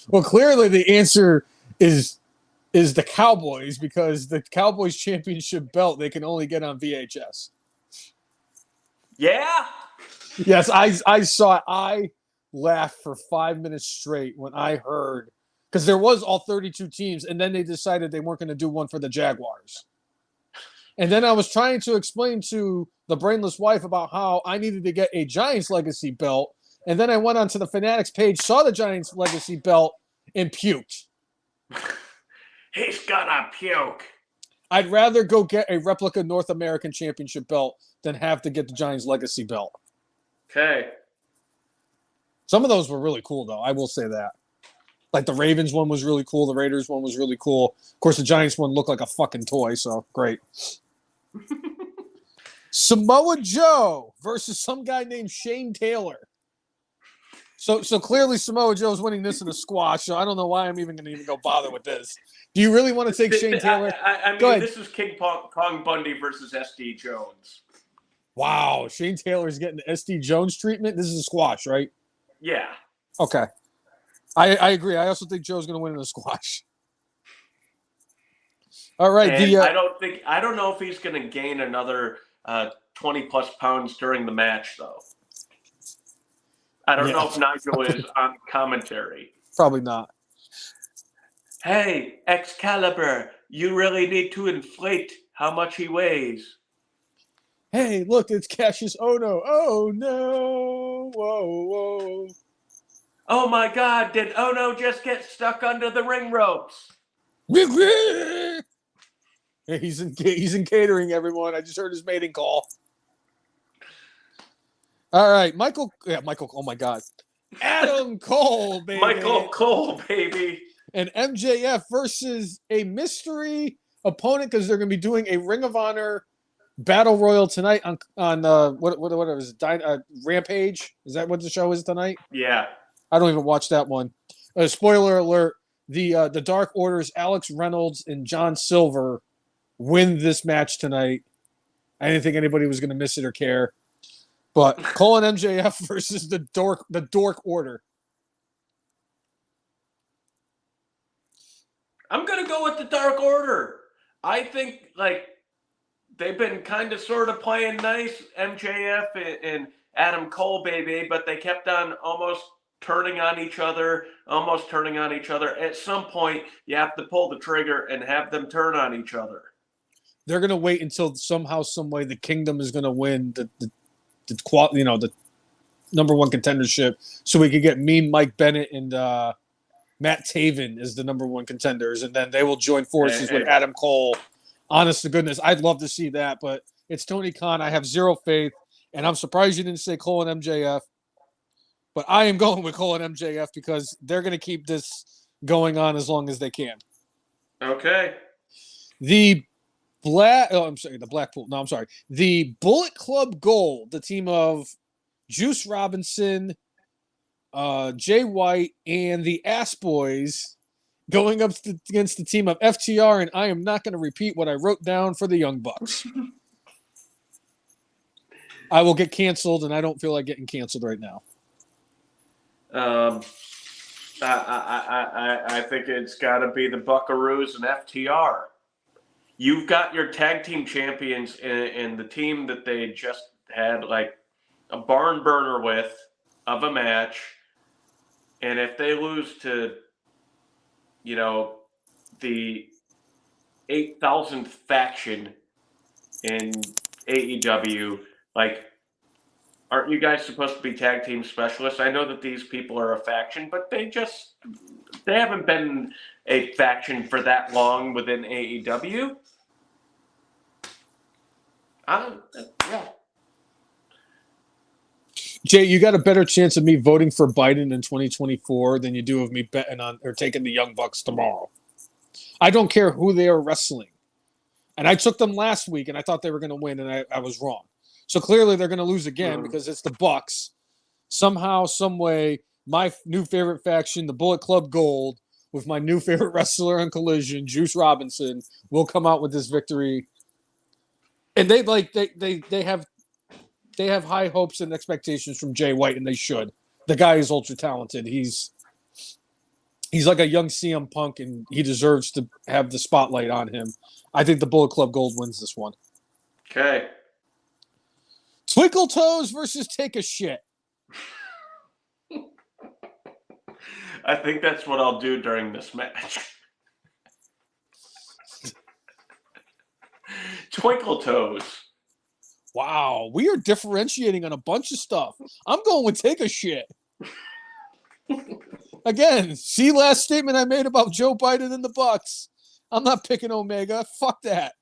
Well, clearly the answer is the Cowboys, because the Cowboys championship belt they can only get on VHS. Yeah? Yes, I saw it. I laughed for 5 minutes straight when I heard, because there was all 32 teams, and then they decided they weren't going to do one for the Jaguars. And then I was trying to explain to the brainless wife about how I needed to get a Giants Legacy belt, and then I went onto the Fanatics page, saw the Giants Legacy belt, and puked. He's gonna puke. I'd rather go get a replica North American Championship belt than have to get the Giants Legacy belt. Okay. Some of those were really cool, though. I will say that. Like the Ravens one was really cool. The Raiders one was really cool. Of course, the Giants one looked like a fucking toy, so great. Samoa Joe versus some guy named Shane Taylor. So clearly Samoa Joe's winning this in a squash, so I don't know why I'm even going to go bother with this. Do you really want to take Shane Taylor? I mean, this is King Kong Bundy versus SD Jones. Wow, Shane Taylor's getting the SD Jones treatment? This is a squash, right? Yeah. Okay. I agree. I also think Joe's going to win in the squash. All right. I don't know if he's going to gain another 20 plus pounds during the match, though. I don't know if Nigel is on commentary. Probably not. Hey, Excalibur, you really need to inflate how much he weighs. Hey, look, it's Cassius Ohno. Oh, no. Whoa, whoa. Oh, my God, did Ohno just get stuck under the ring ropes? He's in catering, everyone. I just heard his mating call. All right, Michael. Oh, my God. Adam Cole, baby. Michael Cole, baby. And MJF versus a mystery opponent because they're going to be doing a Ring of Honor Battle Royal tonight on what is it? Rampage? Is that what the show is tonight? Yeah. I don't even watch that one. Spoiler alert: the Dark Order's Alex Reynolds and John Silver win this match tonight. I didn't think anybody was going to miss it or care. But Cole and MJF versus the Dork Order. I'm going to go with the Dark Order. I think, like, they've been kind of sort of playing nice, MJF and Adam Cole, baby, but they kept on almost turning on each other. At some point, you have to pull the trigger and have them turn on each other. They're going to wait until somehow, some way, the Kingdom is going to win the number one contendership, so we could get Mike Bennett and Matt Taven as the number one contenders, and then they will join forces with Adam Cole. Honest to goodness, I'd love to see that, but it's Tony Khan. I have zero faith, and I'm surprised you didn't say Cole and MJF. But I am going with Cole and MJF because they're going to keep this going on as long as they can. Okay. The Blackpool. No, I'm sorry. The Bullet Club Gold, the team of Juice Robinson, Jay White, and the Ass Boys going up against the team of FTR, and I am not going to repeat what I wrote down for the Young Bucks. I will get canceled, and I don't feel like getting canceled right now. I think it's got to be the Buckaroos and FTR. You've got your tag team champions in the team that they just had like a barn burner with of a match. And if they lose to, the 8,000th faction in AEW, like, aren't you guys supposed to be tag team specialists? I know that these people are a faction, but they haven't been a faction for that long within AEW. Yeah. Jay, you got a better chance of me voting for Biden in 2024 than you do of me betting on or taking the Young Bucks tomorrow. I don't care who they are wrestling. And I took them last week, and I thought they were going to win, and I was wrong. So clearly they're going to lose again because it's the Bucks. Somehow, some way, my new favorite faction, the Bullet Club Gold, with my new favorite wrestler on Collision, Juice Robinson, will come out with this victory. And they have high hopes and expectations from Jay White, and they should. The guy is ultra talented. He's like a young CM Punk, and he deserves to have the spotlight on him. I think the Bullet Club Gold wins this one. Okay. Twinkle Toes versus Take a Shit. I think that's what I'll do during this match. Twinkle Toes. Wow, we are differentiating on a bunch of stuff. I'm going with Take a Shit. Again, see last statement I made about Joe Biden and the Bucks. I'm not picking Omega. Fuck that.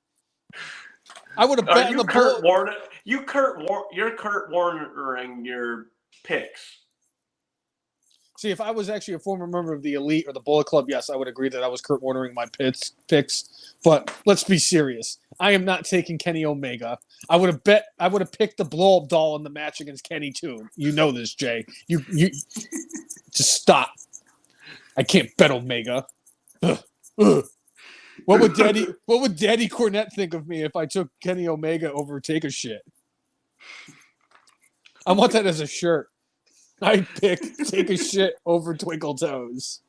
I would have bet on the Kurt Warner. You're Kurt Warnering your picks. See, if I was actually a former member of the Elite or the Bullet Club, yes, I would agree that I was Kurt Warnering my picks. But let's be serious. I am not taking Kenny Omega. I would have picked the blow up doll in the match against Kenny too. You know this, Jay. You just stop. I can't bet Omega. Ugh. What would Daddy Cornette think of me if I took Kenny Omega over Take a Shit? I want that as a shirt. I picked Take a Shit over Twinkle Toes.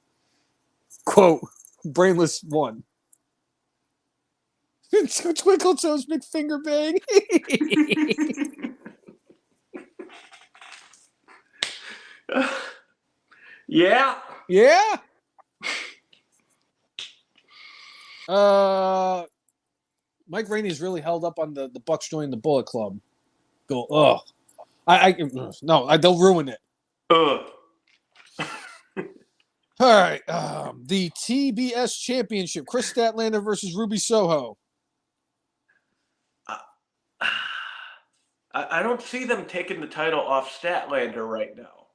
Quote, Brainless 1. Twinkle Toes McFinger Bang. Yeah. Yeah. Mike Rainey's really held up on the Bucks joining the Bullet Club. Go, ugh. They'll ruin it. Ugh. All right. The TBS Championship. Chris Statlander versus Ruby Soho. I don't see them taking the title off Statlander right now.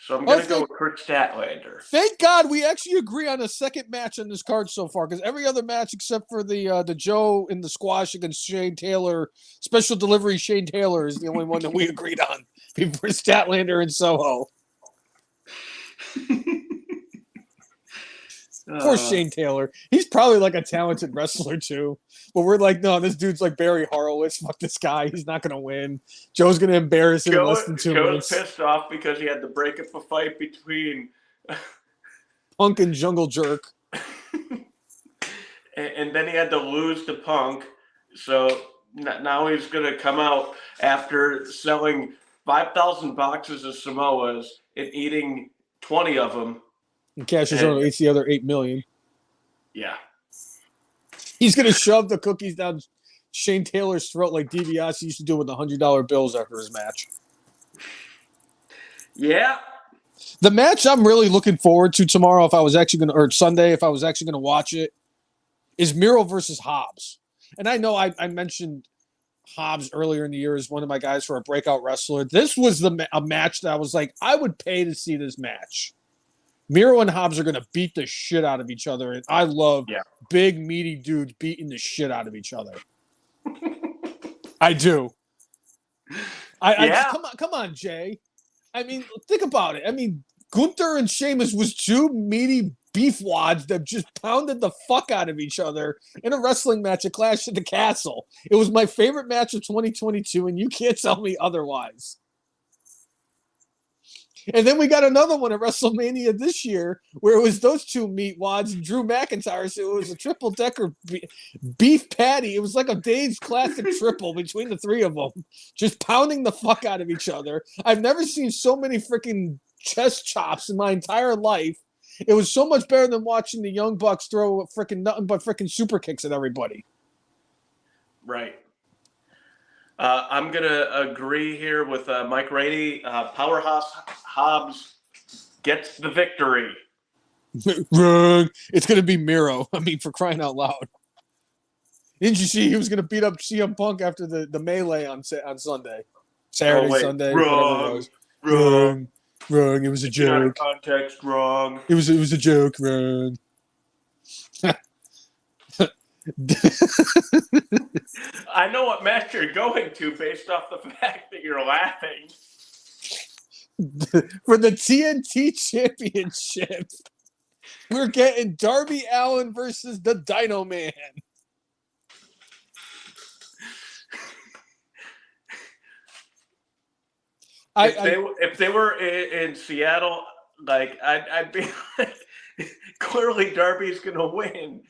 So I'm going to go with Kurt Statlander. Thank God we actually agree on a second match on this card so far, because every other match except for the Joe in the squash against Shane Taylor, special delivery Shane Taylor is the only one that we agreed on before Statlander and Soho. Poor Shane Taylor. He's probably like a talented wrestler too. But we're like, no, this dude's like Barry Horowitz. Fuck this guy. He's not going to win. Joe's going to embarrass him in less than 2 minutes. Joe's pissed off because he had to break up a fight between Punk and Jungle Jerk. and then he had to lose to Punk. So now he's going to come out after selling 5,000 boxes of Samoas and eating 20 of them. And cashes on eats the other 8 million. Yeah. He's going to shove the cookies down Shane Taylor's throat like DiBiase used to do with the $100 bills after his match. Yeah. The match I'm really looking forward to tomorrow, if I was actually going to, or Sunday, if I was actually going to watch it, is Miro versus Hobbs. And I know I mentioned Hobbs earlier in the year as one of my guys for a breakout wrestler. This was a match that I was like, I would pay to see this match. Miro and Hobbs are going to beat the shit out of each other. And I love big, meaty dudes beating the shit out of each other. I do. Come on, Jay. I mean, think about it. I mean, Gunther and Sheamus was two meaty beef wads that just pounded the fuck out of each other in a wrestling match at Clash at the Castle. It was my favorite match of 2022, and you can't tell me otherwise. And then we got another one at WrestleMania this year where it was those two meat wads and Drew McIntyre. So it was a triple-decker beef patty. It was like a Dave's classic triple between the three of them, just pounding the fuck out of each other. I've never seen so many freaking chest chops in my entire life. It was so much better than watching the Young Bucks throw freaking nothing but freaking super kicks at everybody. Right. I'm going to agree here with Mike Rady. Powerhouse Hobbs gets the victory. Wrong. It's going to be Miro. I mean, for crying out loud. Didn't you see he was going to beat up CM Punk after the melee on Sunday? Saturday, Sunday, whatever it was. Wrong. It was a joke. Out of context, wrong. It was a joke, wrong. I know what match you're going to based off the fact that you're laughing. For the TNT Championship, we're getting Darby Allin versus the Dino Man. If they were in Seattle, like I'd be like, clearly Darby's going to win.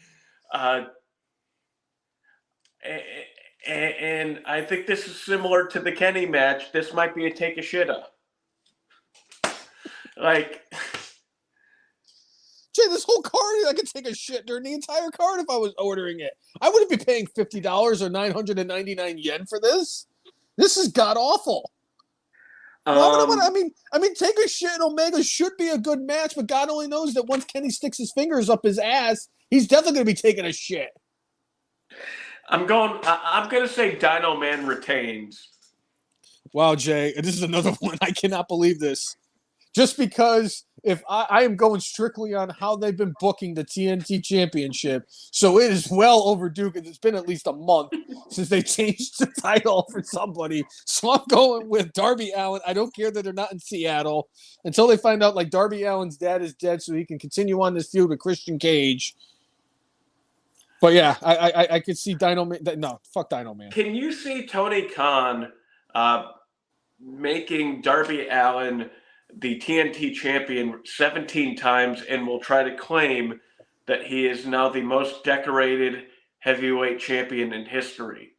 And I think this is similar to the Kenny match. This might be a take a shitta. Like, Jay, this whole card, I could take a shit during the entire card if I was ordering it. I wouldn't be paying $50 or 999 yen for this. This is god awful. I mean, take a shit in Omega should be a good match, but God only knows that once Kenny sticks his fingers up his ass, he's definitely going to be taking a shit. I'm going to say Dino Man retains. Wow, Jay, this is another one. I cannot believe this. Just because if I am going strictly on how they've been booking the TNT Championship, so it is well overdue because it's been at least a month since they changed the title for somebody. So I'm going with Darby Allin. I don't care that they're not in Seattle until they find out like Darby Allin's dad is dead, so he can continue on this feud with Christian Cage. But yeah, I could see Dino Man. No, fuck Dino Man. Can you see Tony Khan making Darby Allin the TNT champion 17 times and will try to claim that he is now the most decorated heavyweight champion in history?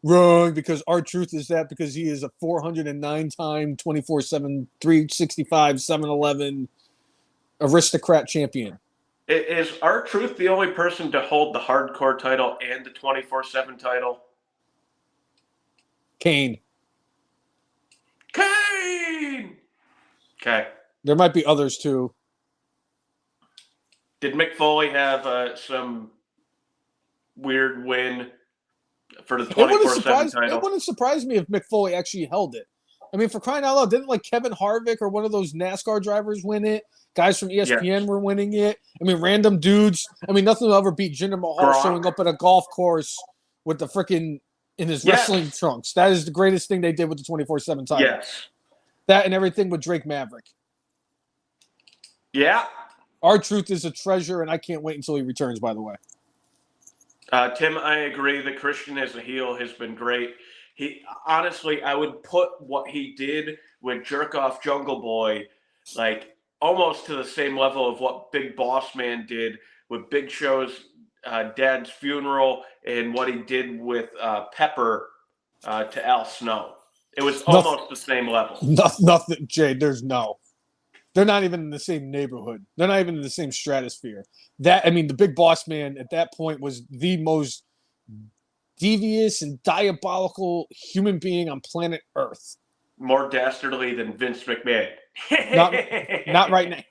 Wrong, because our truth is that because he is a 409-time, 24/7, 365, 7-Eleven aristocrat champion. Is R-Truth the only person to hold the hardcore title and the 24/7 title? Kane. Okay. There might be others too. Did Mick Foley have some weird win for the 24/7 title? It wouldn't surprise me if Mick Foley actually held it. I I mean, for crying out loud, didn't like Kevin Harvick or one of those NASCAR drivers win it? Guys from ESPN were winning it. I mean, random dudes. I mean, nothing will ever beat Jinder Mahal showing up at a golf course with the freaking in his wrestling trunks. That is the greatest thing they did with the 24/7 title. Yes. That and everything with Drake Maverick. Yeah. R-Truth is a treasure, and I can't wait until he returns, by the way. Tim, I agree. The Christian as a heel has been great. He honestly, I would put what he did with Jerk Off Jungle Boy, like almost to the same level of what Big Boss Man did with Big Show's dad's funeral and what he did with Pepper to Al Snow. It was almost the same level. Nothing, Jay. They're not even in the same neighborhood. They're not even in the same stratosphere. The Big Boss Man at that point was the most devious and diabolical human being on planet Earth. More dastardly than Vince McMahon. Not right now.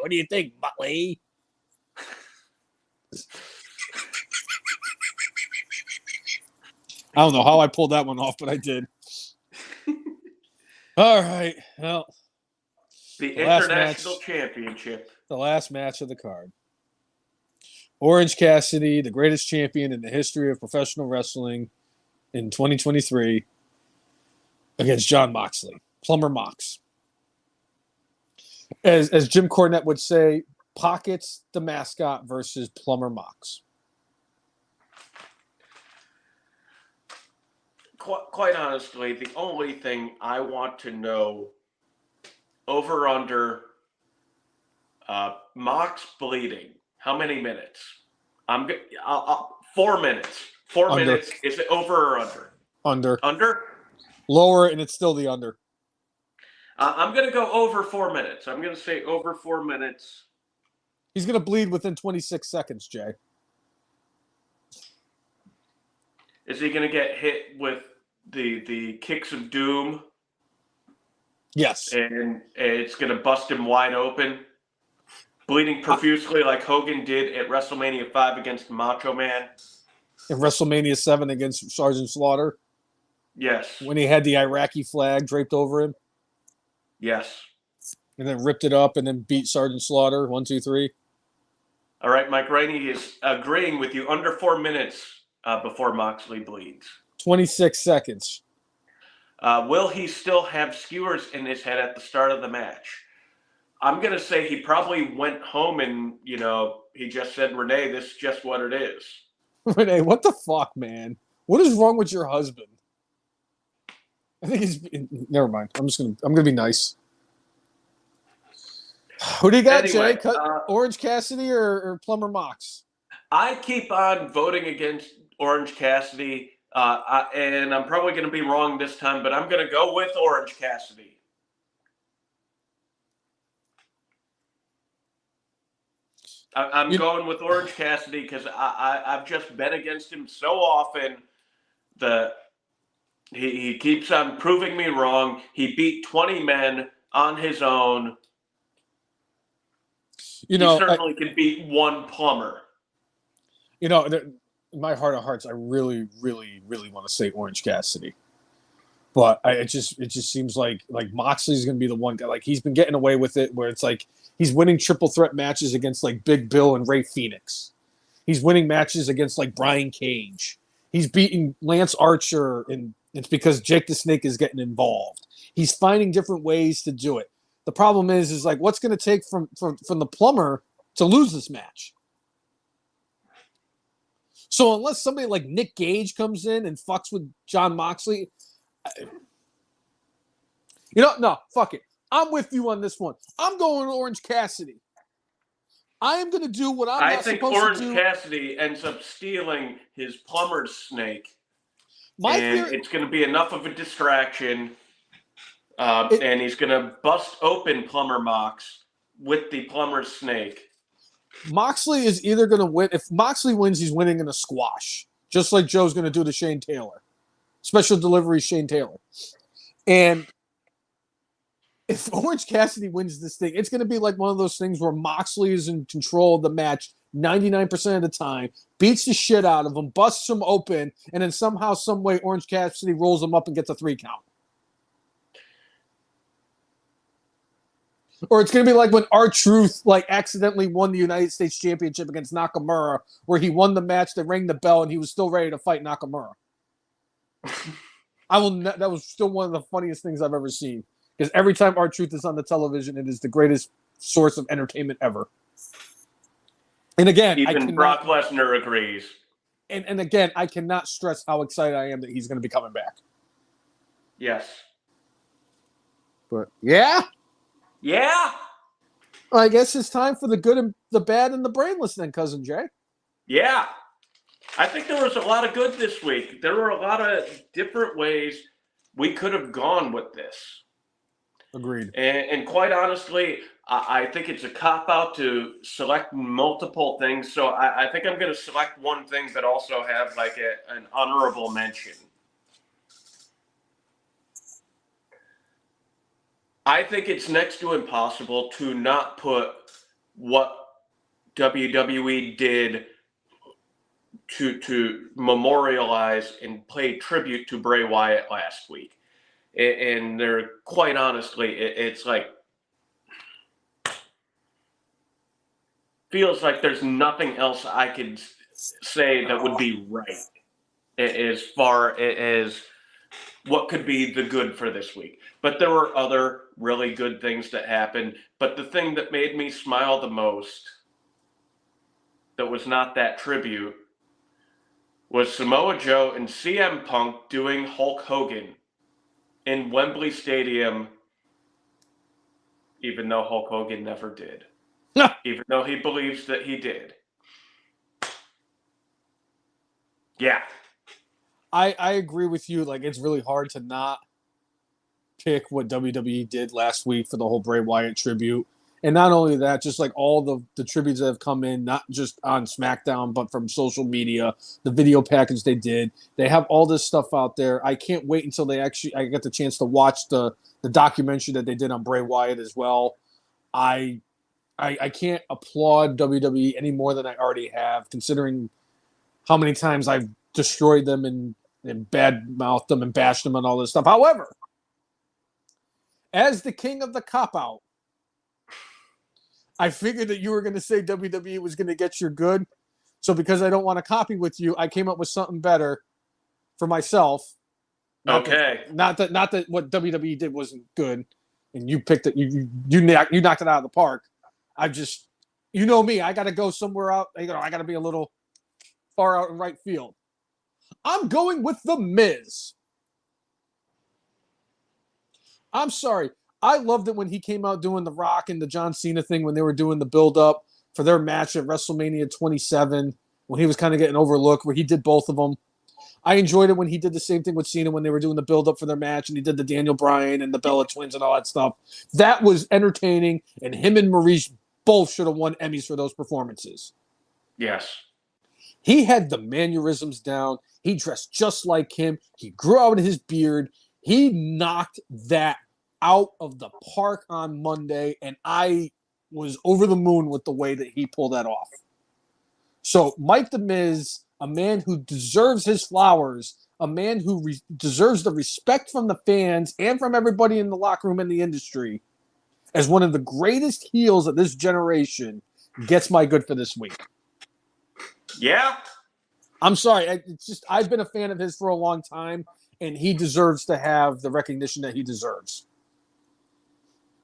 What do you think, Butley? I don't know how I pulled that one off, but I did. All right. Well, the International Championship. The last match of the card. Orange Cassidy, the greatest champion in the history of professional wrestling in 2023, against Jon Moxley, Plumber Mox. As Jim Cornette would say, Pockets the mascot versus Plumber Mox. Quite honestly, the only thing I want to know, over under Mox bleeding, how many minutes? 4 minutes. 4 minutes. Is it over or under? Under. Under? Lower, and it's still the under. I'm going to go over 4 minutes. I'm going to say over 4 minutes. He's going to bleed within 26 seconds, Jay. Is he going to get hit with the kicks of doom? Yes. And it's going to bust him wide open, bleeding profusely like Hogan did at WrestleMania 5 against Macho Man. In WrestleMania 7 against Sergeant Slaughter? Yes. When he had the Iraqi flag draped over him? Yes. And then ripped it up and then beat Sergeant Slaughter. 1, 2, 3. All right, Mike Rainey is agreeing with you. Under 4 minutes before Moxley bleeds. 26 seconds. Will he still have skewers in his head at the start of the match? I'm going to say he probably went home and, he just said, Renee, this is just what it is. Renee, what the fuck, man? What is wrong with your husband? I think he's... Never mind. I'm going to be nice. Who do you got, anyway, Jay? Orange Cassidy or Plumber Mox? I keep on voting against Orange Cassidy, and I'm probably going to be wrong this time, but I'm going to go with Orange Cassidy. I'm going with Orange Cassidy because I've just bet against him so often that he keeps on proving me wrong. He beat 20 men on his own. He certainly can beat one plumber. In my heart of hearts, I really, really, really want to say Orange Cassidy. But it just seems like Moxley's going to be the one guy. Like, he's been getting away with it where it's like he's winning triple threat matches against like Big Bill and Ray Phoenix. He's winning matches against like Brian Cage. He's beating Lance Archer, and it's because Jake the Snake is getting involved. He's finding different ways to do it. The problem is like, what's going to take from the plumber to lose this match? So unless somebody like Nick Gage comes in and fucks with Jon Moxley, no, fuck it. I'm with you on this one. I'm going Orange Cassidy. I am going to do what I'm not supposed to do. I think Orange Cassidy ends up stealing his plumber's snake. It's going to be enough of a distraction. And he's going to bust open Plumber Mox with the plumber's snake. Moxley is either going to win. If Moxley wins, he's winning in a squash, just like Joe's going to do to Shane Taylor. Special delivery Shane Taylor. And if Orange Cassidy wins this thing, it's going to be like one of those things where Moxley is in control of the match 99% of the time, beats the shit out of him, busts him open, and then somehow, some way, Orange Cassidy rolls him up and gets a 3 count. Or it's going to be like when R-Truth like accidentally won the United States Championship against Nakamura, where he won the match, they rang the bell, and he was still ready to fight Nakamura. That was still one of the funniest things I've ever seen. Because every time R-Truth is on the television, it is the greatest source of entertainment ever. And again, even Brock Lesnar agrees. And again, I cannot stress how excited I am that he's going to be coming back. Yes. But yeah. Yeah. Well, I guess it's time for the good and the bad and the brainless then, Cousin Jay. Yeah. I think there was a lot of good this week. There were a lot of different ways we could have gone with this. Agreed. And quite honestly, I think it's a cop-out to select multiple things. So I think I'm going to select one thing, but also have like an honorable mention. I think it's next to impossible to not put what WWE did to memorialize and pay tribute to Bray Wyatt last week. And they're quite honestly, it's like, feels like there's nothing else I could say that would be right as far as what could be the good for this week. But there were other really good things that happened. But the thing that made me smile the most, that was not that tribute, was Samoa Joe and CM Punk doing Hulk Hogan in Wembley Stadium, even though Hulk Hogan never did. Even though he believes that he did. Yeah. I agree with you. Like, it's really hard to not pick what WWE did last week for the whole Bray Wyatt tribute. And not only that, just like all the tributes that have come in, not just on SmackDown, but from social media, the video package they did. They have all this stuff out there. I can't wait until I get the chance to watch the documentary that they did on Bray Wyatt as well. I can't applaud WWE any more than I already have, considering how many times I've destroyed them and bad-mouthed them and bashed them and all this stuff. However, as the king of the cop-out, I figured that you were going to say WWE was going to get your good. So because I don't want to copy with you, I came up with something better for myself. Not that what WWE did wasn't good, and you picked it. You knocked it out of the park. I just, you know me, I got to go somewhere out. I got to be a little far out in right field. I'm going with The Miz. I'm sorry. I loved it when he came out doing the Rock and the John Cena thing when they were doing the build-up for their match at WrestleMania 27 when he was kind of getting overlooked, where he did both of them. I enjoyed it when he did the same thing with Cena when they were doing the build-up for their match, and he did the Daniel Bryan and the Bella Twins and all that stuff. That was entertaining, and him and Maurice both should have won Emmys for those performances. Yes. He had the mannerisms down. He dressed just like him. He grew out his beard. He knocked that out of the park on Monday, and I was over the moon with the way that he pulled that off. So Mike The Miz, a man who deserves his flowers, a man who deserves the respect from the fans and from everybody in the locker room and the industry, as one of the greatest heels of this generation, gets my good for this week. Yeah. I'm sorry. It's just, I've been a fan of his for a long time, and he deserves to have the recognition that he deserves.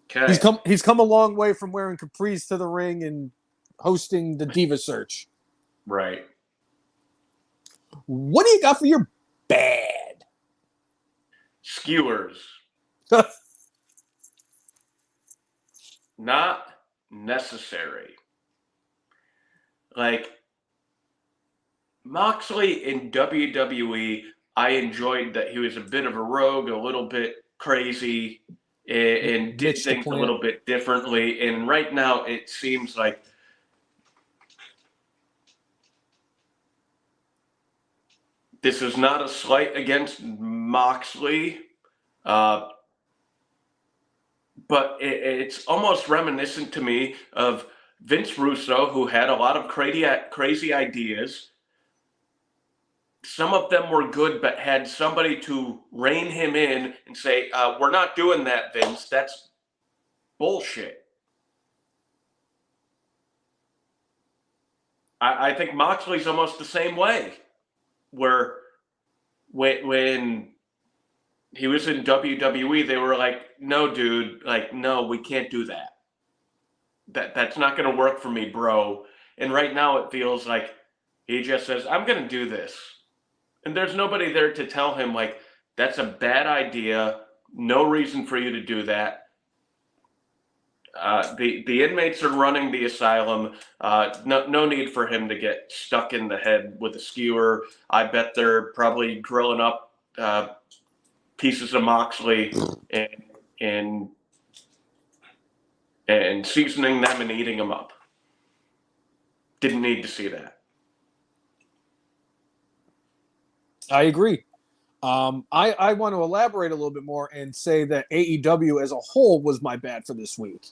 Okay. He's come a long way from wearing capris to the ring and hosting the Diva Search. Right. What do you got for your bad? Skewers. Not necessary. Like, Moxley in WWE, I enjoyed that he was a bit of a rogue, a little bit crazy, and did things a little bit differently. And right now, it seems like this is not a slight against Moxley, but it's almost reminiscent to me of Vince Russo, who had a lot of crazy ideas. Some of them were good, but had somebody to rein him in and say, we're not doing that, Vince. That's bullshit. I think Moxley's almost the same way, where when he was in WWE, they were like, "No, dude, like, no, we can't do that. That's not going to work for me, bro." And right now, it feels like he just says, "I'm going to do this," and there's nobody there to tell him like that's a bad idea. No reason for you to do that. The inmates are running the asylum. No need for him to get stuck in the head with a skewer. I bet they're probably grilling up pieces of Moxley and and and seasoning them and eating them up. Didn't need to see that. I agree. I want to elaborate a little bit more and say that AEW as a whole was my bad for this week.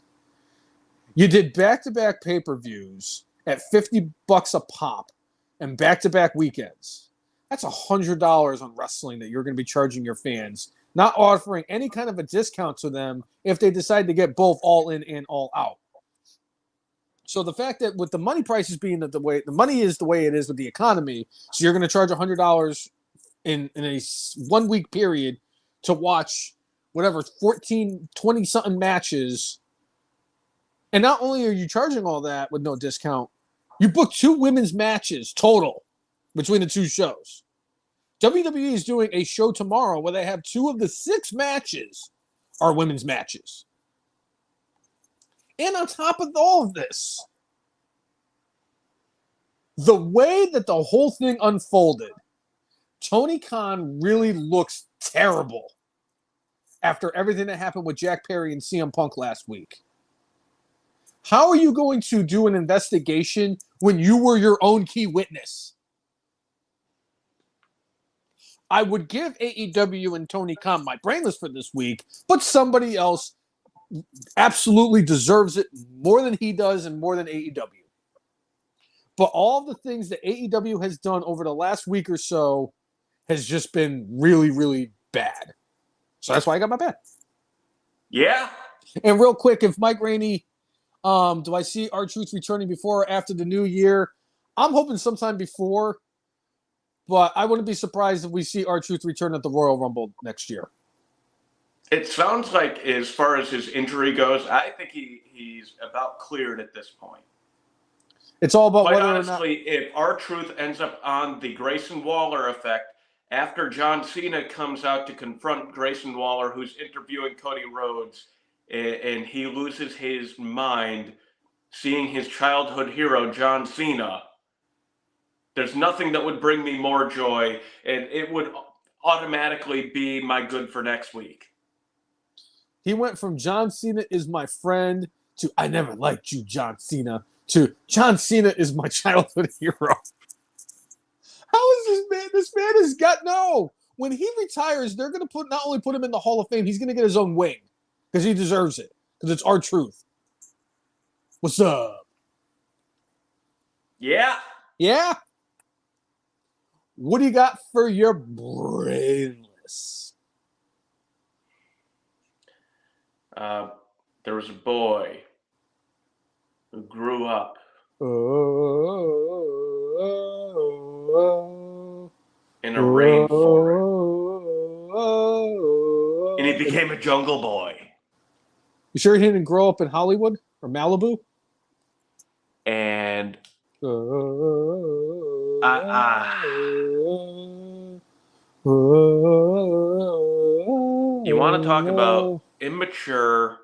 You did back-to-back pay-per-views at $50 a pop and back-to-back weekends. That's $100 on wrestling that you're going to be charging your fans, not offering any kind of a discount to them if they decide to get both all in and all out. So the fact that with the money prices being the way the money is the way it is with the economy, so you're going to charge $100 in a 1 week period to watch whatever 14, 20 something matches. And not only are you charging all that with no discount, you booked 2 women's matches total between the 2 shows. WWE is doing a show tomorrow where they have 2 of the 6 matches are women's matches. And on top of all of this, the way that the whole thing unfolded, Tony Khan really looks terrible after everything that happened with Jack Perry and CM Punk last week. How are you going to do an investigation when you were your own key witness? I would give AEW and Tony Khan my brainless for this week, but somebody else absolutely deserves it more than he does and more than AEW. But all the things that AEW has done over the last week or so has just been really, really bad. So that's why I got my bad. Yeah. And real quick, if Mike Rainey, do I see R-Truth returning before or after the new year? I'm hoping sometime before, but I wouldn't be surprised if we see R-Truth return at the Royal Rumble next year. It sounds like, as far as his injury goes, I think he's about cleared at this point. It's all about Quite whether honestly, or not. if R-Truth ends up on the Grayson Waller effect, after John Cena comes out to confront Grayson Waller, who's interviewing Cody Rhodes, and he loses his mind seeing his childhood hero, John Cena, there's nothing that would bring me more joy, and it would automatically be my good for next week. He went from John Cena is my friend to I never liked you, John Cena, to John Cena is my childhood hero. How is this man? This man has got no. When he retires, they're going to not only put him in the Hall of Fame, he's going to get his own wing because he deserves it because it's R-Truth. What's up? Yeah. Yeah. What do you got for your brainless? There was a boy who grew up in a rainforest, and he became a jungle boy. You sure he didn't grow up in Hollywood or Malibu? And you want to talk about immature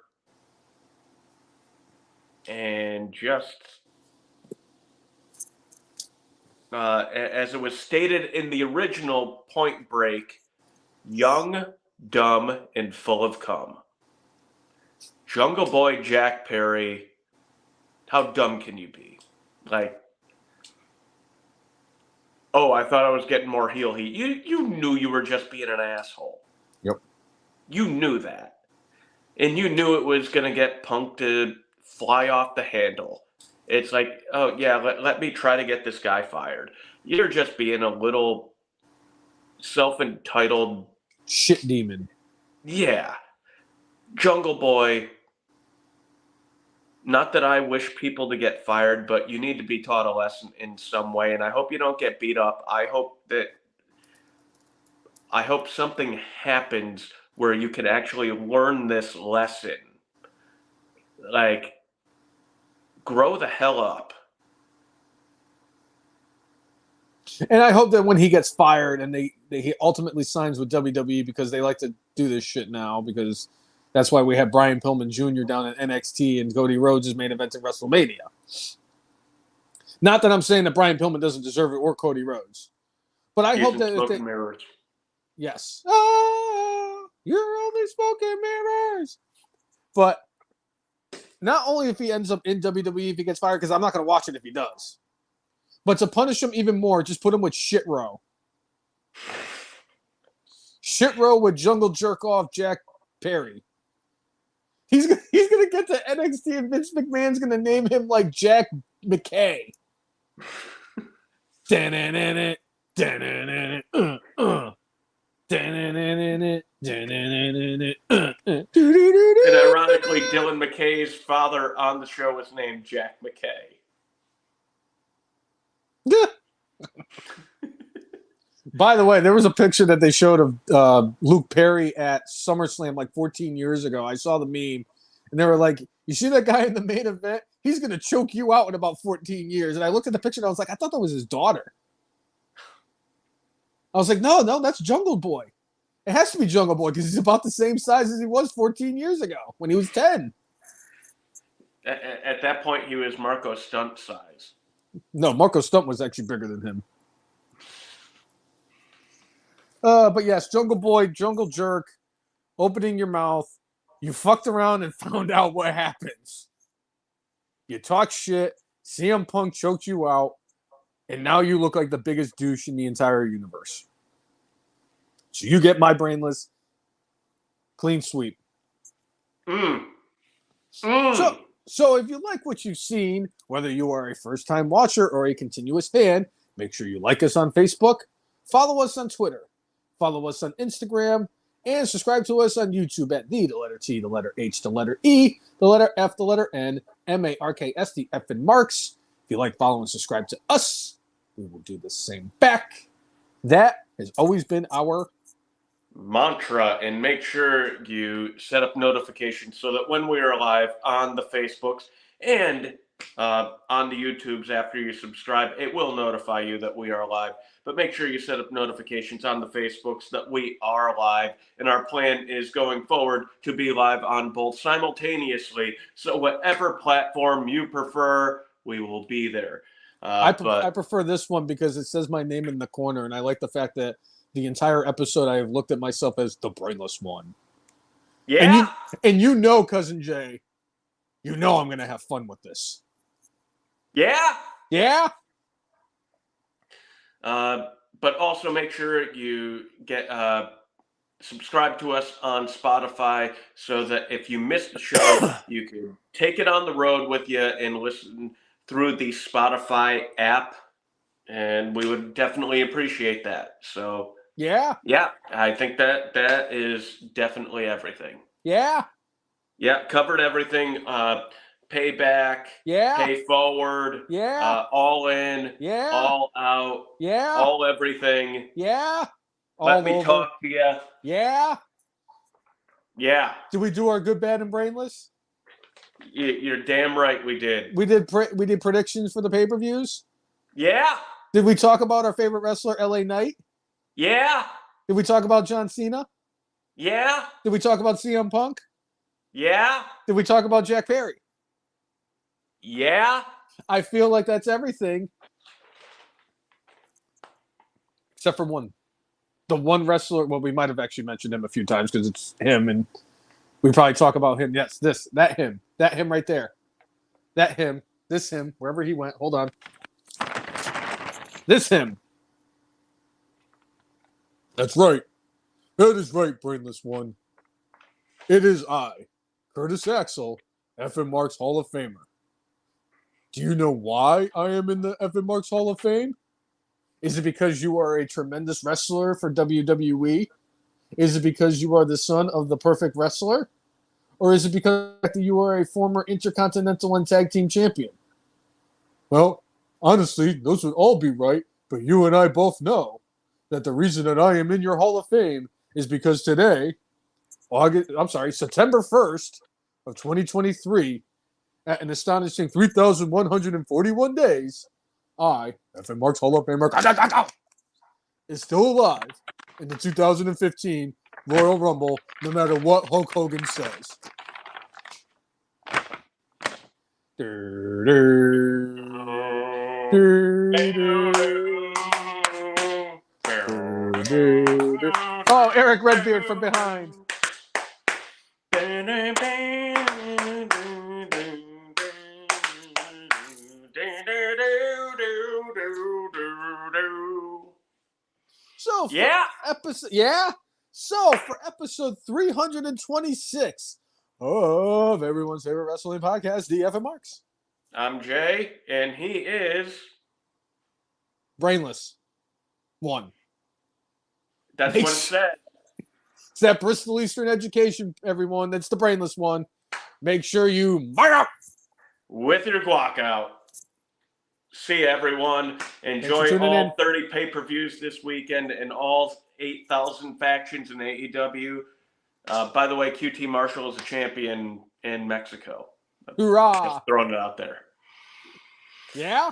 and just as it was stated in the original Point Break, young, dumb, and full of cum. Jungle Boy Jack Perry, how dumb can you be? Like, oh, I thought I was getting more heel heat. You knew you were just being an asshole. Yep. You knew that. And you knew it was going to get Punk to fly off the handle. It's like, oh, yeah, let me try to get this guy fired. You're just being a little self-entitled shit demon. Yeah. Jungle Boy, Not that I wish people to get fired, but you need to be taught a lesson in some way. And I hope you don't get beat up. I hope something happens where you can actually learn this lesson. Like, grow the hell up. And I hope that when he gets fired and he ultimately signs with WWE, because they like to do this shit now, because that's why we have Brian Pillman Jr. down at NXT and Cody Rhodes is main eventing WrestleMania. Not that I'm saying that Brian Pillman doesn't deserve it, or Cody Rhodes, but I hope that if they, Mirrors. yes, you're only smoke and mirrors. But not only if he ends up in WWE if he gets fired, because I'm not going to watch it if he does. But to punish him even more, just put him with Shit Row. Shit Row with Jungle Jerk Off Jack Perry. He's gonna get to NXT and Vince McMahon's gonna name him like Jack McKay. And ironically, Dylan McKay's father on the show was named Jack McKay. By the way, there was a picture that they showed of Luke Perry at SummerSlam like 14 years ago. I saw the meme, and they were like, you see that guy in the main event? He's going to choke you out in about 14 years. And I looked at the picture, and I was like, I thought that was his daughter. I was like, no, that's Jungle Boy. It has to be Jungle Boy because he's about the same size as he was 14 years ago when he was 10. At that point, he was Marco Stunt size. No, Marco Stunt was actually bigger than him. But yes, Jungle Boy, Jungle Jerk, opening your mouth. You fucked around and found out what happens. You talk shit, CM Punk choked you out, and now you look like the biggest douche in the entire universe. So you get my brainless clean sweep. So if you like what you've seen, whether you are a first-time watcher or a continuous fan, make sure you like us on Facebook, follow us on Twitter, follow us on Instagram, and subscribe to us on YouTube at the letter T, the letter H, the letter E, the letter F, the letter N, MARKS, the F in Marks. If you like, follow and subscribe to us, we will do the same back. That has always been our mantra, and make sure you set up notifications so that when we are live on the Facebooks and on the YouTubes after you subscribe, it will notify you that we are live. But make sure you set up notifications on the Facebooks that we are live. And our plan is going forward to be live on both simultaneously. So whatever platform you prefer, we will be there. I prefer this one because it says my name in the corner, and I like the fact that the entire episode I have looked at myself as the brainless one. Yeah. And you know, Cousin Jay, you know I'm going to have fun with this. Yeah. Yeah. But also make sure you get subscribe to us on Spotify so that if you miss the show, you can take it on the road with you and listen through the Spotify app. And we would definitely appreciate that. So yeah, I think that is definitely everything. Yeah, covered everything. Payback, pay forward, all in, all out, all everything, let me talk to you, Did we do our good, bad, and brainless? You're damn right we did. We did predictions for the pay-per-views. Yeah. Did we talk about our favorite wrestler, LA Knight? Yeah. Did we talk about John Cena? Yeah. Did we talk about CM Punk? Yeah. Did we talk about Jack Perry? Yeah. I feel like that's everything. Except for one. The one wrestler, well, we might have actually mentioned him a few times because it's him, and we probably talk about him. Yes, that him right there. That him, this him, wherever he went. Hold on. This him. That's right. That is right, brainless one. It is I, Curtis Axel, F.M. Marks Hall of Famer. Do you know why I am in the F.M. Marks Hall of Fame? Is it because you are a tremendous wrestler for WWE? Is it because you are the son of the perfect wrestler? Or is it because you are a former Intercontinental and Tag Team Champion? Well, honestly, those would all be right, but you and I both know that the reason that I am in your Hall of Fame is because today, September 1st of 2023, at an astonishing 3,141 days, I, FN Marks Hall of Famer, is still alive in the 2015 Royal Rumble, no matter what Hulk Hogan says. Oh, Eric Redbeard from behind. So for episode 326 of everyone's favorite wrestling podcast, the FN Marks. I'm Jay, and he is Brainless. One. That's what it said. It's that Bristol Eastern education, everyone. That's the Brainless one. Make sure you mark up with your guac out. See everyone. Enjoy all 30 pay-per-views this weekend and all 8,000 factions in AEW. By the way, QT Marshall is a champion in Mexico. Hoorah! Just throwing it out there. Yeah?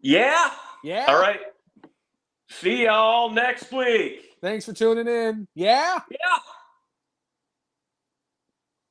Yeah? Yeah? All right. See y'all next week. Thanks for tuning in. Yeah? Yeah.